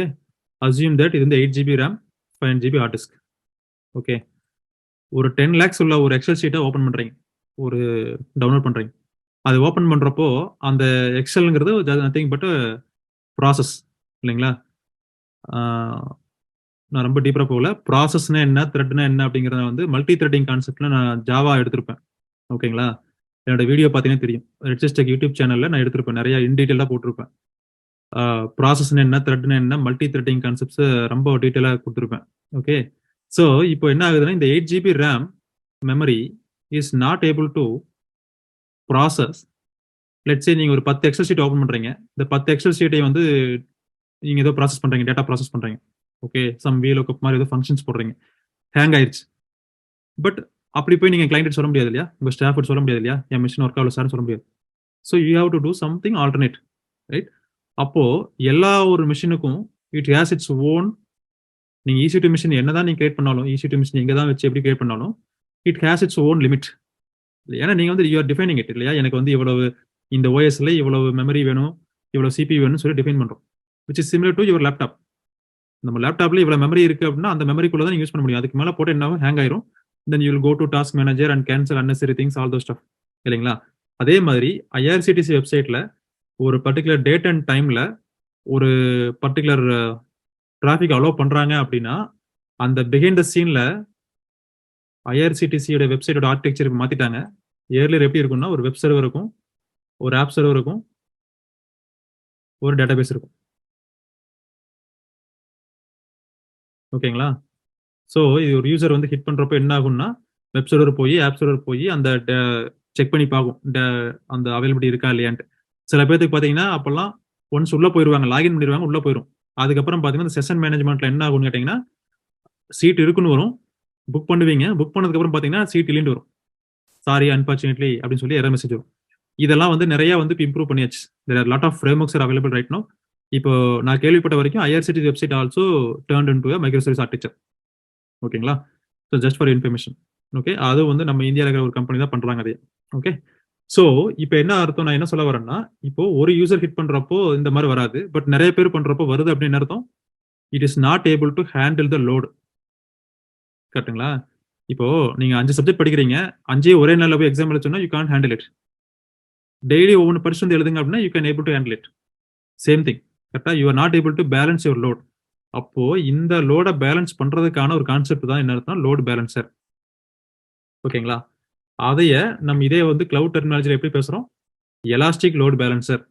அஸ்யூம் தட் இது வந்து 8 GB RAM, 5 GB hard disk. Okay. ஒரு 10 லேக்ஸ் உள்ள ஒரு எக்ஸல் ஷீட்டை ஓப்பன் பண்றீங்க. ஒரு டவுன்லோட் பண்றீங்க. அது ஓப்பன் பண்றப்போ அந்த எக்ஸல்ங்கிறது நத்திங் பட் ப்ராசஸ் இல்லைங்களா? நான் ரொம்ப டீப்பரா போகல. ப்ராசஸ்னா என்ன, த்ரெட்னா என்ன அப்படிங்கிறத வந்து மல்டி த்ரெட்டிங் கான்செப்ட்ல நான் ஜாவா எடுத்திருப்பேன். ஓகேங்களா? என்னோட வீடியோ பார்த்தீங்கன்னா தெரியும். ரெட்ஜஸ்டெக் யூடியூப் சேனல்ல நான் எடுத்திருப்பேன். நிறைய இன் டீட்டெயிலா போட்டிருப்பேன். ப்ராசஸ்னா என்ன, த்ரெட்னா என்ன, மல்டி த்ரெட்டிங் கான்செப்ட்ஸ் ரொம்ப டீட்டெயிலா கொடுத்திருப்பேன். ஓகே. ஸோ இப்போ என்ன ஆகுதுன்னா இந்த 8 GB RAM memory is not able to process. Let's say நீங்க ஒரு 10 எக்ஸல் ஷீட் ஓப்பன் பண்றீங்க. இந்த 10 எக்ஸல் ஷீட்டை வந்து நீங்க ஏதோ ப்ராசஸ் பண்றீங்க, டேட்டா ப்ராசஸ் பண்றீங்க. ஓகே. சம் VLOOKUP மாதிரி ஏதோ ஃபங்க்ஷன்ஸ் போடுறீங்க. ஹேங் ஆயிருச்சு. பட் அப்படி போய் நீங்க கிளைண்ட் சொல்ல முடியாது இல்லையா? உங்க ஸ்டாஃப் சொல்ல முடியாது இல்லையா? என் மிஷின் ஒர்க் ஆகல சார்னு சொல்ல முடியாது. So you have to do something alternate, right? அப்போ எல்லா ஒரு மிஷினுக்கும் இட் ஹேஸ் இட்ஸ் ஓன். நீங்க EC2 மிஷின் என்னதான் நீங்க கிரியேட் பண்ணாலும், EC2 மிஷின் எங்க தான் வச்சு எப்படி கிரியேட் பண்ணாலும் it has its own limit. ஏன்னா நீங்க வந்து யூ ஆர் டிஃபைனிங் இட் இல்லையா? எனக்கு வந்து இவ்வளவு இந்த OSல இவ்வளவு மெமரி வேணும், இவ்வளவு CPU வேணும்னு சொல்லி டிஃபைன் பண்றோம். Which is similar to your laptop. நம்ம லேப்டாப்ல இவ்வளவு மெமரி இருக்கு அப்படின்னா அந்த மெமரிக்குள்ள தான் யூஸ் பண்ண முடியும். அதுக்கு மேல போட்டு என்ன ஹேங் ஆயிரும். Then you will go to task manager and cancel unnecessary things, all those stuff இல்லைங்களா? அதே மாதிரி IRCTC வெப்சைட்ல ஒரு பர்டிகுலர் டேட் அண்ட் டைம்ல ஒரு பர்டிகுலர் டிராஃபிக் அலோவ் பண்றாங்க அப்படின்னா அந்த பிஹைண்ட் த சீன்ல IRCTC வெப்சைட்டோட ஆர்கிடெக்சர் மாத்திட்டாங்க. ஏர்லியர் எப்படி இருக்கும்னா ஒரு வெப் சர்வர் இருக்கும், ஒரு ஆப் சர்வர் இருக்கும், ஒரு டேட்டாபேஸ் இருக்கும். ஓகேங்களா? ஸோ இது ஒரு யூசர் வந்து ஹிட் பண்றப்ப என்ன ஆகும்னா வெப் சர்வர் போய் ஆப் சர்வர் போய் அந்த செக் பண்ணி பார்க்கும் அந்த அவைலபிலிட்டி இருக்கா இல்லையான்ட்டு. சில பேருக்கு பார்த்தீங்கன்னா அப்பெல்லாம் ஒன்ஸ் உள்ள போயிருவாங்க, லாகின் பண்ணிடுவாங்க, உள்ள போயிடும். அதுக்கப்புறம் பார்த்தீங்கன்னா இந்த செஷன் மேனேஜ்மெண்ட்ல என்ன ஆகும்னு கேட்டீங்கன்னா சீட் இருக்குன்னு வரும், புக் பண்ணுவீங்க, புக் பண்ணதுக்கு அப்புறம் பார்த்தீங்கன்னா சீட் இல்லைன்னு வரும். சாரி அன்பார்ச்சுனேட்லி அப்படின்னு சொல்லி எரர் மெசேஜ் வரும். இதெல்லாம் வந்து நிறைய வந்து இம்ப்ரூவ் பண்ணியாச்சு. There are lot of frameworks are available right no. இப்போ நான் கேள்விப்பட்ட வரைக்கும் IRCTC website also turned into a microservice architecture. ஓகேங்களா? So just for information. Okay. அது வந்து நம்ம இந்தியாவில் இருக்கிற ஒரு கம்பெனி தான் பண்றாங்க அதே. ஓகே. ஸோ இப்போ என்ன அர்த்தம், நான் என்ன சொல்ல வரேன்னா இப்போ ஒரு யூசர் ஹிட் பண்றப்போ இந்த மாதிரி வராது, பட் நிறைய பேர் பண்றப்போ வருது அப்படின்னு அர்த்தம். It is not able to handle the load. கரெக்டுங்களா? இப்போ நீங்க 5 சப்ஜெக்ட் படிக்கிறீங்க, 5 ஒரே நாள்ல போய் எக்ஸாம் எழுதுனா you can't handle it. Daily ஒவ்வொன்று படிச்சு வந்து எழுதுங்க அப்படின்னா you can able to handle it. Same thing. கரெக்டா? You are not able to balance your load. அப்போ இந்த லோட பேலன்ஸ் பண்றதுக்கான ஒரு கான்செப்ட் தான் என்ன அர்த்தம், லோட் பேலன்சர். ஓகேங்களா? அதைய நம்ம இதே வந்து கிளவுட் டெர்மினாலஜில எப்படி பேசுறோம், எலாஸ்டிக் லோட் பேலன்சர்.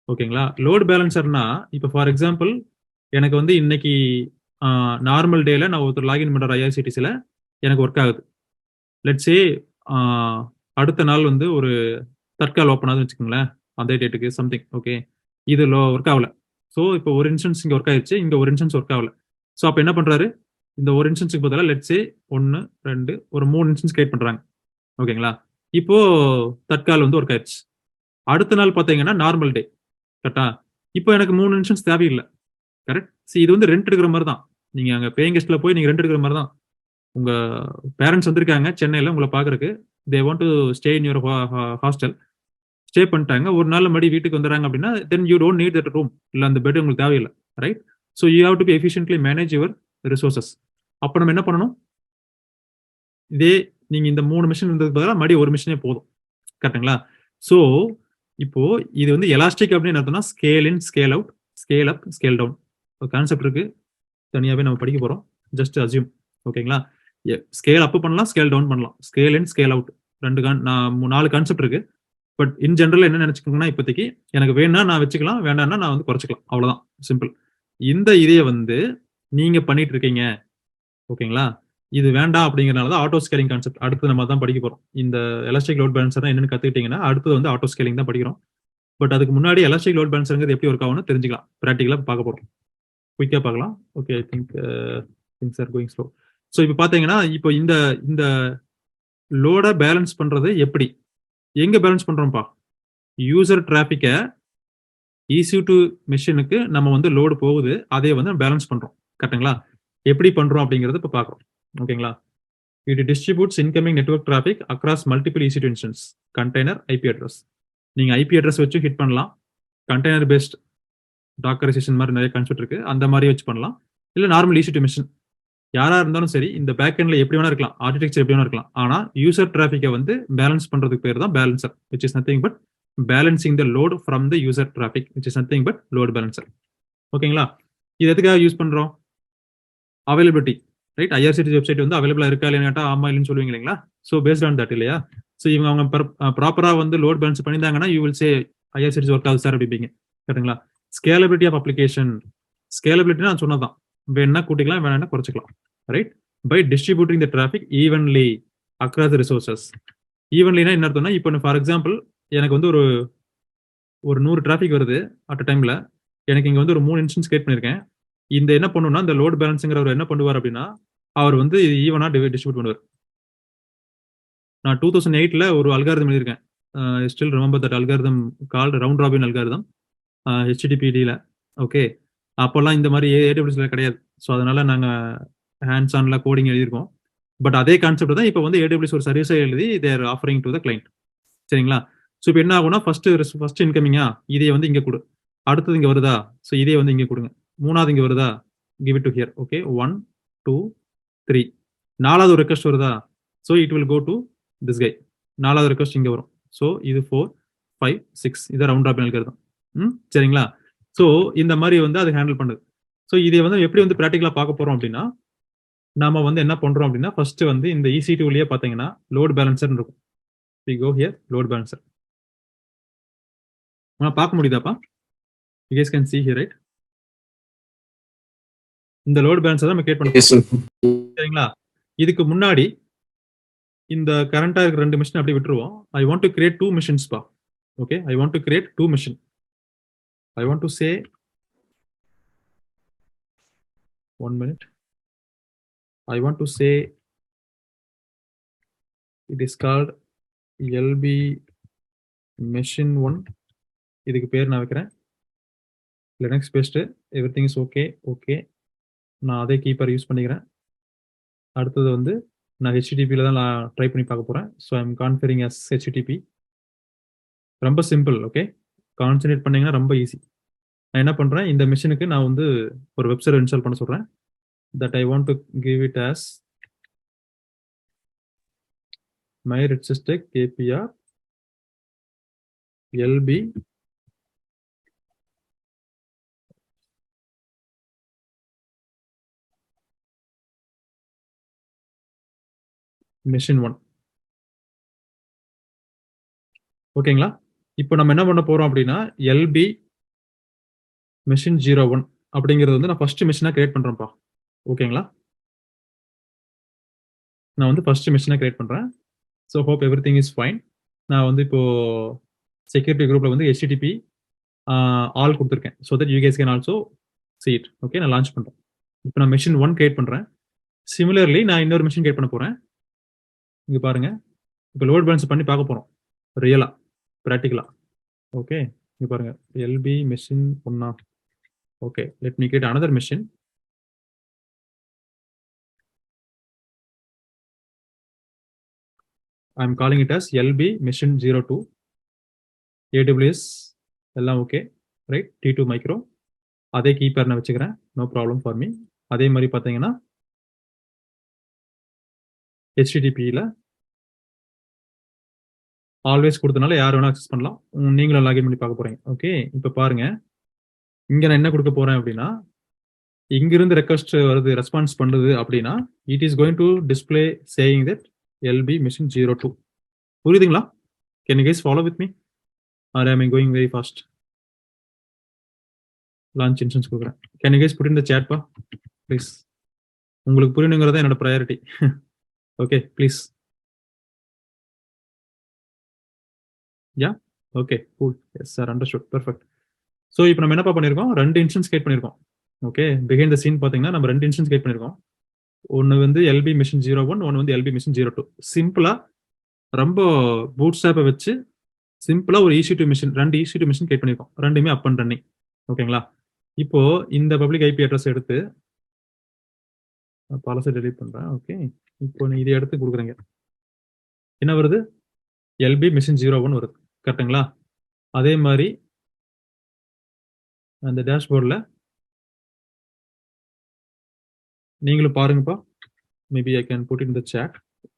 ஓகேங்களா? லோட் பேலன்சர்னா இப்போ ஃபார் எக்ஸாம்பிள் எனக்கு வந்து இன்னைக்கு நார்மல் டேல நான் ஒருத்தர் லாகின் பண்ற IRCTCல எனக்கு ஒர்க் ஆகுது. லெட்ஸ் சே அடுத்த நாள் வந்து ஒரு தற்கால் ஓப்பன் ஆகுதுன்னு வச்சுக்கோங்களேன், அதே டேட்டுக்கு சம்திங். ஓகே. இது ஒர்க் ஆகல. ஸோ இப்போ ஒரு இன்ஸ்டன்ஸ் இங்கே ஒர்க் ஆயிடுச்சு, இங்கே ஒரு இன்ஸ்டன்ஸ் ஒர்க் ஆகல. ஸோ அப்போ என்ன பண்றாரு, இந்த ஒரு இன்ஸ்டன்ஸுக்கு பதிலாக லெட்ஸ் சே 1 2 ஒரு 3 இன்ஸ்டன்ஸ் கிரியேட் பண்றாங்க. ஓகேங்களா? இப்போ தற்கால் வந்து ஒர்க் ஆயிடுச்சு. அடுத்த நாள் பார்த்தீங்கன்னா நார்மல் டே. கரெக்டா? இப்போ எனக்கு 3 இன்ஸ்டன்ஸ் தேவையில்லை. கரெக்ட்? இது வந்து ரெண்ட் எடுக்கிற மாதிரி தான். நீங்க அங்கே பேயிங் கெஸ்ட்ல போய் நீங்க ரெண்ட் எடுக்கிற மாதிரி தான். உங்க பேரண்ட்ஸ் வந்திருக்காங்க சென்னையில உங்களை பாக்குறதுக்கு, they want to stay in your hostel. Stay பண்ணிட்டாங்க, ஒரு நாள் மறுபடி வீட்டுக்கு வந்துடுறாங்க அப்படின்னா then you don't need that room, இல்லை அந்த பெட் உங்களுக்கு தேவையில்லை. Right? So you have to be efficiently manage your resources. அப்போ நம்ம என்ன பண்ணணும், இதே நீங்க இந்த 3 மிஷின் இருந்ததுக்கு பதிலாக மறுபடியும் ஒரு மிஷினே போதும். கரெக்டுங்களா? ஸோ இப்போ இது வந்து எலாஸ்டிக் அப்படின்னு அர்த்தம்னா scale in, scale out, scale up, scale down. ஒரு கான்செப்ட் இருக்கு, தனியாகவே நம்ம படிக்க போறோம். Just assume. ஓகேங்களா? ஸ்கேல் அப் பண்ணலாம், ஸ்கேல் டவுன் பண்ணலாம், scale in, scale out. 4 concept இருக்கு. பட் இன் ஜெனரல் என்ன நினைச்சுக்கோங்கன்னா இப்போதைக்கு எனக்கு வேணா நான் வச்சுக்கலாம், வேண்டாம்னா நான் வந்து குறைச்சிக்கலாம், அவ்வளவுதான், சிம்பிள். இந்த இதைய வந்து நீங்க பண்ணிட்டு இருக்கீங்க. ஓகேங்களா? இது வேண்டாம் அப்படிங்கறனால தான் ஆட்டோ ஸ்கேலிங் கான்செப்ட் அடுத்து நம்ம தான் படிக்க போறோம். இந்த எலாஸ்டிக் லோட் பேலன்சர் என்னன்னு கத்துக்கிட்டீங்கன்னா அடுத்தது வந்து ஆட்டோ ஸ்கேலிங் தான் படிக்கிறோம். பட் அதுக்கு முன்னாடி எலாஸ்டிக் லோட் பேலன்சர்ங்கிறது எப்படி ஒர்க் ஆகும்னு தெரிஞ்சுக்கலாம், ப்ராக்டிகலா பார்க்க போறோம். குயிக்கா பார்க்கலாம். Okay. I think things are going slow. So இப்போ பாத்தீங்கன்னா இப்போ இந்த லோட பேலன்ஸ் பண்றது எப்படி, எங்க பேலன்ஸ் பண்றோம்ப்பா, யூசர் டிராபிக்க EC2 மிஷினுக்கு நம்ம வந்து லோடு போகுது, அதே வந்து பேலன்ஸ் பண்றோம். கரெக்டுங்களா? எப்படி பண்றோம் அப்படிங்கறது இப்ப பாக்குறோம். ஓகேங்களா? It distributes incoming network traffic across multiple EC2 instance, container, IP address. நீங்க IP address வச்சு ஹிட் பண்ணலாம். கண்டெய்னர் பேஸ்ட் டாக்கரைசேஷன் மாதிரி நிறைய கான்செப்ட் இருக்கு, அந்த மாதிரி வச்சு பண்ணலாம். இல்ல நார்மல் EC2 மிஷின் யாரா இருந்தாலும் சரி, இந்த பேக் எண்ட்ல எப்படி வேணா இருக்கலாம், ஆர்கிடெக்சர் எப்படி வேணா இருக்கலாம். ஆனா யூசர் டிராஃபிக்கை வந்து பேலன்ஸ் பண்றதுக்கு பேர் தான் balancer, which is nothing but balancing the load from the user traffic, which is nothing but load balancer. ஓகேங்களா? இது எதுக்காக யூஸ் பண்றோம்? Availability, right? ஐஆர்சிடிசி வெப்சைட் வந்து அவைலபிளா இருக்கா இல்லைன்னு கேட்டா ஆமா இல்லைன்னு சொல்லுவீங்க இல்லைங்களா? ஸோ பேஸ்ட் ஆன் தட் இல்லையா? ஸோ இவங்க அவங்க ப்ராப்பரா வந்து லோட் பேலன்ஸ் பண்ணியிருந்தாங்கன்னா you will say IRCTC work ஆகுது சார் அப்படிப்பீங்க, கரெக்டுங்களா? ஸ்கேலபிலிட்டி ஆஃப் அப்ளிகேஷன், ஸ்கேலபிலிட்டி நான் சொன்னதான், வேணா கூட்டிக்கலாம் வேணா குறைச்சிக்கலாம், right? By distributing the traffic evenly across the resources. ஈவன்லினா என்ன அர்த்தம்னா, இப்போ ஃபார் எக்ஸாம்பிள் எனக்கு வந்து ஒரு 100 டிராஃபிக் வருது அட் அ டைம்ல, எனக்கு இங்க வந்து ஒரு 3 இன்ஸ்டன்ஸ் கிரியேட் பண்ணிருக்கேன். இந்த என்ன பண்ணுன்னா, இந்த லோட் பேலன்ஸுங்கிறவர் என்ன பண்ணுவார் அப்படின்னா, அவர் வந்து ஈவனா டிஸ்ட்ரிபியூட் பண்ணுவார். நான் 2008ல ஒரு அல்காரிதம் எழுதியிருக்கேன். Still remember that algorithm called round robin algorithm, HTTPD-ல. ஓகே, அப்போல்லாம் இந்த மாதிரி AWSல கிடையாது. ஸோ அதனால நாங்க ஹேண்ட்ஸ் ஆன்ல கோடிங் எழுதியிருக்கோம். பட் அதே கான்செப்ட் தான் இப்போ வந்து AWS ஒரு சர்வீஸை எழுதி தேர் ஆஃபரிங் டு த கிளைண்ட், சரிங்களா? ஸோ இப்போ என்ன ஆகும்னா, ஃபர்ஸ்ட் இன்கமிங்கா இதை வந்து இங்கே கொடு, அடுத்தது இங்கே வருதா, ஸோ இதே வந்து இங்கே கொடுங்க, மூணாவது இங்கே வருதா, give it to here. Okay, 1 2 3, நாலாவது ஒரு ரெக்வஸ்ட் வருதா, so it will go to this guy, நாலாவது ரெக்வஸ்ட் இங்கே வரும். ஸோ இது 4 5 6, இதை ரவுண்ட் ராபின் அல்காரிதம். சரிங்களா? ஸோ இந்த மாதிரி வந்து அது ஹேண்டில் பண்ணுது. ஸோ இதை வந்து எப்படி வந்து ப்ராக்டிக்கலாக பார்க்க போறோம் அப்படின்னா, நாம வந்து என்ன பண்றோம் அப்படின்னா, ஃபர்ஸ்ட் வந்து இந்த EC2லயே பார்த்தீங்கன்னா லோட் பேலன்சர் இருக்கும். we go here, load balancer. பார்க்க முடியுதாப்பா? you guys can see here, right? இந்த லோட் பேலன்சர் தான் நம்ம கிரியேட் பண்ணோம், சரிங்களா? இதுக்கு முன்னாடி இந்த கரண்டா இருக்கிற 2 மிஷின் அப்படியே விட்டுருவோம். I want to create 2 machines பா. Okay, I want to create 2 machine. I want to say 1 minute. I want to say it is called LB machine 1. இதுக்கு பேர் நான் வைக்கிறேன் Linux based, everything is okay. Okay, நான் அதே keeper use பண்ணிக்கிறேன். அடுத்தது வந்து நான் HTTPல தான் நான் ட்ரை பண்ணி பார்க்க போறேன். So I am configuring as HTTP. ரொம்ப சிம்பிள். ஓகே, கான்சன்ட்ரேட் பண்ணீங்கன்னா ரொம்ப ஈஸி. நான் என்ன பண்றேன், இந்த மிஷினுக்கு நான் வந்து ஒரு வெப் சர்வர் இன்ஸ்டால் பண்ண சொல்றேன். that I want to give it as my register KPR LB machine 1. ஓகேங்களா? இப்போ நம்ம என்ன பண்ண போறோம் அப்படின்னா, LB machine 01 அப்படிங்கிறது வந்து நான் ஃபர்ஸ்ட் மிஷினா கிரியேட் பண்றேன்ப்பா. ஓகேங்களா? நான் வந்து ஃபர்ஸ்ட் மிஷினா கிரியேட் பண்றேன். So hope everything is fine. நான் வந்து இப்போ செக்யூரிட்டி குரூப்ல வந்து HTTP ஆல் கொடுத்துருக்கேன். So that you case can also see it. Okay, நான் லான்ச் பண்றேன். இப்போ நான் மிஷின் 1 கிரியேட் பண்றேன். சிமிலர்லி நான் இன்னொரு மிஷின் கிரியேட் பண்ண போறேன். இங்க பாருங்க, இப்போ லோட் பேலன்ஸ் பண்ணி பார்க்க போறோம் ரியலா, ப்ராக்டிக்கலா. ஓகே, இங்க பாருங்க, LB machine 1. Okay, let me create another machine. I am calling it as LB machine 02. AWS எல்லாம் ஓகே, ரைட்? T2 மைக்ரோ அதே கீப்பர் நான் வச்சுக்கிறேன், நோ ப்ராப்ளம் ஃபார் மீ. அதே மாதிரி பார்த்தீங்கன்னா HTTPல ஆல்வேஸ் கொடுத்தனால யார் வேணா அக்சஸ் பண்ணலாம். நீங்களும் லாகின் பண்ணி பார்க்க போறீங்க. ஓகே, இப்போ பாருங்க, இங்க நான் என்ன கொடுக்க போறேன் அப்படின்னா, இங்கிருந்து ரெக்வஸ்ட் வருது, ரெஸ்பான்ஸ் பண்ணுது அப்படின்னா, it is going to display saying that LB machine 02. புரியுதுங்களா? Can you guys follow with me? Or am I going very fast? Launch instance கொடுக்குறேன். Can you guys put in the chat, please? உங்களுக்கு புரியணுங்கிறத என்னோட priority. Okay, please. Yeah, okay, cool. Yes sir, understood, perfect. So இப்போ நம்ம என்னப்பா பண்ணியிருக்கோம், 2 instance create பண்ணியிருக்கோம். Okay, behind the scene பார்த்தீங்கன்னா நம்ம 2 இன்ஸ்டன்ஸ் கிரியேட் பண்ணியிருக்கோம். ஒன்று வந்து LB machine 01, ஒன்று வந்து LB machine 02. சிம்பிளா ரொம்ப பூட் ஸ்டாப்பை வச்சு சிம்பிளா ஒரு EC2 மிஷின், 2 EC2 மிஷின் கிரியேட் பண்ணியிருக்கோம். ரெண்டுமே அப் அண்ட் ரன்னிங். ஓகேங்களா? இப்போ இந்த பப்ளிக் IP அட்ரஸ் எடுத்து பழசை டெலிட் பண்றேன். ஓகே, இப்போ நீ இதை எடுத்து கொடுக்குறீங்க, என்ன வருது? எல்பி மிஷின் 01 வருது. கரெக்டுங்களா? அதே மாதிரி அந்த டேஷ்போர்டில் நீங்களும் பாருங்கப்பா. Maybe I can put in the chat.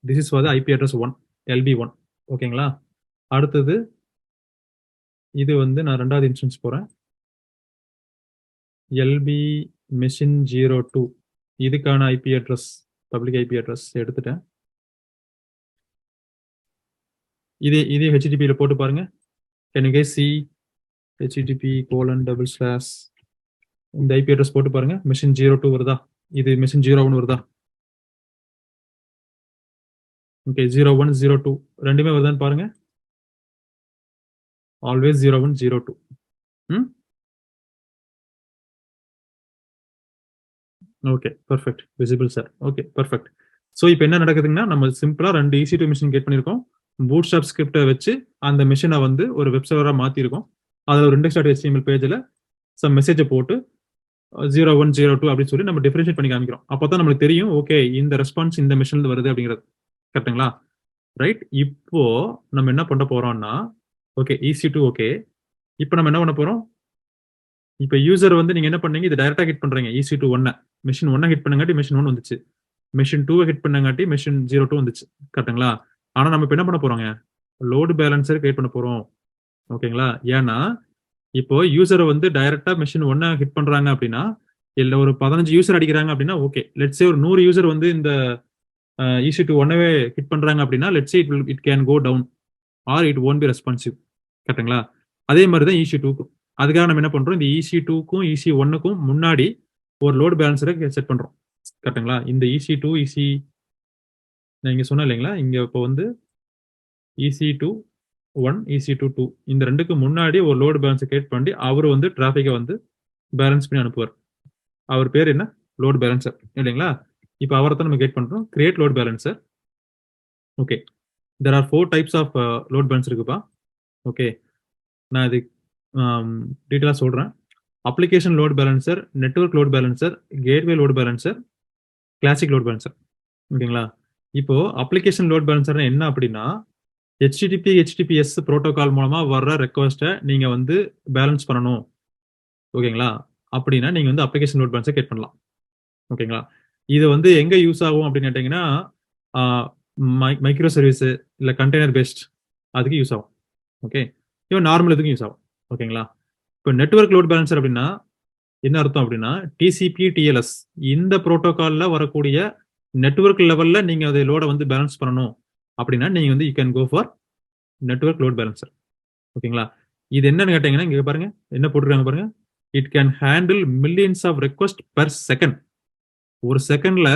This is for the IP address 1, LB1. ஓகேங்களா? அடுத்தது இது வந்து நான் ரெண்டாவது இன்ஸ்டன்ஸ் போறேன். எல்பி மிஷின் 02 இதுக்கான IP address, public IP address எடுத்துட்டேன். இதே HTTP போட்டு பாருங்க. Can you guys see http:// இந்த ஐபி அட்ரஸ் போட்டு பாருங்க. மிஷின் 02 வருதா? இது மிஷின் 01 வருதா? ஓகே, 01 02 ரெண்டுமே வருதான்னு பாருங்க. Always 01 02. Okay, perfect, visible sir. Okay, perfect. So இப்போ என்ன நடக்குதுங்கன்னா, நம்ம சிம்பிளா 2 EC2 மிஷின் கிரியேட் பண்ணியிருக்கோம். பூட்ஸ்ட்ராப் ஸ்கிரிப்டை வச்சு அந்த மிஷினை வந்து ஒரு வெப் சர்வராக மாற்றிருக்கோம். அதில் ஒரு index.html பேஜில் சம் மெசேஜை போட்டு 01 02 அப்படின்னு சொல்லி நம்ம டிஃபரன்ஷியேட் பண்ணி காமிக்கிறோம். அப்போ தான் நம்மளுக்கு தெரியும், ஓகே இந்த ரெஸ்பான்ஸ் இந்த மிஷின்ல வருது அப்படிங்கிறது. கரெக்டுங்களா? ரைட். இப்போ நம்ம என்ன பண்ண போறோம்னா, ஓகே EC2 ஓகே. இப்போ நம்ம என்ன பண்ண போறோம்? இப்போ யூசர் வந்து நீங்க என்ன பண்ணீங்க, இது டைரக்டா ஹிட் பண்றீங்க. EC2 1 மிஷின் 1 ஹிட் பண்ணங்காட்டி மிஷின் 1 வந்துச்சு. மிஷின் 2 ஹிட் பண்ணங்காட்டி மிஷின் 02 வந்துச்சு. கரெக்டுங்களா? ஆனா நம்ம இப்போ என்ன பண்ண போறோங்க, லோடு பேலன்சர் கிரியேட் பண்ண போறோம். ஓகேங்களா? ஏன்னா இப்போ யூசரை வந்து டைரக்டா மிஷின் 1 ஹிட் பண்றாங்க அப்படின்னா, இல்ல ஒரு 15 யூசர் அடிக்கிறாங்க அப்படின்னா ஓகே. லெட்ஸ் சே ஒரு 100 யூசர் வந்து இந்த EC2 1வே ஹிட் பண்றாங்க அப்படின்னா, let's say it can go down or it won't be responsive. கரெக்டுங்களா? அதே மாதிரி தான் EC2க்கும். அதுக்காக நம்ம என்ன பண்றோம், இந்த EC2க்கும் EC1க்கும் முன்னாடி ஒரு லோட் பேலன்சரை செட் பண்றோம். கரெக்டுங்களா? இந்த EC2 நான் இங்க சொன்னேன் இல்லைங்களா, இங்க இப்போ வந்து EC2 1 EC2 2 இந்த ரெண்டுக்கு முன்னாடி ஒரு லோடு பேலன்ஸை கிரியேட் பண்ணி அவர் வந்து டிராஃபிக்கை வந்து பேலன்ஸ் பண்ணி அனுப்புவார். அவர் பேர் என்ன? லோட் பேலன்சர் இல்லைங்களா? இப்போ அவரை தான் நம்ம கிரியேட் பண்றோம். Create load balancer. Okay, there are 4 types of load balance இருக்குப்பா. ஓகே, நான் இது டீட்டெயிலாக சொல்றேன். Application load balancer, network load balancer, gateway load balancer, classic load balancer. ஓகேங்களா? இப்போ அப்ளிகேஷன் லோட் பேலன்சர் என்ன அப்படின்னா, HTTP HTTPS ப்ரோட்டோகால் மூலமா வர்ற ரெக்வஸ்ட்டை நீங்க வந்து பேலன்ஸ் பண்ணணும். ஓகேங்களா? அப்படின்னா நீங்க வந்து அப்ளிகேஷன் லோட் பேலன்ஸை கிரியேட் பண்ணலாம். ஓகேங்களா? இது வந்து எங்க யூஸ் ஆகும் அப்படின்னு கேட்டீங்கன்னா, மைக்ரோ சர்வீஸ் இல்ல கண்டெய்னர் பேஸ்ட் அதுக்கு யூஸ் ஆகும். ஓகே, இப்போ நார்மல் இதுக்கும் யூஸ் ஆகும். ஓகேங்களா? இப்போ நெட்வொர்க் லோட் பேலன்சர் அப்படின்னா என்ன அர்த்தம் அப்படின்னா, TCP TLS இந்த ப்ரோட்டோகால்ல வரக்கூடிய நெட்வொர்க் லெவல்ல நீங்க அதை லோட வந்து பேலன்ஸ் பண்ணணும் அப்படின்னா நீங்க வந்து you can go for network load balancer. ஓகேங்களா? இது என்னன்னு கேட்டீங்கன்னா, இங்க பாருங்க என்ன போட்டுருக்காங்க பாருங்க. It can handle millions of request per second. ஒரு செகண்ட்ல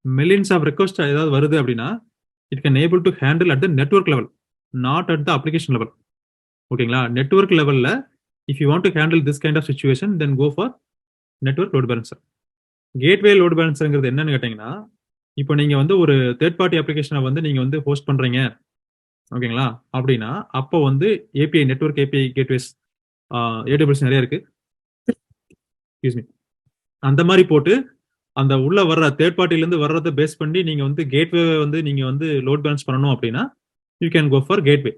மில்லியன்ஸ் ஆஃப் ரெக்வஸ்ட் ஏதாவது வருது அப்படின்னா, it can able to handle at the network level, not at the application level. ஓகேங்களா? நெட்வொர்க் லெவல்ல if you want to handle this kind of situation then go for network load balancer. Gateway load பேலன்சர்ங்கிறது என்னன்னு கேட்டீங்கன்னா, இப்போ நீங்க வந்து ஒரு third party அப்ளிகேஷனை வந்து நீங்க வந்து ஹோஸ்ட் பண்றீங்க. ஓகேங்களா? அப்படின்னா அப்போ வந்து API network API gateways AWS நிறைய இருக்கு. Excuse me. அந்த மாதிரி போட்டு அந்த உள்ள வர்ற தேர்ட் பார்ட்டில இருந்து வர்றதை பேஸ் பண்ணி நீங்க வந்து கேட்வே வந்து நீங்க வந்து லோட் பேலன்ஸ் பண்ணணும் அப்படின்னா you can go for gateway.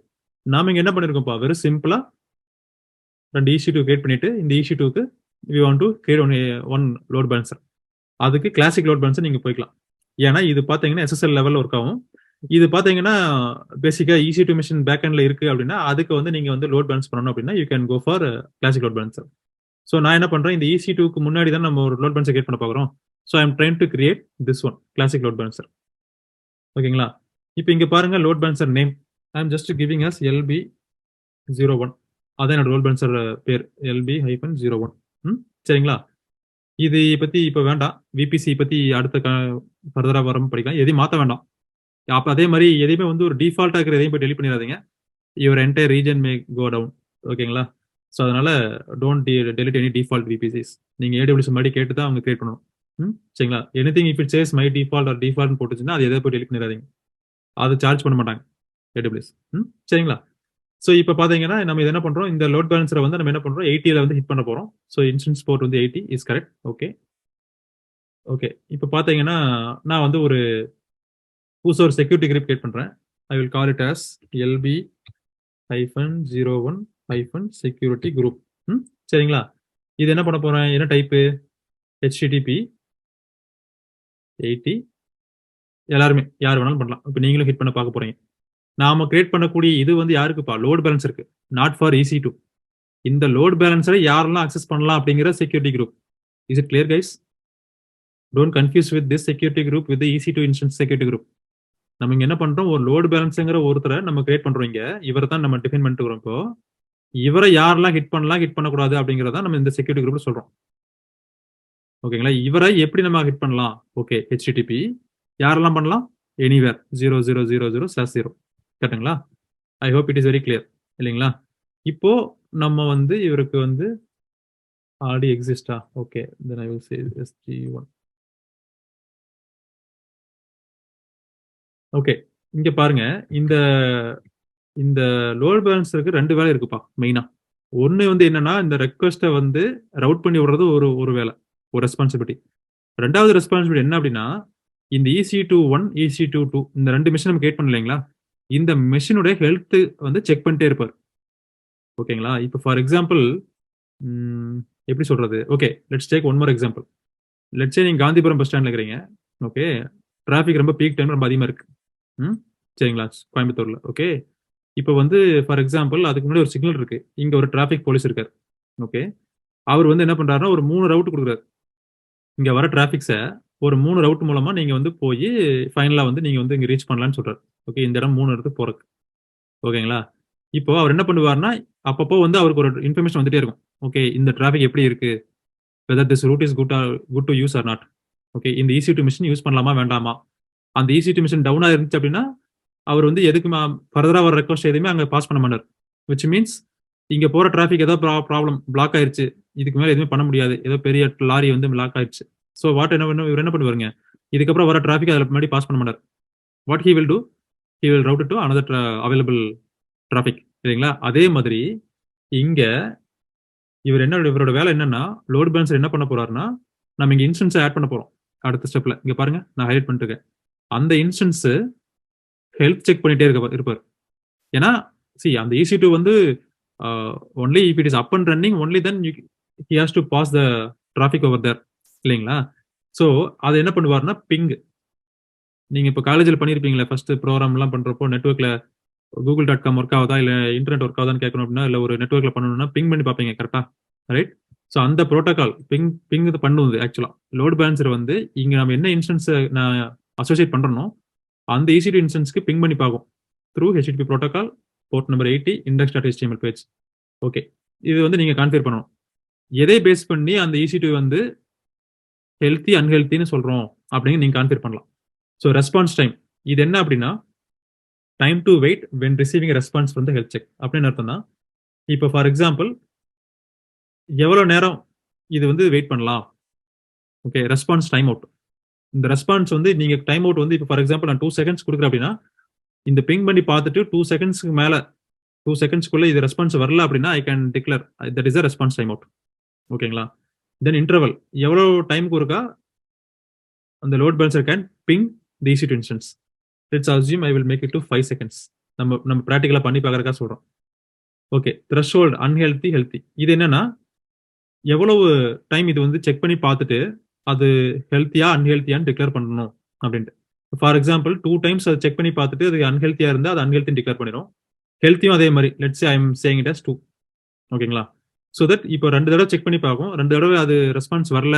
நாம இங்க என்ன பண்ணிருக்கோம்ப்பா, வெறும் சிம்பிளா 2 EC2 கிரியேட் பண்ணிட்டு இந்த EC2க்கு we want to create one load balancer. அதுக்கு கிளாசிக் லோட் பேலன்சர் நீங்க போய்க்கலாம். ஏன்னா இது பாத்தீங்கன்னா SSL லெவல்ல ஒர்க் ஆகும். இது பாத்தீங்கன்னா பேசிக்கா EC2 மிஷின் பேக் எண்ட்ல இருக்கு அப்படின்னா அதுக்கு வந்து நீங்க வந்து லோட் பேலன்ஸ் பண்ணணும் அப்படின்னா you can go for classic load balancer. So நான் என்ன பண்றேன், இந்த EC2க்கு முன்னாடி தான் நம்ம ஒரு லோட் பேலன்சர் கிரியேட் பண்ண போகிறோம். So I am trying to create this one classic load balancer. ஓகேங்களா? இப்போ இங்க பாருங்க load balancer name I am just giving us LB01. அதான் என்னோட லோட் பேலன்சர் பேர் LB-01. சரிங்களா? இது பத்தி இப்போ வேண்டாம். VPC பத்தி அடுத்த ஃபர்தரா வரும் படிக்கலாம். எதையும் மாற்ற வேண்டாம். அப்போ அதே மாதிரி எதையுமே வந்து ஒரு டிஃபால்ட்டா இருக்கிற எதையும் போய் டெலிட் பண்ணிடாதீங்க. Your entire region may go down. ஓகேங்களா? ஸோ அதனால don't delete any default VPCs. நீங்க AWS மாதிரி கேட்டு தான் அவங்க கிரியேட் பண்ணணும். சரிங்களா? Anything if it says my default or default போட்டுச்சுன்னா அது எதை போய் டெலிட் பண்ணிடாதீங்க. அது சார்ஜ் பண்ண மாட்டாங்க AWS. சரிங்களா? ஸோ இப்போ பாத்தீங்கன்னா நம்ம இது என்ன பண்றோம், இந்த லோட் பேலன்சரை வந்து நம்ம என்ன பண்றோம் 80ல வந்து ஹிட் பண்ண போறோம். ஸோ இன்ஸ்டன்ஸ் போர்ட் வந்து 80 இஸ் கரெக்ட். ஓகே, ஓகே, இப்போ பார்த்தீங்கன்னா நான் வந்து ஒரு புதுசாக ஒரு செக்யூரிட்டி குரூப் கிரியேட் பண்ணுறேன். I will call it as LB-01-security group. சரிங்களா? இது என்ன பண்ண போறேன்? என்ன டைப்பு? HTTP 80. எல்லாருமே யார் வேணாலும் பண்ணலாம். இப்போ நீங்களும் ஹிட் பண்ண பார்க்க போறீங்க. நாம கிரியேட் பண்ணக்கூடிய இது வந்து யாருக்குப்பா? லோட் பேலன்ஸ் இருக்கு, நாட் ஃபார் EC2. இந்த லோட் பேலன்ஸரை யாரெல்லாம் அக்சஸ் பண்ணலாம் அப்படிங்கிற security group. Is it clear guys? Don't confuse with this security group with EC2 instance security group. நம்ம இங்க என்ன பண்றோம்? ஒரு லோட் பேலன்ஸ்ங்கிற ஒருத்தரை நம்ம கிரியேட் பண்றோம். இங்க இவரை தான் நம்ம டிஃபைன் பண்ணிட்டு இருக்கோம். இப்போ இவரை யாரெல்லாம் ஹிட் பண்ணலாம், ஹிட் பண்ணக்கூடாது அப்படிங்கிறத நம்ம இந்த செக்யூரிட்டி குரூப்ல சொல்றோம். ஓகேங்களா? இவரை எப்படி நம்ம ஹிட் பண்ணலாம்? ஓகே, HTTP யாரெல்லாம் பண்ணலாம்? எனிவேர் 0000/0. கரெக்டுங்களா? I hope it is very clear இல்லைங்களா? இப்போ நம்ம வந்து இவருக்கு வந்து ஆல்ரெடி எக்ஸிஸ்டா? Okay, then I will say SG1. ஓகே, இங்க பாருங்க, இந்த இந்த லோட் பேலன்ஸருக்கு 2 வேலை இருக்குப்பா மெயினா. ஒன்னு வந்து என்னன்னா, இந்த ரெக்வெஸ்ட்டை வந்து ரவுட் பண்ணி விடுறது ஒரு வேலை, ஒரு ரெஸ்பான்சிபிலிட்டி. ரெண்டாவது ரெஸ்பான்சிபிலிட்டி என்ன அப்படின்னா, இந்த EC21 EC22 இந்த 2 மிஷின் நம்ம கிரியேட் பண்ணலைங்களா, இந்த மெஷினுடைய ஹெல்த் வந்து செக் பண்ணிட்டே இருப்பார். ஓகேங்களா? இப்போ ஃபார் எக்ஸாம்பிள் எப்படி சொல்றது? Okay, let's take one more example. Let's say நீங்க காந்திபுரம் பஸ் ஸ்டாண்ட்ல இருக்கிறீங்க. ஓகே, டிராஃபிக் ரொம்ப பீக் டைம் ரொம்ப அதிகமா இருக்கு. சரிங்களா? கோயம்புத்தூர்ல. ஓகே, இப்போ வந்து ஃபார் எக்ஸாம்பிள் அதுக்கு முன்னாடி ஒரு சிக்னல் இருக்கு. இங்க ஒரு டிராஃபிக் போலீஸ் இருக்காரு. ஓகே, அவர் வந்து என்ன பண்றாருன்னா ஒரு 3 ரவுட் கொடுக்குறாரு. இங்க வர டிராஃபிக்ஸை ஒரு 3 ரவுட் மூலமா நீங்க வந்து போய் ஃபைனலா வந்து நீங்க வந்து இங்க ரீச் பண்ணலாம்னு சொல்றாரு. ஓகே, இந்த இடம் 3 இடத்துக்கு போறதுக்கு. ஓகேங்களா? இப்போ அவர் என்ன பண்ணுவார்னா, அப்பப்போ வந்து அவருக்கு ஒரு இன்ஃபர்மேஷன் வந்துட்டே இருக்கும். ஓகே, இந்த டிராஃபிக் எப்படி இருக்கு, whether this route is good to use or not. Okay, இந்த EC2 மிஷின் யூஸ் பண்ணலாமா வேண்டாமா? அந்த EC2 மிஷின் டவுனா இருந்துச்சு அப்படின்னா அவர் வந்து எதுக்கு ஃபர்தரா வர ரெக்வஸ்ட் எதுவுமே அங்க பாஸ் பண்ண மாட்டார். விச் மீன்ஸ் இங்க போற டிராஃபிக் ஏதோ ப்ராப்ளம், பிளாக் ஆயிருச்சு, இதுக்கு மேல எதுவுமே பண்ண முடியாது, ஏதோ பெரிய லாரி வந்து பிளாக் ஆயிருச்சு. ஸோ வாட் இவர் என்ன பண்ணுவாருங்க, இதுக்கப்புறம் வர டிராஃபிக் அதில் முன்னாடி பாஸ் பண்ண மாட்டார். What he will do, he will route to another available traffic. இல்லைங்களா? அதே மாதிரி இங்க இவரோட வேலை என்னன்னா, லோட் பேலன்சர் என்ன பண்ண போறாருன்னா, நம்ம இங்க இன்ஸ்டன்ஸ் ஆட் பண்ண போறோம் அடுத்த ஸ்டெப்ல. இங்க பாருங்க, நான் ஹைலைட் பண்ணிட்டு இருக்கேன். அந்த இன்ஸ்டன்ஸ் ஹெல்த் செக் பண்ணிட்டே இருப்பார். ஏன்னா அந்த EC2 வந்து only if it is up and running only then he has to pass the traffic over there. இல்லைங்களா? ஸோ அது என்ன பண்ணுவார்னா, பிங். நீங்க இப்போ காலேஜில் பண்ணியிருப்பீங்களா, ஃபர்ஸ்ட் ப்ரோக்ராம்லாம் பண்றப்போ நெட்ஒர்க்ல google.com ஒர்க் ஆகுதா இல்லை இன்டர்நெட் ஒர்க் ஆகுதான்னு கேட்கணும் அப்படின்னா, இல்லை ஒரு நெட்ஒர்க்ல பண்ணணும்னா பிங் பண்ணி பார்ப்பீங்க. கரெக்டா? ரைட்? ஸோ அந்த ப்ரோட்டோகால் பிங் இது பண்ணுவது ஆக்சுவலா லோட் பேலன்சர் வந்து இங்க நம்ம என்ன இன்ஸ்டன்ஸ் நான் அசோசியேட் பண்றோம் அந்த EC2 இன்ஸ்டன்ஸ்க்கு பிங் பண்ணி பார்க்கும் through HTTP protocol port number 80 index.html page. Okay, இது வந்து நீங்க கான்ஃபிகர் பண்ணணும். எதை பேஸ் பண்ணி அந்த EC2 வந்து ஹெல்த்தி அன்ஹெல்த்தின்னு சொல்றோம் அப்படின்னு நீங்க கான்ஃபிகர் பண்ணலாம். ஸோ ரெஸ்பான்ஸ் டைம் இது என்ன அப்படின்னா, time to wait when receiving response from the health check அப்படின்னு அர்த்தம் தான். இப்போ ஃபார் எக்ஸாம்பிள் எவ்வளவு நேரம் இது வந்து வெயிட் பண்ணலாம். Okay, response time out. இந்த ரெஸ்பான்ஸ் வந்து நீங்க டைம் அவுட் வந்து இப்போ ஃபார் எக்ஸாம்பிள் நான் 2 செகண்ட்ஸ் கொடுக்குறேன் அப்படின்னா, இந்த பிங் பண்ணி பார்த்துட்டு 2 செகண்ட்ஸ்க்கு மேல 2 செகண்ட்ஸ்க்குள்ள இது ரெஸ்பான்ஸ் வரல அப்படின்னா I can declare that is a response time out. ஓகேங்களா? தென் இன்டர்வல் எவ்வளவு டைமுக்கு இருக்கா அந்த load balancer can ping the EC2 instance. Let's assume I will make it to 5 seconds. நம்ம ப்ராக்டிகலா பண்ணி பார்க்கறதுக்காக சொல்றோம். ஓகே, த்ரெஷ்ஹோல்ட் அன்ஹெல்த்தி ஹெல்த்தி இது என்னன்னா, எவ்வளவு டைம் இது வந்து செக் பண்ணி பார்த்துட்டு அது ஹெல்த்தியா அன்ஹெல்த்தியான்னு டிக்ளேர் பண்ணணும் அப்படின்ட்டு. ஃபார் எக்ஸாம்பிள் 2 டைம்ஸ் அதை செக் பண்ணி பார்த்துட்டு அது அன்ஹெல்த்தியா இருந்தால் அது அன்ஹெல்த்தி டிக்ளேர் பண்ணிடும். ஹெல்த்தியும் அதே மாதிரி let's I am saying it as 2. ஓகேங்களா? ஸோ தட் இப்போ 2 தடவை செக் பண்ணி பார்க்கும், 2 தடவை அது ரெஸ்பான்ஸ் வரல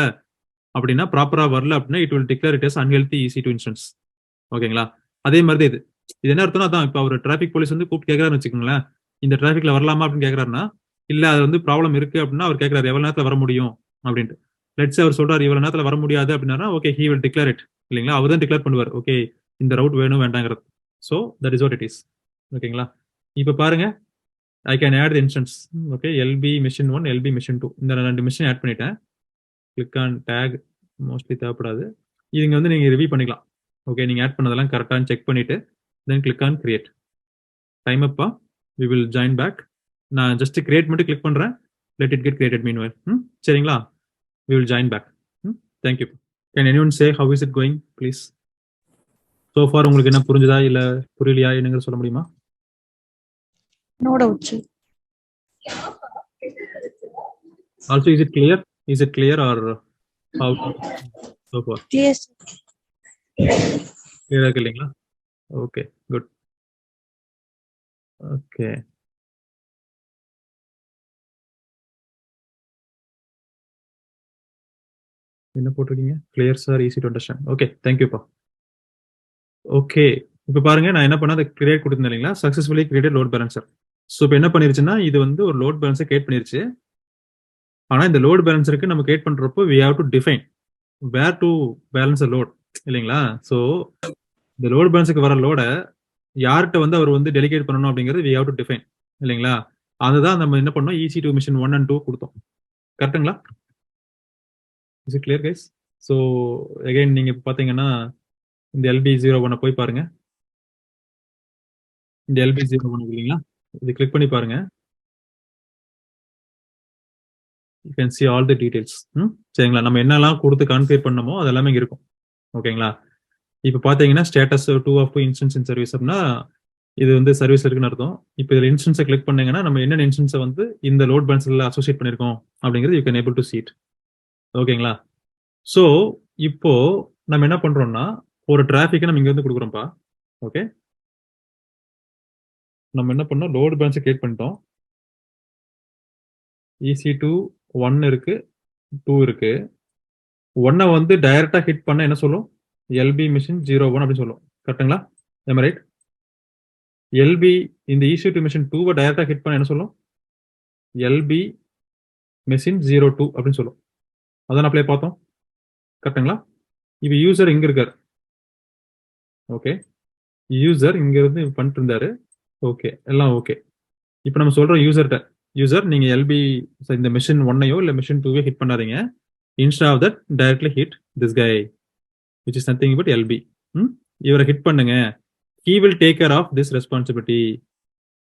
அப்படின்னா, ப்ராப்பரா வரல அப்படின்னா it will declare it as unhealthy EC2 instance. ஓகேங்களா? அதே மாதிரி தான் இது என்ன அர்த்தம்னா, அதான் இப்போ அவர் டிராஃபிக் போலீஸ் வந்து கூப்பிட்டு கேட்கறாருன்னு வச்சுக்கோங்களேன், இந்த டிராஃபிக்ல வரலாமா அப்படின்னு கேட்கறாருன்னா, இல்ல அது வந்து ப்ராப்ளம் இருக்கு அப்படின்னா அவர் கேட்கறாரு எவ்வளவு நேரத்தில் வர முடியும் அப்படின்ட்டு. லெட்ஸ் அவர் சொல்றாரு இவ்வளவு நேரத்தில் வர முடியாது அப்படின்னா, okay he will declare it. இல்லைங்களா? அவர் தான் டிக்ளேர் பண்ணுவார், ஓகே இந்த ரவுட் வேணும் வேண்டாங்கிறது. So that is what it is. ஓகேங்களா? இப்போ பாருங்க, I can add the instance. Okay, LB mission 1 LB mission 2 இந்த 2 மிஷின் ஆட் பண்ணிட்டேன். கிளிக் ஆன் டேக், மோஸ்ட்லி தேவைப்படாது. இதுங்க வந்து நீங்க ரிவ்யூ பண்ணிக்கலாம். ஓகே, நீங்க ஆட் பண்ணதெல்லாம் கரெக்டானு செக் பண்ணிட்டு then click on create. Time அப்பா, வி வில் ஜாயின் பேக். நான் ஜஸ்ட் கிரியேட் மட்டும் கிளிக் பண்றேன். Let it get created meanwhile. சரிங்களா? We will join back. Thank you. Can anyone say how is it going, please? So far உங்களுக்கு என்ன புரிஞ்சுதா இல்ல புரியலையா என்னங்கறது சொல்ல முடியுமா? No doubts. Also, is it clear? Is it clear or how so far? Yes. Clear ஆ இல்லைங்களா? Okay, good. Okay. என்ன போட்டிருக்கீங்க? Clear sir, easy to understand. Okay, thank you பா. Okay, இப்போ பாருங்க நான் என்ன பண்ண அதை கிரியேட் கொடுத்திருந்தேன் இல்லைங்களா, successfully created load balancer. So இப்போ என்ன பண்ணிருச்சுன்னா இது வந்து ஒரு லோட் பேலன்ஸை கிரியேட் பண்ணிருச்சு. ஆனா இந்த லோட் பேலன்சருக்கு நம்ம கிரியேட் பண்றப்போ we have to define where to balance a load இல்லைங்களா. ஸோ இந்த லோட் பேலன்ஸுக்கு வர லோட யார்கிட்ட வந்து அவர் வந்து டெலிகேட் பண்ணணும் அப்படிங்கிறது we have to define இல்லைங்களா. அதுதான் நம்ம என்ன பண்ணோம், EC2 மிஷின் 1 and 2 கொடுத்தோம். கரெக்டுங்களா? Is it clear guys? So again நீங்க பாத்தீங்கன்னா இந்த LB01 போய் பாருங்க. இந்த LB01 இல்லைங்களா, இது கிளிக் பண்ணி பாருங்க. You can see all the details. சரிங்களா, நம்ம என்னெல்லாம் கொடுத்து கான்ஃபிகர் பண்ணமோ அது எல்லாமே இங்க இருக்கும். ஓகேங்களா. இப்போ பாத்தீங்கன்னா status 2 of 2 instance in service அப்படின்னா இது வந்து சர்வீஸ் இருக்குன்னு அர்த்தம். இப்போ இதில் இன்ஸ்டன்ஸை கிளிக் பண்ணீங்கன்னா நம்ம என்னென்ன இன்ஸ்டன்ஸை வந்து இந்த லோட் பேலன்ஸ்ல அசோசியேட் பண்ணிருக்கோம் அப்படிங்கிறது you can able to see it. ஓகேங்களா. ஸோ இப்போ நம்ம என்ன பண்றோம்னா ஒரு டிராஃபிக்கை நம்ம இங்க இருந்து கொடுக்குறோம்ப்பா. ஓகே, நம்ம என்ன பண்ணோம், லோட் பேலன்ஸை கிரியேட் பண்ணிட்டோம். EC2 1 இருக்கு, 2 இருக்கு. 1 வந்து டைரக்டா ஹிட் பண்ண என்ன சொல்லும், LB மிஷின் 01 அப்படின்னு சொல்லும். கரெக்டுங்களா? ரைட். LB இந்த EC2 மிஷின் 2 டைரக்டா ஹிட் பண்ண என்ன சொல்லும், LB மிஷின் 02 அப்படின்னு சொல்லும். அதான் அப்ளை பார்த்தோம். கரெக்டுங்களா? இப்போ யூசர் இங்க இருக்காரு. ஓகே, யூசர் இங்க இருந்து பண்ணிட்டு இருந்தாரு. ஓகே, எல்லாம் ஓகே. இப்போ நம்ம சொல்றோம் யூசர்கிட்ட, யூசர் நீங்க LB இந்த மிஷின் 1ஐயோ இல்ல மிஷின் 2ஐயோ ஹிட் பண்ணாதீங்க. Instead of that directly hit this guy which is nothing but LB. இவரை ஹிட் பண்ணுங்க. he will take care of this responsibility.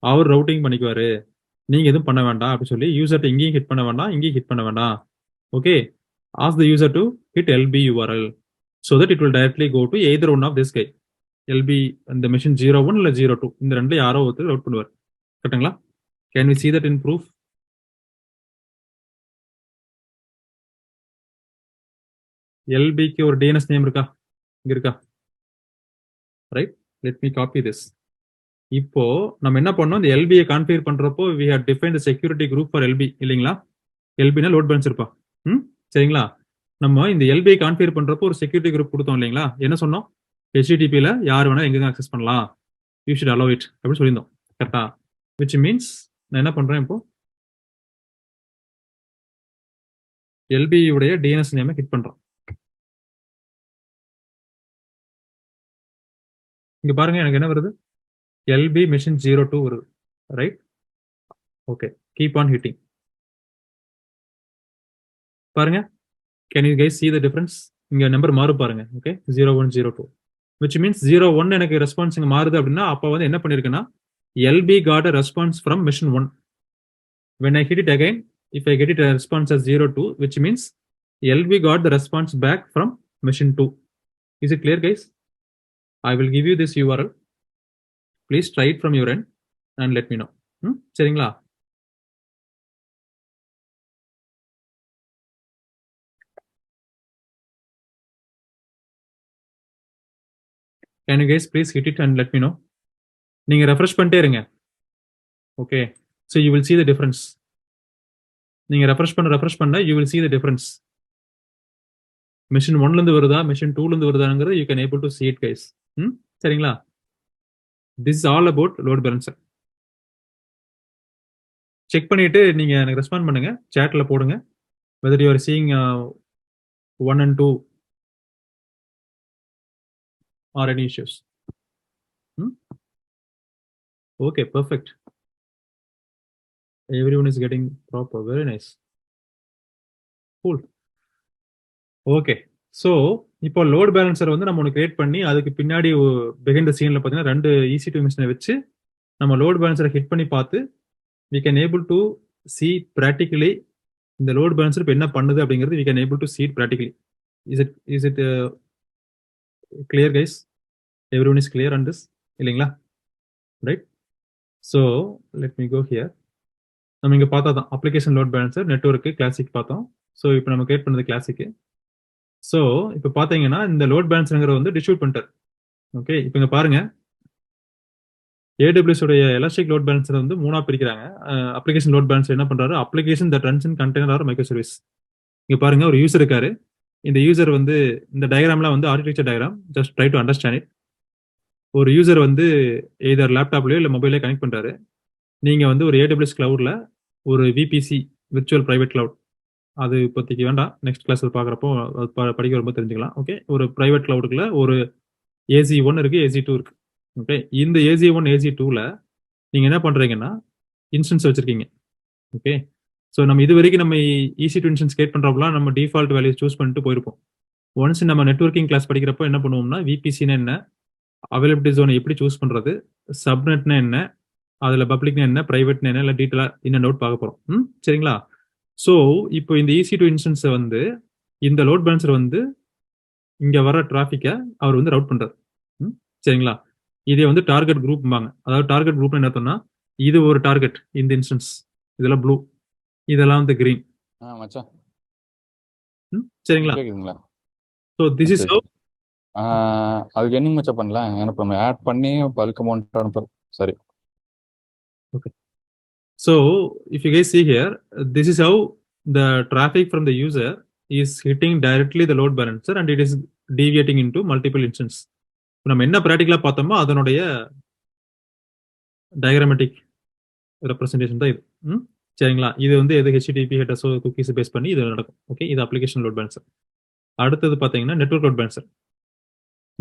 அவர் ரவுட்டிங் பண்ணிக்குவாரு, நீங்க எதுவும் பண்ண வேண்டாம் அப்படின்னு சொல்லி யூசர்ட்ட இங்கேயும் ஹிட் பண்ண வேண்டாம், இங்கேயும் ஹிட் பண்ண வேண்டாம். Okay, ask the user to hit LB URL so that it will directly go to either one of this guy. LB இந்த மிஷின் 01 இல்ல 02 இந்த ரெண்டுல யாரோ ஒருத்தர் ரவுட் பண்ணுவார். கரெக்ட்டுங்களா? Can we see that in proof? LBக்கு ஒரு DNS நேம் இருக்கா? இங்க இருக்கா? Right, let me copy this. இப்போ நம்ம என்ன பண்ணோம், இந்த LB கான்ஃபிகர் பண்றப்போ we have defined the security group for LB இல்லைங்களா. LBனா லோட் பேலன்ஸ் இருப்பா. சரிங்களா. நம்ம இந்த LB கான்ஃபிகர் பண்றப்போ ஒரு செக்யூரிட்டி குரூப் கொடுத்தோம் இல்லைங்களா. என்ன சொன்னோம், HTTPல யார் வேணா எங்க அக்சஸ் பண்ணலாம், யூ ஷுட் அலோவ் இட் அப்படின்னு சொல்லியிருந்தோம். கரெக்டா? which means நான் என்ன பண்றேன், இப்போ LB உடைய DNS நேமை ஹிட் பண்றோம். இங்க பாருங்க எனக்கு என்ன வருது, LB மிஷின் 02 வருது. Right. Okay, keep on hitting. பாருங்க, can you guys see the difference? இங்க நம்பர் மாறு பாருங்க. ஓகே, 0102 which means 01 எனக்கு ரெஸ்பான்ஸ் இங்க மாறுது அப்படின்னா அப்ப வந்து என்ன பண்ணிருக்குன்னா LB got a response from mission 1. When I hit it again, if I get it a response as 02, which means LB got the response back from mission 2. Is it clear guys? I will give you this URL. Please try it from your end and let me know. சரிங்களா? Can you guys please hit it and let me know? நீங்க refresh பண்ணிட்டே இருங்க. Okay, so you will see the difference. நீங்க refresh பண்ண you will see the difference. Machine 1ல இருந்து வருதா machine 2ல இருந்து வருதாங்கிறது you can able to see it guys. சரிங்களா? This is all about load balancer. Check பண்ணிட்டு நீங்க எனக்கு ரெஸ்பாண்ட் பண்ணுங்க, சாட்ல போடுங்க whether you are seeing 1 and 2 or any issues. Okay, perfect. Everyone is getting proper. Very nice. Cool. Okay, so இப்போ load balancer வந்து நம்ம ஒன்று கிரியேட் பண்ணி அதுக்கு பின்னாடி பிஹைண்ட் த சீன்ல பார்த்தீங்கன்னா 2 EC2 மிஷினை வச்சு நம்ம லோட் பேலன்சரை ஹிட் பண்ணி பார்த்து we can able to see practically இந்த லோட் பேலன்சர் இப்போ என்ன பண்ணுது அப்படிங்கிறது we can able to see it practically. Is it clear guys? Everyone is clear on this இல்லைங்களா? Right. So let me go here. நம்ம இங்கே பார்த்தா தான் application load balancer, network, classic பார்த்தோம். ஸோ இப்போ நம்ம கிரியேட் பண்ணது கிளாசிக்கு. ஸோ இப்போ பார்த்தீங்கன்னா இந்த லோட் பேலன்ஸருங்கிற வந்து டிஸ்ட்ரிபியூட் பண்ணிட்டார். ஓகே, இப்போ இங்கே பாருங்க, AWS உடைய எலாஸ்டிக் லோட் பேலன்சர் வந்து 3ஆ பிரிக்கிறாங்க. அப்ளிகேஷன் லோட் பேலன்சர் என்ன பண்றாரு? Application that runs in container or micro service. இங்க பாருங்க, ஒரு யூசர் இருக்காரு. இந்த யூசர் வந்து இந்த டயக்ராம்லாம் வந்து architecture diagram, just try to understand it. ஒரு யூசர் வந்து எய்தர் லேப்டாப்லயோ இல்லை மொபைலே கனெக்ட் பண்றாரு. நீங்க வந்து ஒரு AWS கிளவுட்ல ஒரு VPC, விர்ச்சுவல் பிரைவேட் கிளவுட், அது இப்போதைக்கு வேண்டாம், நெக்ஸ்ட் கிளாஸ்ல பாக்குறப்போ படிக்க வரும்போது தெரிஞ்சுக்கலாம். ஓகே, ஒரு பிரைவேட் கிளவுடுக்குள்ள ஒரு AZ1 இருக்கு, AZ2 இருக்கு. ஓகே, இந்த AZ1 AZ2ல நீங்க என்ன பண்றீங்கன்னா இன்ஸ்டன்ஸ் வச்சிருக்கீங்க. ஓகே, ஸோ நம்ம இது வரைக்கும் நம்ம EC2 இன்ஸ்டன்ஸ் கிரியேட் பண்றப்பலாம் நம்ம டிஃபால்ட் வேல்யூ சூஸ் பண்ணிட்டு போயிருப்போம். ஒன்ஸ் நம்ம நெட்வொர்க்கிங் கிளாஸ் படிக்கிறப்போ என்ன பண்ணுவோம்னா, VPCனா என்ன, அவைலபிலிட்டி ஜோனை எப்படி சூஸ் பண்றது, சப்நெட்னா என்ன, அதுல பப்ளிக்னா என்ன, பிரைவேட்னா என்ன, இல்லை டீட்டெயிலா இன்னும் நோட் பார்க்க போறோம். சரிங்களா? ஸோ இப்போ இந்த EC2 இன்ஸ்டன்ஸை வந்து இந்த லோட் பேலன்சர் வந்து இங்க வர டிராஃபிக்கை அவர் வந்து ரவுட் பண்றாரு. சரிங்களா? இதே வந்து டார்கெட் குரூப்பாங்க. அதாவது டார்கெட் குரூப் என்ன அர்த்தம்னா, இது ஒரு டார்கெட், இந்த இன்ஸ்டன்ஸ் இதெல்லாம் ப்ளூ, இதெல்லாம் வந்து கிரீன். மச்சான் சரிங்களா? கேக்குதுங்களா? So this is have. அதுக்கு என்ன மச்சான் பண்ணலாம்? எனக்கு நம்ம ஆட் பண்ணி பல்க் அமௌண்ட் அனுப்புறோம். சரி. Okay. So if you guys see here, this is how the traffic from the user is hitting directly the load balancer and it is deviating into multiple instances. நம்ம என்ன ப்ராக்டிகலா பார்த்தோமோ அதனுடைய diagrammatic representation தான் இது. சரிங்களா? இது வந்து எது HTTP ஹெட்டர்ஸோ குக்கீஸ் பேஸ் பண்ணி இது நடக்கும். ஓகே, இது அப்ளிகேஷன் லோட் பேலன்சர். அடுத்தது பார்த்தீங்கன்னா network load balancer.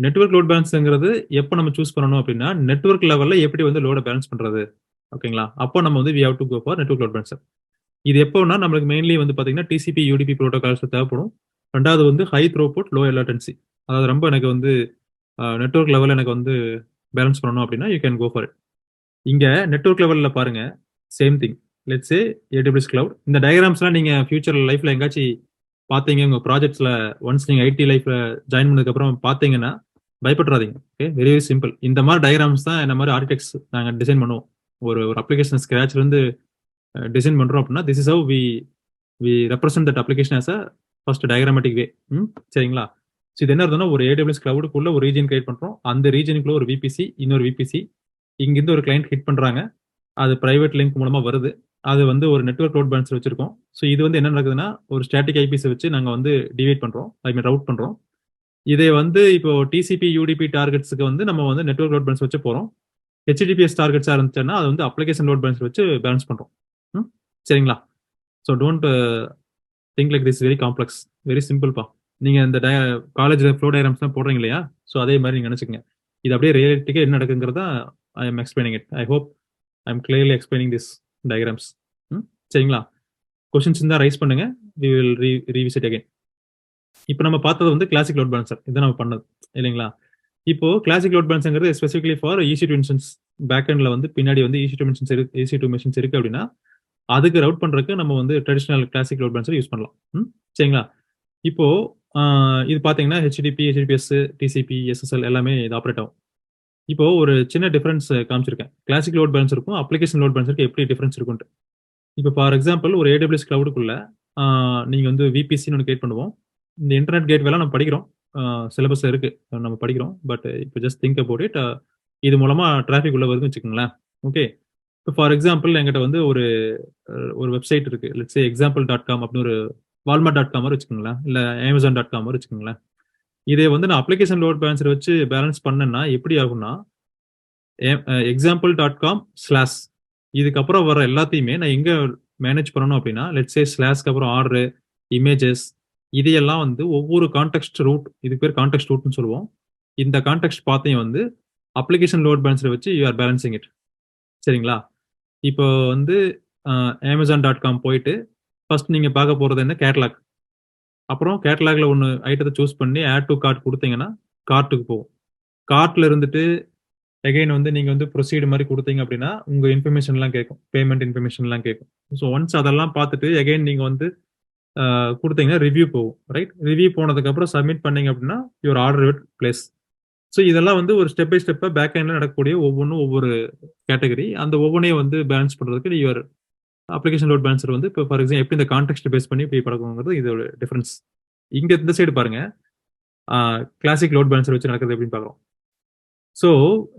Network load பேலன்ஸ்ங்கிறது எப்போ நம்ம சூஸ் பண்ணணும் அப்படின்னா, நெட்வொர்க் லெவலில் எப்படி வந்து லோட பேலன்ஸ் பண்றது. ஓகேங்களா? அப்போ நம்ம வந்து we have to go for network load balancer. இது எப்போனா நம்மளுக்கு மெயின்லி வந்து பார்த்தீங்கன்னா TCP UDP ப்ரோட்டோகால்ஸ் தேவைப்படும். ரெண்டாவது வந்து ஹை த்ரோபுட் லோ லேட்டன்சி, அதாவது ரொம்ப எனக்கு வந்து நெட்வொர்க் லெவலில் எனக்கு வந்து பேலன்ஸ் பண்ணணும் அப்படின்னா you can go for it. இங்க நெட்வொர்க் லெவலில் பாருங்க, same thing. Let's say AWS cloud. இந்த டயக்ராம்ஸ்லாம் நீங்க ஃபியூச்சர் லைஃப்ல எங்காச்சும் பார்த்தீங்க உங்க ப்ராஜெக்ட்ஸ்ல, ஒன்ஸ் நீங்க IT லைஃப்ல ஜாயின் பண்ணதுக்கு அப்புறம் பார்த்தீங்கன்னா பயப்படாதீங்க. Okay, very very simple. இந்த மாதிரி டயக்ராம்ஸ் தான் இந்த மாதிரி ஆர்கிடெக்ட்ஸ் நாங்கள் டிசைன் பண்ணுவோம். ஒரு அப்ளிகேஷன் ஸ்கிராச்ல இருந்து டிசைன் பண்றோம் அப்படின்னா this is how we represent that application as a first diagrammatic way. சரிங்களா? ஸோ இது என்ன அர்த்தம்னா, ஒரு AWS கிளவுடுக்குள்ள ஒரு ரீஜன் கிரியேட் பண்றோம். அந்த ரீஜனுக்குள்ள ஒரு VPC, இன்னொரு VPC, இங்கிருந்து ஒரு கிளைண்ட் ஹிட் பண்றாங்க, அது பிரைவேட் லிங்க் மூலமா வருது, அது வந்து ஒரு நெட்வொர்க் லோட் பேலன்சர் வச்சிருக்கோம். ஸோ இது வந்து என்ன நடக்குதுன்னா, ஒரு ஸ்டாட்டிக் ஐபிஎஸ் வச்சு நாங்கள் வந்து டிவைட் பண்றோம், ஐ மீன் ரவுட் பண்றோம். இதை வந்து இப்போ TCP UDP டார்கெட்ஸுக்கு வந்து நம்ம வந்து நெட்வொர்க் லோட் பேலன்ஸ் வச்சு போறோம். HTTPS டார்கெட்ஸா இருந்துச்சுன்னா அது வந்து அப்ளிகேஷன் லோட் பேலன்ஸ் வச்சு பேலன்ஸ் பண்றோம். சரிங்களா? So don't think like this, very complex, very சிம்பிள்ப்பா. நீங்க இந்த காலேஜ்ல ஃப்ளோ டயக்ராம்ஸ்லாம் போடுறீங்க இல்லையா? ஸோ அதே மாதிரி நீங்க நினைச்சுக்கங்க. இது அப்படியே ரியாலிட்டிக்கா என்ன நடக்குங்கிறதா I am explaining it. I hope I am clearly explaining this diagrams. சரிங்களா? கொஸ்டின்ஸ் இருந்தால் ரைஸ் பண்ணுங்க, வி வில் ரீவிசிட் அகைன். இப்போ நம்ம பார்த்தது வந்து கிளாசிக் லோட் பேலன்சர், இதை நம்ம பண்ணது இல்லைங்களா? இப்போ கிளாசிக் லோட் பேலன்ஸ்ங்கிறது specifically for EC2 instance. Back எண்ட்ல வந்து பின்னாடி வந்து EC2 மெஷின்ஸ் இருக்கு அப்படின்னா அதுக்கு ரவுட் பண்றதுக்கு நம்ம வந்து traditional classic load balancer use பண்ணலாம். சரிங்களா? இப்போ இது பாத்தீங்கன்னா HTTP, HTTPS, TCP, SSL எல்லாமே இது ஆப்ரேட் ஆகும். இப்போ ஒரு சின்ன டிஃபரன்ஸ் காமிச்சிருக்கேன், கிளாசிக் லோட் பேலன்சருக்கும் அப்ளிகேஷன் லோட் பேலன்சருக்கு எப்படி டிஃபரன்ஸ் இருக்குன்ட்டு. இப்போ ஃபார் எக்ஸாம்பிள் ஒரு AWS கிளவுடுக்குள்ள நீங்க வந்து VPCன்னு ஒன்று கிரியேட் பண்ணுவோம். இந்த இன்டர்நெட் கேட்வேலாம் நம்ம படிக்கிறோம், சிலபஸ் இருக்கு, நம்ம படிக்கிறோம். பட் இப்போ ஜஸ்ட் திங்க் அபவுட் இட். இது மூலமா டிராஃபிக் உள்ள வருதுன்னு வச்சுக்கோங்களேன். ஓகே, இப்போ ஃபார் எக்ஸாம்பிள் எங்கிட்ட வந்து ஒரு வெப்சைட் இருக்கு, லெட்ஸ் சே example.com அப்படின்னு ஒரு walmart.com வச்சுக்கோங்களேன், இல்லை amazon.com வச்சுக்கோங்களேன். இதே வந்து நான் அப்ளிகேஷன் லோட் பேலன்சர் வச்சு பேலன்ஸ் பண்ணேன்னா எப்படி ஆகும்னா, example.com/ இதுக்கப்புறம் வர எல்லாத்தையுமே நான் எங்க மேனேஜ் பண்ணணும் அப்படின்னா, லெட்ஸ் சே ஸ்லாஷ்க்கு அப்புறம் ஆர்டர், இமேஜஸ், இதையெல்லாம் வந்து ஒவ்வொரு கான்டெக்ஸ்ட் ரூட், இதுக்கு பேர் கான்டெக்ஸ்ட் ரூட்னு சொல்லுவோம். இந்த கான்டெக்ஸ்ட் பார்த்தையும் வந்து அப்ளிகேஷன் லோட் பேலன்சரை வச்சு யூ ஆர் பேலன்சிங் இட். சரிங்களா? இப்போ வந்து amazon.com போயிட்டு ஃபர்ஸ்ட் நீங்க பார்க்க போறது என்ன, கேட்லாக். அப்புறம் கேட்லாக்ல ஒன்று ஐட்டத்தை சூஸ் பண்ணி ஆட் டு கார்ட் கொடுத்தீங்கன்னா கார்ட்டுக்கு போகும். கார்ட்ல இருந்துட்டு எகைன் வந்து நீங்க வந்து ப்ரொசீடு மாதிரி கொடுத்தீங்க அப்படின்னா உங்க இன்ஃபர்மேஷன்லாம் கேட்கும், பேமெண்ட் இன்ஃபர்மேஷன்லாம் கேட்கும். ஸோ ஒன்ஸ் அதெல்லாம் பார்த்துட்டு எகைன் நீங்க வந்து கொடுத்தீங்கன்னா ரிவ்யூ போகும், ரைட்? ரிவ்யூ போனதுக்கு அப்புறம் சப்மிட் பண்ணீங்க அப்படின்னா your order with place. So இதெல்லாம் வந்து ஒரு ஸ்டெப் பை ஸ்டெப்பா பேக் எண்ட்ல நடக்கக்கூடிய ஒவ்வொன்றும் ஒவ்வொரு கேட்டகரி. அந்த ஒவ்வொன்றையும் வந்து பேலன்ஸ் பண்றதுக்கு யுவர் அப்ளிகேஷன் லோட் பேலன்சர் வந்து இப்போ ஃபார் எக்ஸாம்பிள் எப்படி இந்த கான்டெக்ட் பேஸ் பண்ணி இப்படி பழக்கங்கிறது இதோட டிஃபரன்ஸ். இங்க இந்த சைடு பாருங்க, கிளாசிக் லோட் பேலன்சர் வச்சு நடக்குது எப்படின்னு பார்க்குறோம். ஸோ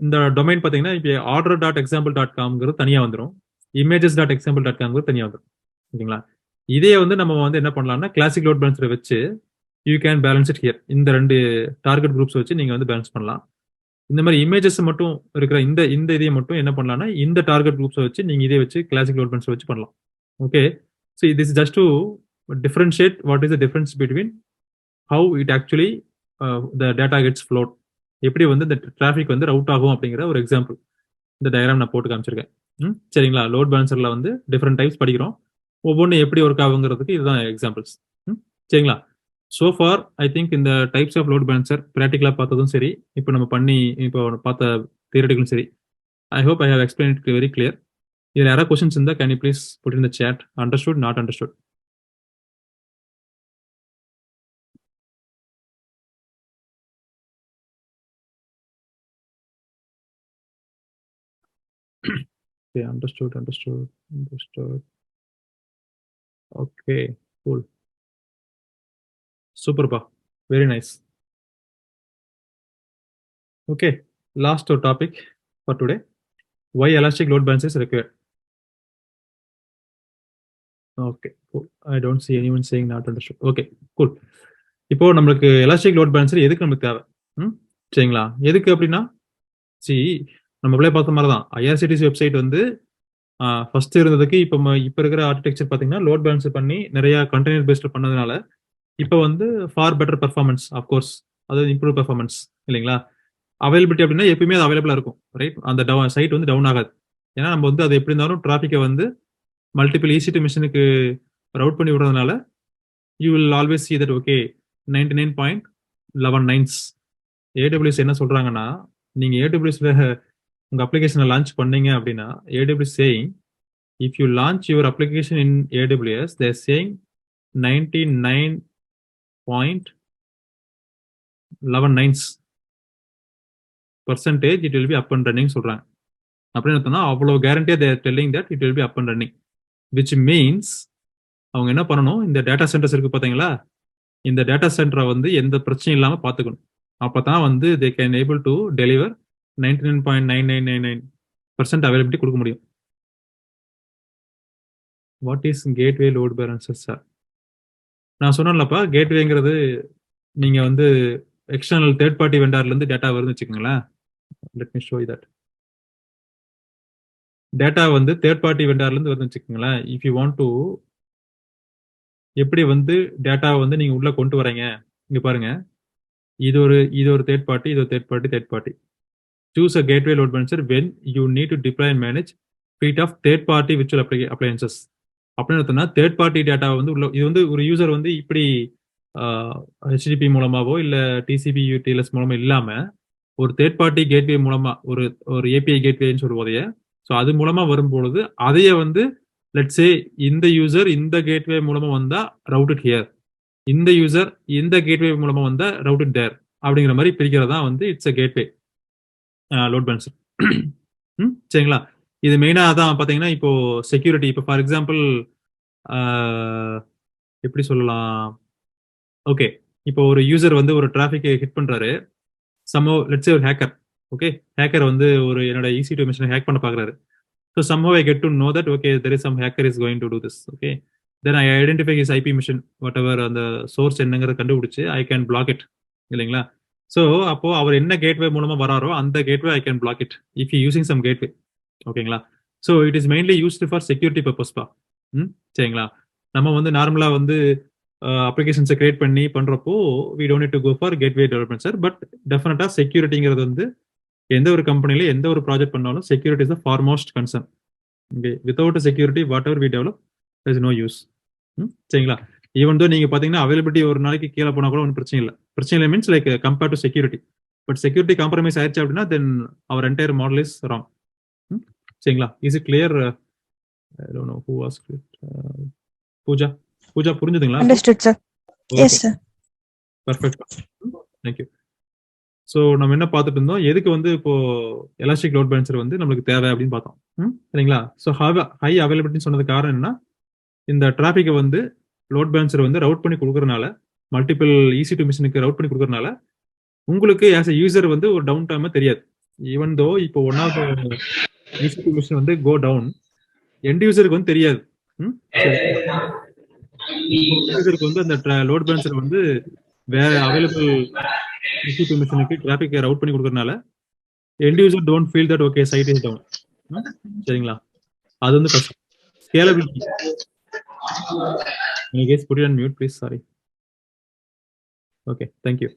இந்த டொமைன் பார்த்தீங்கன்னா இப்போ order.example.comங்கிறது தனியாக வந்துடும், images.example.comங்கிறது தனியாக வந்துடும். ஓகேங்களா? இதே வந்து நம்ம வந்து என்ன பண்ணலாம்னா கிளாசிக் லோட் பேலன்சரை வச்சு you can balance it here. இந்த 2 டார்கெட் குரூப்ஸ் வச்சு நீங்க வந்து பேலன்ஸ் பண்ணலாம். இந்த மாதிரி இமேஜஸ் மட்டும் இருக்கிற இந்த இந்த இதை மட்டும் என்ன பண்ணலாம்னா இந்த டார்கெட் குரூப்ஸை வச்சு நீங்க இதே வச்சு கிளாசிக் லோட் பேலன்சர் வச்சு பண்ணலாம். Okay, so this just to differentiate what is the difference between how it actually the data gets float, எப்படி வந்து இந்த டிராஃபிக் வந்து ரவுட் ஆகும் அப்படிங்கிற ஒரு எக்ஸாம்பிள் இந்த டயக்ராம் நான் போட்டு காமிச்சிருக்கேன். சரிங்களா? லோட் பேலன்சர்ல வந்து டிஃப்ரெண்ட் டைப்ஸ் படிக்கிறோம், ஒவ்வொன்றும் எப்படி ஒர்க் ஆகுங்கிறதுக்கு இதுதான் எக்ஸாம்பிள்ஸ். சரிங்களா? ஸோ ஃபார் ஐ திங்க் இந்த டைப்ஸ் ஆஃப் லோட் பேலன்சர் ப்ராக்டிகலாக பார்த்ததும் சரி, இப்போ நம்ம இப்போ பார்த்த தியரட்டிக்கலும் சரி, I hope I have explain it very clear. இதில் யாராவது கொஸ்டின்ஸ் இருந்தால் can you please put in the chat, understood not understood. Okay, understood. Okay, cool. Superba. Very nice. Okay, last topic for today. Why elastic load balance is required? Okay, cool. I don't see anyone saying not understood. Okay, cool. இப்போ நம்மளுக்கு elastic load balancer எதுக்கு நமக்கு தேவை? சரிங்களா? எதுக்கு அப்படின்னா, நம்ம பார்த்த மாதிரி தான் ஐஆர்சிடிசி வெப்சைட் வந்து ஃபர்ஸ்ட் இருந்ததுக்கு இப்போ இருக்கிற ஆர்கிடெக்சர் பார்த்தீங்கன்னா லோட் பேலன்ஸ் பண்ணி நிறைய கண்டெய்னர் பேஸ்ட் பண்ணதுனால இப்போ வந்து ஃபார் பெட்டர் பர்ஃபார்மன்ஸ், ஆஃப்கோர்ஸ் அதாவது இம்ப்ரூவ் பர்ஃபார்மன்ஸ் இல்லைங்களா? அவைலபிலிட்டி அப்படின்னா எப்பயுமே அது அவைலபிளா இருக்கும், ரைட்? அந்த சைட் வந்து டவுன் ஆகாது. ஏன்னா நம்ம வந்து அது எப்படி இருந்தாலும் டிராஃபிக்கை வந்து மல்டிபிள் ஈசி டு மிஷினுக்கு ரவுட் பண்ணி விடுறதுனால you will always see that okay 99.119. AWS என்ன சொல்றாங்கன்னா, நீங்க ஏடபிள்யூஎஸ்ல உங்க அப்ளிகேஷனை லான்ச் பண்ணீங்க அப்படின்னா AWS saying if you launch your application in AWS they're saying 99.119% it will be up and running சொல்றாங்க. அப்படின்னு அவ்வளவு கேரண்டியா they are telling that it will be up and running, which means அவங்க என்ன பண்ணணும், இந்த டேட்டா சென்டர்ஸ் இருக்கு பாத்தீங்களா, இந்த டேட்டா சென்டரை வந்து எந்த பிரச்சனையும் இல்லாம பாத்துக்கணும். அப்பதான் வந்து they can able to deliver 99.9999% availability கொடுக்க முடியும். What is gateway load balancer sir? நான் சொன்னேன்லப்பா, கேட்வேங்கிறது நீங்க வந்து எக்ஸ்டர்னல் தேர்ட் பார்ட்டி வெண்டார்ல இருந்து டேட்டா வருதுன்னு வச்சுக்கோங்களேன். Let me show that. Data வந்து தேர்ட் பார்ட்டி வெண்டார்ல இருந்து வருதுன்னு வச்சுக்கோங்களேன். இஃப் யூ வாண்ட் டு எப்படி வந்து டேட்டா வந்து நீங்க உள்ள கொண்டு வரீங்க, இங்க பாருங்க, இது ஒரு தேர்ட் பார்ட்டி, இது ஒரு third party. Choose a gateway load balancer when you need to deploy and manage fleet of third-party virtual appliances. அப்படின்னு தேர்ட் பார்ட்டி டேட்டா வந்து உள்ள, இது வந்து ஒரு யூசர் வந்து இப்படி HTTP மூலமாவோ இல்ல TCP UTLS மூலமா இல்லாம ஒரு தேர்ட் பார்ட்டி கேட்வே மூலமா ஒரு API கேட்வேன்னு சொல்லுவோதைய, ஸோ அது மூலமா வரும்பொழுது அதைய வந்து லெட்ஸ் சே இந்த யூசர் இந்த கேட்வே மூலமா வந்தா ரவுட்டட் ஹியர், இந்த யூசர் இந்த கேட்வே மூலமா வந்தா ரவுட்டட் தேர் அப்படிங்கிற மாதிரி பிரிக்கிறதா வந்து it's a gateway load balancer. சரிங்களா? இது மெயினா அதான் பாத்தீங்கன்னா இப்போ செக்யூரிட்டி, இப்போ ஃபார் எக்ஸாம்பிள் எப்படி சொல்லலாம், ஓகே, இப்போ ஒரு யூசர் வந்து ஒரு டிராஃபிக்கை ஹிட் பண்றாரு, சம்ஹவ் லெட்ஸ் சே ஒரு ஹேக்கர், ஓகே, ஹேக்கர் வந்து ஒரு என்னோட EC2 மிஷினை ஹேக் பண்ண பாக்குறாரு. So somehow I get to know that okay there is some hacker is going to do this, okay, then I identify his IP mission whatever, அந்த source என்னங்கிறத கண்டுபிடிச்சு I can block it இல்லைங்களா? So அப்போ அவர் என்ன gateway மூலமா வராரோ அந்த gateway I can block it if you using some gateway. ஓகேங்களா? So it is mainly used for security பர்பஸ்பா. சரிங்களா? நம்ம வந்து நார்மலா வந்து அப்ளிகேஷன்ஸை கிரியேட் பண்ணி பண்றப்போ we don't need to go for gateway development sir. But டெஃபினட்டா செக்யூரிட்டிங்கிறது வந்து எந்த ஒரு கம்பெனில எந்த ஒரு ப்ராஜெக்ட் பண்ணாலும் security is the foremost concern. Okay, without security whatever we develop there is no use. சரிங்களா? ஈவன் தோ நீங்க பாத்தீங்கன்னா அவைலபிலிட்டி ஒரு நாளைக்கு கீழே போனா கூட ஒன்றும் பிரச்சனை இல்லை means like compared to security. But security compromise ஆயிடுச்சு அப்படின்னா then our entire model is wrong. சரிங்களா? Is it clear? I don't know who asked it. Pooja. Pooja புரிஞ்சுதுங்களா? Understood, sir. Yes, okay, sir. Perfect. Thank you. So நம்ம என்ன பார்த்துட்டு இருந்தோம், எதுக்கு வந்து இப்போ எலாஸ்டிக் லோட் பேலன்சர் வந்து நம்மளுக்கு தேவை அப்படின்னு பார்த்தோம். சரிங்களா? ஸோ ஹை அவைலபிலிட்டின்னு சொன்னது காரணம் என்ன, இந்த டிராஃபிக்கை வந்து லோட் பேலன்சர் வந்து ரவுட் பண்ணி கொடுக்கறனால, மல்டிபிள் ஈசி டு மிஷினுக்கு ரவுட் பண்ணி கொடுக்கறனால உங்களுக்கு ஆஸ் எ யூசர் வந்து ஒரு டவுன் டைம் தெரியாது. ஈவன் தோ இப்போ one of EC two machine வந்து கோ டவுன், எண்ட் யூசருக்கு வந்து தெரியாது. யூசருக்கு வந்து அந்த லோட் பேலன்சர் வந்து வேற அவைலபிள் ஈசி டு மிஷினுக்கு டிராஃபிக் ரவுட் பண்ணி கொடுக்கறனால end user don't feel that okay site is down. சரிங்களா? அது வந்து ஃபர்ஸ்ட். ஸ்கேலபிலிட்டி. நீங்க guys put on mute please. Sorry. Okay, thank you.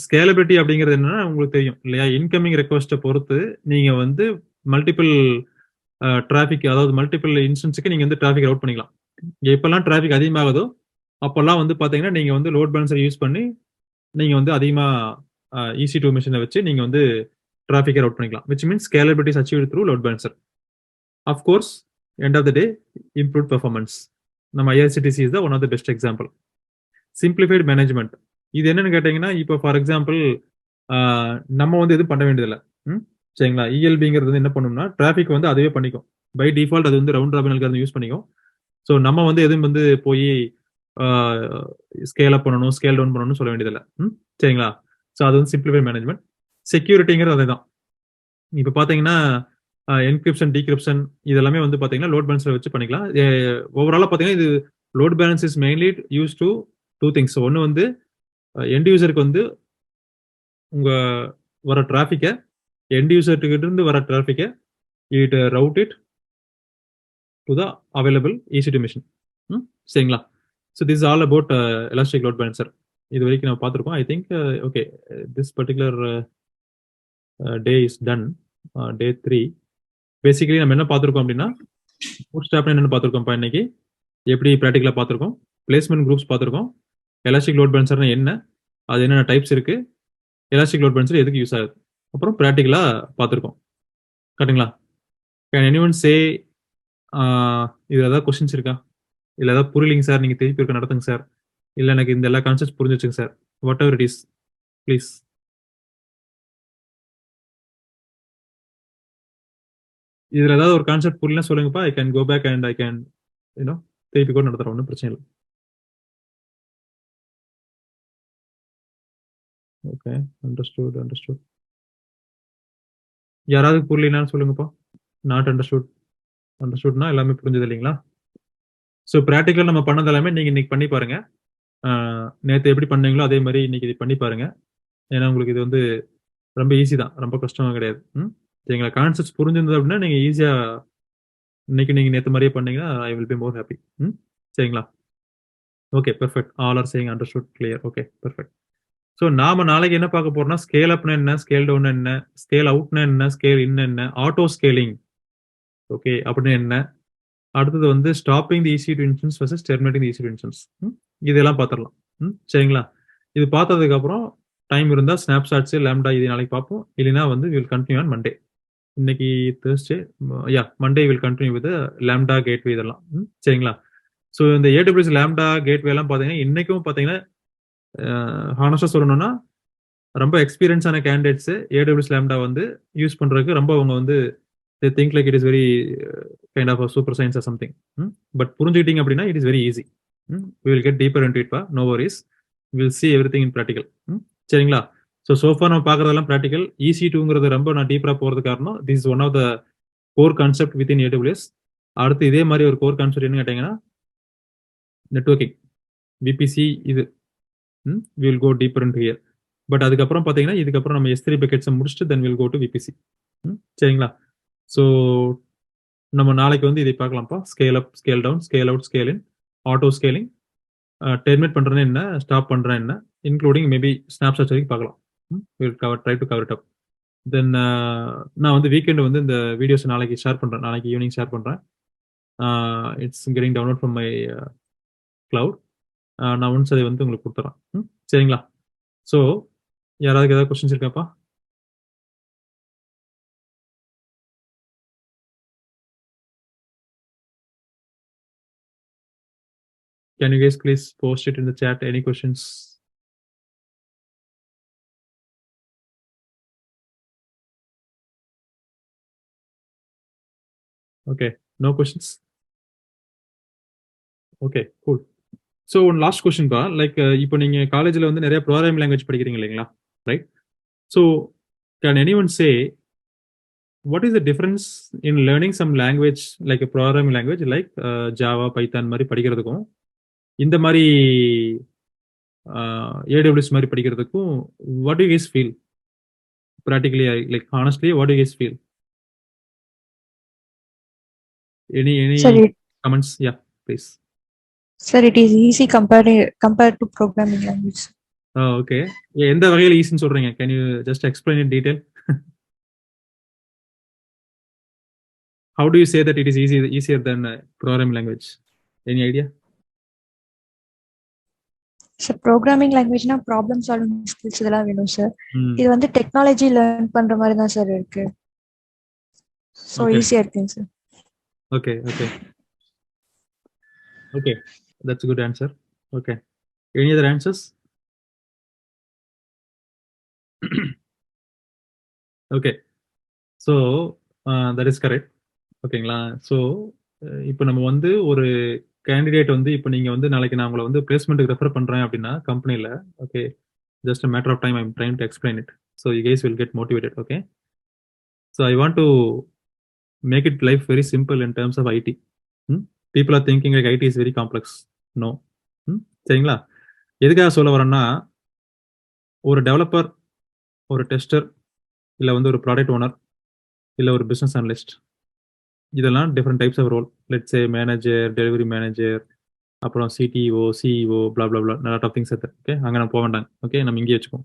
Scalability அப்படிங்கிறது என்னன்னா உங்களுக்கு தெரியும் இல்லையா, இன்கமிங் ரெக்வஸ்ட்டை பொறுத்து நீங்க வந்து மல்டிபிள் டிராஃபிக், அதாவது மல்டிபிள் இன்ஸ்டன்ஸுக்கு நீங்க வந்து டிராஃபிக் ரவுட் பண்ணிக்கலாம். எப்பெல்லாம் டிராஃபிக் அதிகமாகுதோ அப்பெல்லாம் வந்து பாத்தீங்கன்னா நீங்க வந்து லோட் பேலன்சர் யூஸ் பண்ணி நீங்க வந்து அதிகமா ஈசி டு மிஷினை வச்சு நீங்க வந்து டிராஃபிக்கை ரவுட் பண்ணிக்கலாம். Which means scalability is achieved through load balancer. Of course end of the day improve performance. நம்ம IRCTC is the one of the best example. Simplified management. இது என்னன்னு கேட்டீங்கன்னா, இப்போ ஃபார் எக்ஸாம்பிள் நம்ம வந்து எதுவும் பண்ண வேண்டியதில்லை. சரிங்களா? இஎல்பிங்கிறது வந்து என்ன பண்ணும்னா டிராஃபிக் வந்து அதுவே பண்ணிக்கும். பை டிஃபால்ட் அது வந்து ரவுண்ட் ராபின் அல்காரிதம் யூஸ் பண்ணிக்கும். ஸோ நம்ம வந்து எதுவும் வந்து போய் ஸ்கேல் அப் பண்ணணும், ஸ்கேல் டவுன் பண்ணணும்னு சொல்ல வேண்டியதில்லை. சரிங்களா? ஸோ அது வந்து சிம்பிளிஃபைட் மேனேஜ்மெண்ட். செக்யூரிட்டிங்கிறது அதே தான். இப்போ பார்த்தீங்கன்னா என்கிரிப்ஷன், டீக்ரிப்ஷன் இதெல்லாமே வந்து பார்த்தீங்கன்னா லோட் பேலன்ஸில் வச்சு பண்ணிக்கலாம். ஓவராலாக பார்த்தீங்கன்னா இது load balance is mainly use to do things. ஒன்று வந்து எண்ட் யூசருக்கு வந்து உங்க வர டிராஃபிக்கை, எண்ட் யூசர்கிட்ட இருந்து வர டிராஃபிக்கை it route it to the available E C two machine. சரிங்களா? So this all about elastic load balancer. இது வரைக்கும் நம்ம பார்த்துருக்கோம். I think okay, this particular day is done. Day 3 basically நம்ம என்ன பார்த்துருக்கோம் அப்படின்னா, பூட் ஸ்டாப்னு என்னென்னு பார்த்துருக்கோம்ப்பா இன்னைக்கு. எப்படி ப்ராக்டிக்கலாக பார்த்துருக்கோம், பிளேஸ்மெண்ட் குரூப்ஸ் பார்த்துருக்கோம், எலாஸ்டிக் லோட் பேலன்சர்னா என்ன, அது என்னென்ன டைப்ஸ் இருக்கு, எலாஸ்டிக் லோட் பேலன்சர் எதுக்கு யூஸ் ஆகுது, அப்புறம் ப்ராக்டிக்கலாக பார்த்துருக்கோம். கரெக்டுங்களா? கேன் எனிவன் சே இதில் ஏதாவது கொஸ்டின்ஸ் இருக்கா, இல்லை ஏதாவது புரியலிங்க சார், நீங்கள் திருப்பி இருக்க நடத்துங்க சார், இல்லை எனக்கு இந்த எல்லா கான்செப்ட்ஸ் புரிஞ்சிச்சுங்க sir, whatever it is please. இதில் ஏதாவது ஒரு கான்செப்ட் புரியலன்னா சொல்லுங்கப்பா. I can go back and I can திருப்பி கூட நடத்துகிறேன், ஒன்றும் பிரச்சனை இல்லை. Okay, understood understood. யாராவது புரியலன்னு சொல்லுங்கப்பா. Not understood. அண்டர்ஸ்டூட்னா எல்லாமே புரிஞ்சது இல்லைங்களா? ஸோ ப்ராக்டிக்கல் நம்ம பண்ணது எல்லாமே நீங்கள் இன்னைக்கு பண்ணி பாருங்க. நேற்று எப்படி பண்ணீங்களோ அதே மாதிரி இன்னைக்கு இது பண்ணி பாருங்க. ஏன்னா உங்களுக்கு இது வந்து ரொம்ப ஈஸி தான், ரொம்ப கஷ்டமாக கிடையாது. சரிங்களா? கான்செப்ட்ஸ் புரிஞ்சிருந்தது அப்படின்னா நீங்கள் ஈஸியாக இன்னைக்கு நீங்கள் நேற்று மாதிரியே பண்ணீங்கன்னா I will be more happy. சரிங்களா? Okay, perfect. All are saying understood, clear. Okay, perfect. So நாம நாளைக்கு என்ன பார்க்க போறோம்னா, ஸ்கேல் அப்னா என்ன, ஸ்கேல் டவுன் என்ன, ஸ்கேல் அவுட்னா என்ன, ஸ்கேல் இன் என்ன, ஆட்டோ ஸ்கேலிங் ஓகே அப்படின்னு என்ன, அடுத்தது வந்து stopping the E C two instance versus terminating the E C two instance. இதெல்லாம் பார்த்துடலாம். சரிங்களா? இது பார்த்ததுக்கு அப்புறம் டைம் இருந்தால் ஸ்னாப்ஷாட்ஸ், லேம்டா இது நாளைக்கு பார்ப்போம். இல்லைன்னா வந்து வில் கண்டினியூ ஆன் மண்டே. இன்னைக்கு Thursday, Monday will continue with lambda gateway இதெல்லாம். சரிங்களா? ஸோ இந்த ஏடபிள்யூஎஸ் லேம்டா கேட்வே எல்லாம் பார்த்தீங்கன்னா இன்னைக்கும் பார்த்தீங்கன்னா ஹானஸ்டா சொல்லணும்னா ரொம்ப எக்ஸ்பீரியன்ஸான கேண்டிடேட்ஸ் ஏடபிள்யூஎஸ் லேம்டா வந்து யூஸ் பண்றதுக்கு ரொம்ப அவங்க வந்து they think like it is very kind of a super science or something. But புரிஞ்சுக்கிட்டீங்க அப்படின்னா it is very easy. We will get deeper into it pa, no worries. We will see everything in practical. சரிங்களா? so far நம்ம பார்க்கறதெல்லாம் practical. EC2ங்கிறது ரொம்ப நான் டீப்பரா போறது காரணம் this is one of the core concept within AWS. அடுத்து இதே மாதிரி ஒரு core concept என்ன கேட்டீங்கன்னா நெட்வொர்க்கிங், VPC இது. we will go deeper into here. But அதுக்கப்புறம் பார்த்தீங்கன்னா இதுக்கப்புறம் நம்ம S3 பக்கெட்ஸை முடிச்சுட்டு then we'll go to VPC. சரிங்களா? ஸோ நம்ம நாளைக்கு வந்து இதை பார்க்கலாம்ப்பா. Scale up, scale down, scale out, scale in, auto scaling, terminate பண்ணுறேன்னு என்ன, ஸ்டாப் பண்ணுறேன் என்ன, இன்க்ளூடிங் மேபி ஸ்னாப்ஷாட்ஸ் வரைக்கும் பார்க்கலாம். Will try to cover it up. Then நான் வந்து வீக்கெண்டு வந்து இந்த வீடியோஸ் நாளைக்கு ஷேர் பண்ணுறேன், நாளைக்கு ஈவினிங் ஷேர் பண்ணுறேன். It's getting download from my cloud. நான் ஒன்ஸ் அதை வந்து உங்களுக்கு கொடுத்துறேன். சரிங்களா? ஸோ யாராவது ஏதாவது கொஸ்டின்ஸ் இருக்காப்பா? Can you guys please post it in the chat? Any questions? Okay, no questions. Okay, cool. So one last question பா, like இப்போ நீங்க காலேஜ்ல வந்து நிறைய ப்ரோக்ராமிங் லாங்குவேஜ் படிக்கிறீங்க இல்லைங்களா, right? So can anyone say what is the difference in learning some language like a programming language like Java, Python மாதிரி படிக்கிறதுக்கும் இந்த மாதிரி AWS மாதிரி படிக்கிறதுக்கும் what do you guys feel practically, like honestly what do you guys feel? Any Sir, comments? Yeah, please. sir, it is easy compared to programming language. Okay, எந்த வகையில ஈஸின்னு சொல்றீங்க? Can you just explain in detail? How do you say that it is easier than programming language? Any idea? Sir programming லாங்குவேஜ்னா problem solving skills இதெல்லாம் வேணும் sir. Hmm. இது வந்து technology learn பண்ற மாதிரி தான் சார் இருக்கு. So Okay. ஈஸியா இருக்குங்க sir. Okay, okay. Okay, that's a good answer. Okay. Any other answers? Okay. So, that is correct. ஓகேங்களா? ஸோ இப்போ நம்ம வந்து ஒரு கேண்டிடேட் வந்து இப்போ நீங்கள் வந்து நாளைக்கு நான் உங்களை வந்து பிளேஸ்மெண்ட்டுக்கு ரெஃபர் பண்ணுறேன் அப்படின்னா கம்பெனியில், okay, just a matter of time I'm trying to explain it. So you guys will get motivated. Okay, so I want to make it life very simple in terms of IT. People are thinking like IT is very complex. No. சரிங்களா? எதுக்காக சொல்ல வரேன்னா, ஒரு developer, ஒரு tester, இல்லை வந்து ஒரு product owner, இல்லை ஒரு பிஸ்னஸ் அனலிஸ்ட், இதெல்லாம் different types of role. Let's say manager, delivery manager, அப்புறம் CTO, CEO, blah blah blah, lot of things. Okay, அங்கே நம்ம போக வேண்டாங்க. ஓகே, நம்ம இங்கே வச்சுக்கோம்.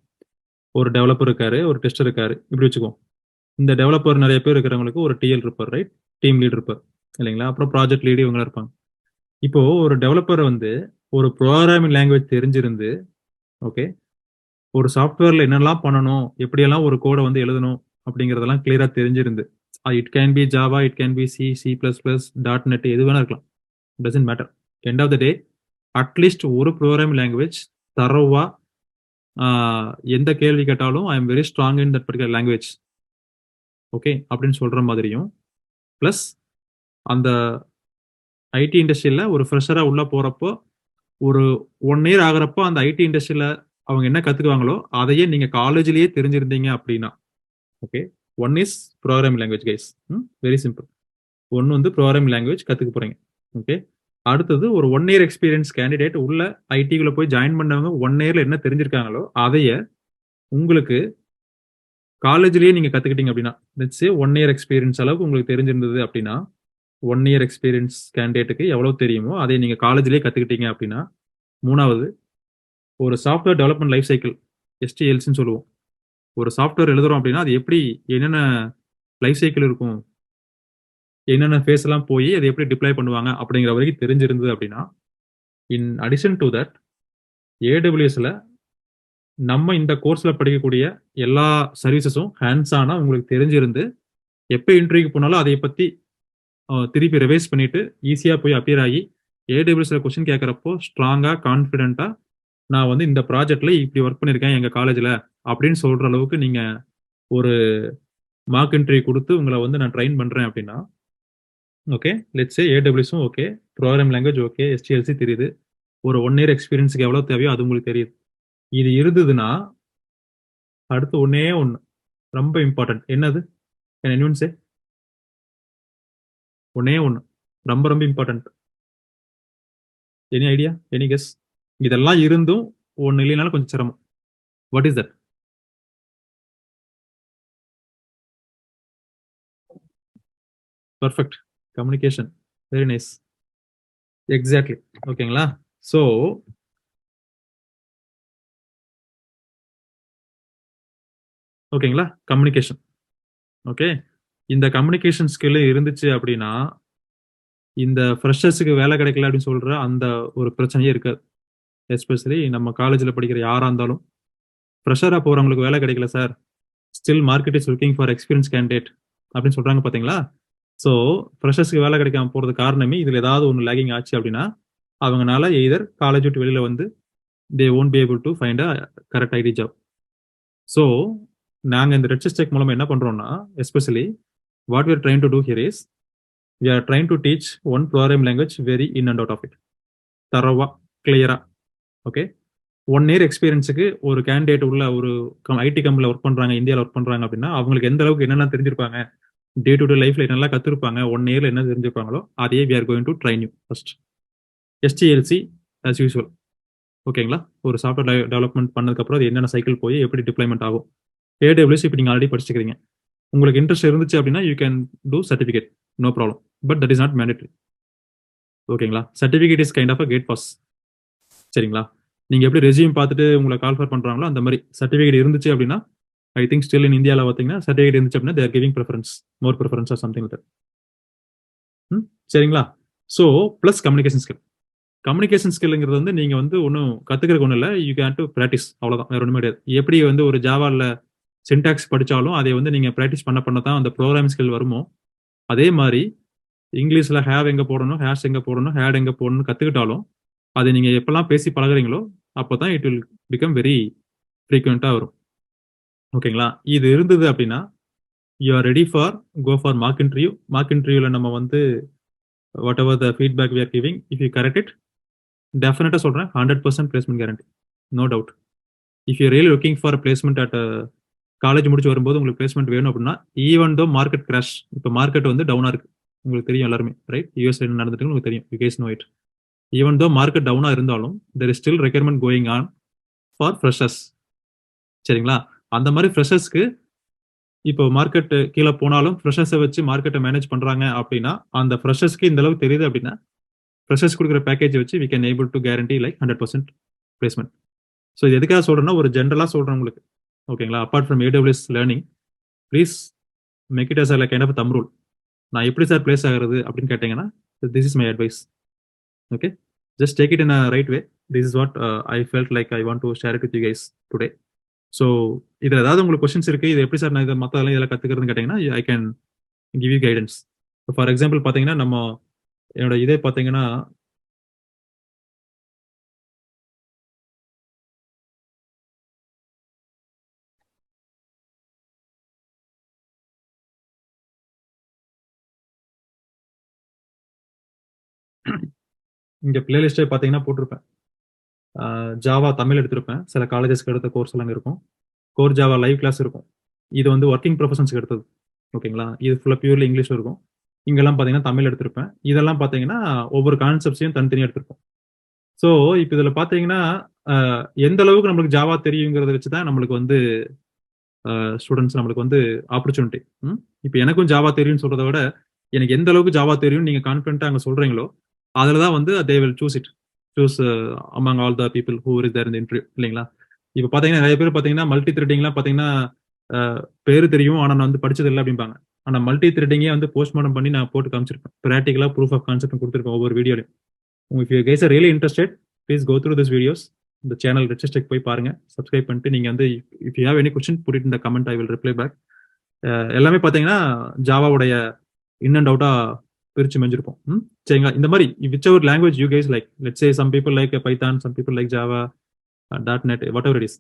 ஒரு டெவலப்பர் இருக்காரு, ஒரு டெஸ்டர் இருக்காரு, இப்படி வச்சுக்கோம். இந்த டெவலப்பர் நிறைய பேர் இருக்கிறவங்களுக்கு ஒரு டிஎல் இருப்பார், ரைட்? டீம் லீட் இருப்பார் இல்லைங்களா? அப்புறம் ப்ராஜெக்ட் லீடு இவங்க இருப்பாங்க. இப்போ ஒரு டெவலப்பர் வந்து ஒரு ப்ரோக்ராமிங் லாங்குவேஜ் தெரிஞ்சிருந்து, ஓகே, ஒரு சாஃப்ட்வேர்ல என்னெல்லாம் பண்ணணும், எப்படியெல்லாம் ஒரு கோடை வந்து எழுதணும் அப்படிங்கிறதெல்லாம் கிளியரா தெரிஞ்சிருந்து, it can be Java, it can be C++, .NET, எது வேணா இருக்கலாம், doesn't matter. End of the day at least ஒரு ப்ரோக்ராமிங் லாங்குவேஜ் தரவா எந்த கேள்வி கேட்டாலும் I am very strong in that particular language, okay அப்படின்னு சொல்ற மாதிரியும், ப்ளஸ் அந்த ஐடி இண்டஸ்ட்ரியில் ஒரு ஃப்ரெஷராக உள்ள போறப்போ ஒரு 1 year ஆகிறப்போ அந்த ஐடி இண்டஸ்ட்ரியில் அவங்க என்ன கற்றுக்குவாங்களோ அதையே நீங்கள் காலேஜ்லேயே தெரிஞ்சிருந்தீங்க அப்படின்னா, okay, one is programming language guys. Very simple. ஒன்று வந்து ப்ரோக்ராமிங் லாங்குவேஜ் கற்றுக்க போகிறீங்க. ஓகே, அடுத்தது ஒரு 1 year எக்ஸ்பீரியன்ஸ் கேண்டிடேட் உள்ள ஐடிக்குள்ளே போய் ஜாயின் பண்ணவங்க 1 yearல என்ன தெரிஞ்சிருக்காங்களோ அதைய உங்களுக்கு காலேஜ்லேயே நீங்கள் கற்றுக்கிட்டீங்க அப்படின்னா, லெட்ஸ் சே 1 year எக்ஸ்பீரியன்ஸ் அளவுக்கு உங்களுக்கு தெரிஞ்சிருந்தது அப்படின்னா, 1 year எக்ஸ்பீரியன்ஸ் கேண்டிடேட்டுக்கு எவ்வளோ தெரியுமோ அதை நீங்கள் காலேஜ்லேயே கற்றுக்கிட்டீங்க அப்படின்னா, மூணாவது ஒரு சாஃப்ட்வேர் டெவலப்மெண்ட் லைஃப் சைக்கிள், STLCன்னு சொல்லுவோம். ஒரு சாஃப்ட்வேர் எழுதுறோம் அப்படின்னா அது எப்படி, என்னென்ன லைஃப் சைக்கிள் இருக்கும், என்னென்ன ஃபேஸ் எல்லாம் போய் அதை எப்படி டிப்ளாய் பண்ணுவாங்க அப்படிங்கிற வரைக்கும் தெரிஞ்சிருந்தது அப்படின்னா, இன் அடிஷன் டு தட் AWSல நம்ம இந்த கோர்ஸில் படிக்கக்கூடிய எல்லா சர்வீசஸும் ஹேண்ட்ஸ் ஆனா உங்களுக்கு தெரிஞ்சிருந்து, எப்போ இன்டர்வியூக்கு போனாலும் அதை பற்றி திருப்பி ரிவைஸ் பண்ணிட்டு ஈஸியாக போய் அப்பியர் ஆகி AWSல கொஸ்டின் கேட்குறப்போ ஸ்ட்ராங்காக, கான்ஃபிடென்ட்டாக நான் வந்து இந்த ப்ராஜெக்ட்ல இப்படி ஒர்க் பண்ணியிருக்கேன் எங்கள் காலேஜில் அப்படின்னு சொல்கிற அளவுக்கு நீங்கள் ஒரு மார்க் இன்டர்வியூ கொடுத்து உங்களை வந்து நான் ட்ரெயின் பண்ணுறேன் அப்படின்னா, ஓகே, லெட்ஸ் சே AWSம் okay, program language okay, STLC தெரியுது, ஒரு 1 year எக்ஸ்பீரியன்ஸுக்கு எவ்வளோ தேவையோ அது உங்களுக்கு தெரியுது. இது இருந்ததுன்னா அடுத்து ஒன்னே ஒன்று ரொம்ப இம்பார்ட்டன்ட். என்னது? anyone say? ஒன்னே ஒன்று ரொம்ப ரொம்ப important. Any idea, any guess? இதெல்லாம் இருந்தும் ஒன்று இல்லைனாலும் கொஞ்சம் சிரமம். What is that? Perfect. Communication. Very nice. Exactly. ஓகேங்களா? ஸோ ஓகேங்களா, கம்யூனிகேஷன். ஓகே, இந்த கம்யூனிகேஷன் ஸ்கில் இருந்துச்சு அப்படின்னா இந்த ஃப்ரெஷர்ஸுக்கு வேலை கிடைக்கல அப்படின்னு சொல்ற அந்த ஒரு பிரச்சனையே இருக்காது. எஸ்பெஷலி நம்ம காலேஜில் படிக்கிற யாராக இருந்தாலும் ஃப்ரெஷராக போகிறவங்களுக்கு வேலை கிடைக்கல sir, still market is looking for experience candidate அப்படின்னு சொல்கிறாங்க பார்த்தீங்களா? ஸோ ஃப்ரெஷர்ஸ்க்கு வேலை கிடைக்காம போகிறது காரணமே இதில் ஏதாவது ஒன்று லேகிங் ஆச்சு அப்படின்னா அவங்கனால எய்தர் காலேஜ் விட்டு வெளியில வந்து they won't be able to find a correct IT job. So நாங்கள் இந்த ரெட்ஸ் செக் மூலமா என்ன பண்றோம்னா, especially what we are trying to do here is we are trying to teach one program language very in and out of it. தரவா கிளியரா. Okay, 1 year எக்ஸ்பீரியன்ஸுக்கு ஒரு candidate உள்ள ஒரு ஐடி கம்பெனியில் ஒர்க் பண்றாங்க, இந்தியாவில் ஒர்க் பண்றாங்க அப்படின்னா அவங்களுக்கு எந்த அளவுக்கு என்னெல்லாம் தெரிஞ்சிருப்பாங்க, டே டு டே லைஃப்ல என்னெல்லாம் கத்துருப்பாங்க, 1 yearல என்ன தெரிஞ்சிருப்பாங்களோ அதே we are going to train you first. STLC as usual. ஓகேங்களா, ஒரு சாஃப்ட்வேர் டெவலப்மெண்ட் பண்ணதுக்கப்புறம் அது என்னென்ன சைக்கிள் போய் எப்படி டிப்ளாய்மெண்ட் ஆகும். AWS இப்போ நீங்கள் ஆல்ரெடி படிச்சுக்கிறீங்க, உங்களுக்கு இன்ட்ரெஸ்ட் இருந்துச்சு அப்படின்னா you can do certificate, no problem, but that is not mandatory. ஓகேங்களா, certificate is kind of a gate pass. சரிங்களா, நீங்கள் எப்படி ரெஸ்யூம் பார்த்துட்டு உங்களை கால்ஃபர் பண்ணுறாங்களோ அந்த மாதிரி சர்டிஃபிகேட் இருந்துச்சு அப்படின்னா, ஐ திங்க் ஸ்டில் இன் இந்தியாவில் பார்த்தீங்கன்னா சர்டிஃபிகேட் இருந்துச்சு அப்படின்னா there giving preference, more preference or something like that. சரிங்களா, so plus communication skill. Communication ஸ்கில்ங்கிறது வந்து நீங்கள் வந்து ஒன்றும் கற்றுக்கிறதுக்கு ஒன்றும் இல்லை, யூ கேன் டு ப்ராக்டிஸ், அவ்வளோதான், வேறு ஒன்றுமே கிடையாது. எப்படி வந்து ஒரு ஜாவாவில் சின்டாக்ஸ் படித்தாலும் அதை வந்து நீங்கள் ப்ராக்டிஸ் பண்ண தான் அந்த ப்ரோக்ராமிங் ஸ்கில் வருமோ, அதே மாதிரி இங்கிலீஷில் ஹேவ் எங்கே போடணும், ஹேஷ் எங்கே போடணும், ஹேட் எங்கே போடணும்னு கற்றுக்கிட்டாலும் அதை நீங்கள் எப்போல்லாம் பேசி பழகுறீங்களோ அப்போ தான் இட் வில் பிகம் வெரி ஃப்ரீக்வெண்ட்டாக வரும். ஓகேங்களா, இது இருந்தது அப்படின்னா you are ready for go for mock interview. Mock இன்டர்வியூவில் நம்ம வந்து whatever the feedback we are giving, if you correct it, டெஃபினட்டாக சொல்கிறேன் 100% placement guarantee, no doubt. If you really looking for placement at college முடிச்சு வரும்போது உங்களுக்கு placement வேணும் அப்படின்னா, ஈவன் தோ மார்க்கெட் கிராஷ், இப்போ மார்க்கெட் வந்து டவுனாக இருக்குது, உங்களுக்கு தெரியும் எல்லாருமே, ரைட்? யூஎஸ் என்ன நடந்துட்டு உங்களுக்கு தெரியும், you guys know it. Even though market டவுனாக இருந்தாலும் there is still requirement going on for freshers. சரிங்களா, அந்த மாதிரி ஃப்ரெஷர்ஸ்க்கு இப்போ மார்க்கெட் கீழே போனாலும் ஃப்ரெஷர்ஸை வச்சு மார்க்கெட்டை மேனேஜ் பண்ணுறாங்க அப்படின்னா, அந்த ஃப்ரெஷர்ஸ்க்கு இந்த அளவுக்கு தெரியுது அப்படின்னா ஃப்ரெஷர்ஸ் கொடுக்குற பேக்கேஜ் வச்சு we can able to guarantee like 100% placement. So இது எதுக்காக சொல்கிறேன்னா, ஒரு ஜென்ரலாக சொல்கிறேன் உங்களுக்கு. ஓகேங்களா, apart from AWS learning, please make it as like kind of thumb rule. நான் எப்படி சார் பிளேஸ் ஆகிறது அப்படின்னு கேட்டிங்கன்னா, this is my advice. Okay, just take it in a right way. This is what I felt like I want to share it with you guys today. So இதில் ஏதாவது உங்களுக்கு questions இருக்குது, இது எப்படி sir நான் இதை மற்றதெல்லாம் இதெல்லாம் கற்றுக்கிறதுன்னு கேட்டிங்கன்னா, I can give you guidance. For example பார்த்தீங்கன்னா, நம்ம என்னோட இதே பார்த்தீங்கன்னா, இங்கே பிளேலிஸ்டே பார்த்தீங்கன்னா போட்டிருப்பேன். ஜாவா தமிழ் எடுத்திருப்பேன், சில காலேஜஸ்க்கு எடுத்த கோர்ஸ் எல்லாம் இருக்கும், கோர் ஜாவா லைவ் கிளாஸ் இருக்கும். இது வந்து ஒர்க்கிங் ப்ரொஃபஷன்ஸ்க்கு எடுத்தது. ஓகேங்களா, இது ஃபுல்லாக பியூர்லி இங்கிலீஷ் இருக்கும். இங்கெல்லாம் பார்த்தீங்கன்னா தமிழ் எடுத்திருப்பேன். இதெல்லாம் பார்த்தீங்கன்னா ஒவ்வொரு கான்செப்ட்ஸையும் தனித்தனியாக எடுத்திருப்போம். ஸோ இப்போ இதில் பார்த்தீங்கன்னா எந்த அளவுக்கு நம்மளுக்கு ஜாவா தெரியுங்கிறத வச்சு தான் நம்மளுக்கு வந்து ஸ்டூடெண்ட்ஸ் நம்மளுக்கு வந்து ஆப்பர்ச்சுனிட்டி. இப்போ எனக்கும் ஜாவா தெரியும்னு சொல்கிறத விட எனக்கு எந்த அளவுக்கு ஜாவா தெரியும் நீங்கள் கான்ஃபிடென்ட்டாக அங்கே சொல்கிறீங்களோ அதில் தான் வந்து they will choose among all the people who is there in interview, இல்லைங்களா? இப்போ பார்த்தீங்கன்னா நிறைய பேர் பார்த்தீங்கன்னா மல்டி த்ரெட்டிங்லாம் பார்த்தீங்கன்னா பேர் தெரியும் ஆனால் நான் வந்து படிச்சது இல்லை அப்படிம்பாங்க. ஆனால் மல்டி த்ரெட்டிங்கே வந்து போஸ்ட்மார்ட்டம் பண்ணி நான் போட்டு காமிச்சிருப்பேன், ப்ராக்டிக்கலாக ப்ரூஃப் ஆஃப் கான்செப்ட் கொடுத்துருப்பேன் ஒவ்வொரு வீடியோலையும். If you guys are really interested, please go through this videos. இந்த சேனல் ரெட்ஸ் டெக் போய் பாருங்க, சப்ஸ்கிரைப் பண்ணிட்டு நீங்கள் வந்து if you have any question put it in the comment, I will reply back. எல்லாமே பார்த்தீங்கன்னா ஜாவாவுடைய இன் அண்ட் அவுட்டாக பிரிச்சு மெஞ்சிருப்போம். சரிங்களா, இந்த மாதிரி whichever language you guys like, let's say some people like python, some people like Java, .NET, whatever it is.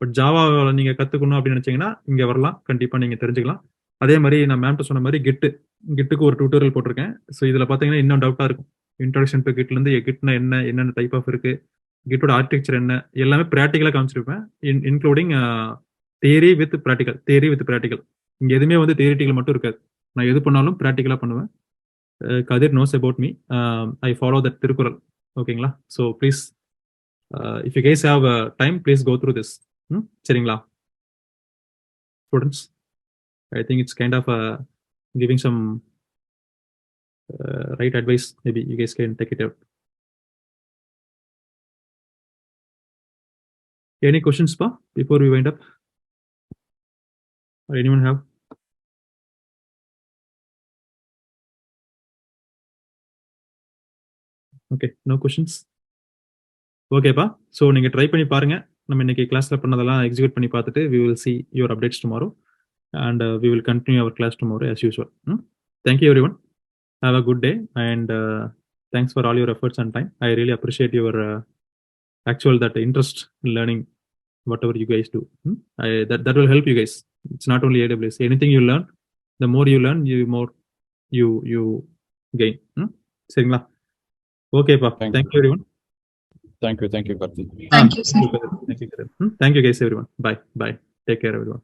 But ஜாவாவில் நீங்கள் கற்றுக்கணும் அப்படின்னு நினச்சிங்கன்னா இங்கே வரலாம், கண்டிப்பாக நீங்கள் தெரிஞ்சுக்கலாம். அதே மாதிரி நான் மேம்கிட்ட சொன்ன மாதிரி கிட்டுக்கு ஒரு டியூட்டோரியல் போட்டிருக்கேன். ஸோ இதில் பார்த்தீங்கன்னா இன்னும் டவுட்டாக இருக்கும், இன்ட்ரோடக்ஷன் டு கிட்லேருந்து கிட்னா என்னென்ன டைப் ஆஃப் இருக்குது, கிட்டோட ஆர்கிடெக்சர் என்ன, எல்லாமே ப்ராக்டிக்கலாக காமிச்சிருப்பேன். Including theory with practical. இங்கே எதுவுமே வந்து தியரிட்டிக்கல் மட்டும் இருக்காது, நான் எது பண்ணாலும் ப்ராக்டிக்கலாக பண்ணுவேன். கதிர் knows about me. I follow that Thirukkural. ஓகேங்களா, so please if you guys have time, please go through this. சரிங்களா students, I think it's kind of giving some right advice. Maybe you guys can take it out. Any questions pa before we wind up, or anyone have? Okay, no questions. Okay pa, so நீங்க try பண்ணி பாருங்க. நம்ம இன்னைக்கு கிளாஸ்ல பண்ணதெல்லாம் execute பண்ணி பார்த்துட்டு we will see your updates tomorrow and we will continue our class tomorrow as usual. Thank you everyone, have a good day and Thanks for all your efforts and time. I really appreciate your actual that interest in learning whatever you guys do. That will help you guys. It's not only AWS. Anything you learn, the more you learn, more you gain. சரிங்களா? ஓகேப்பா. Thank you. Thank you everyone. Thank you, Karthi. Thank you, sir. Thank you guys everyone. Bye. Take care everyone.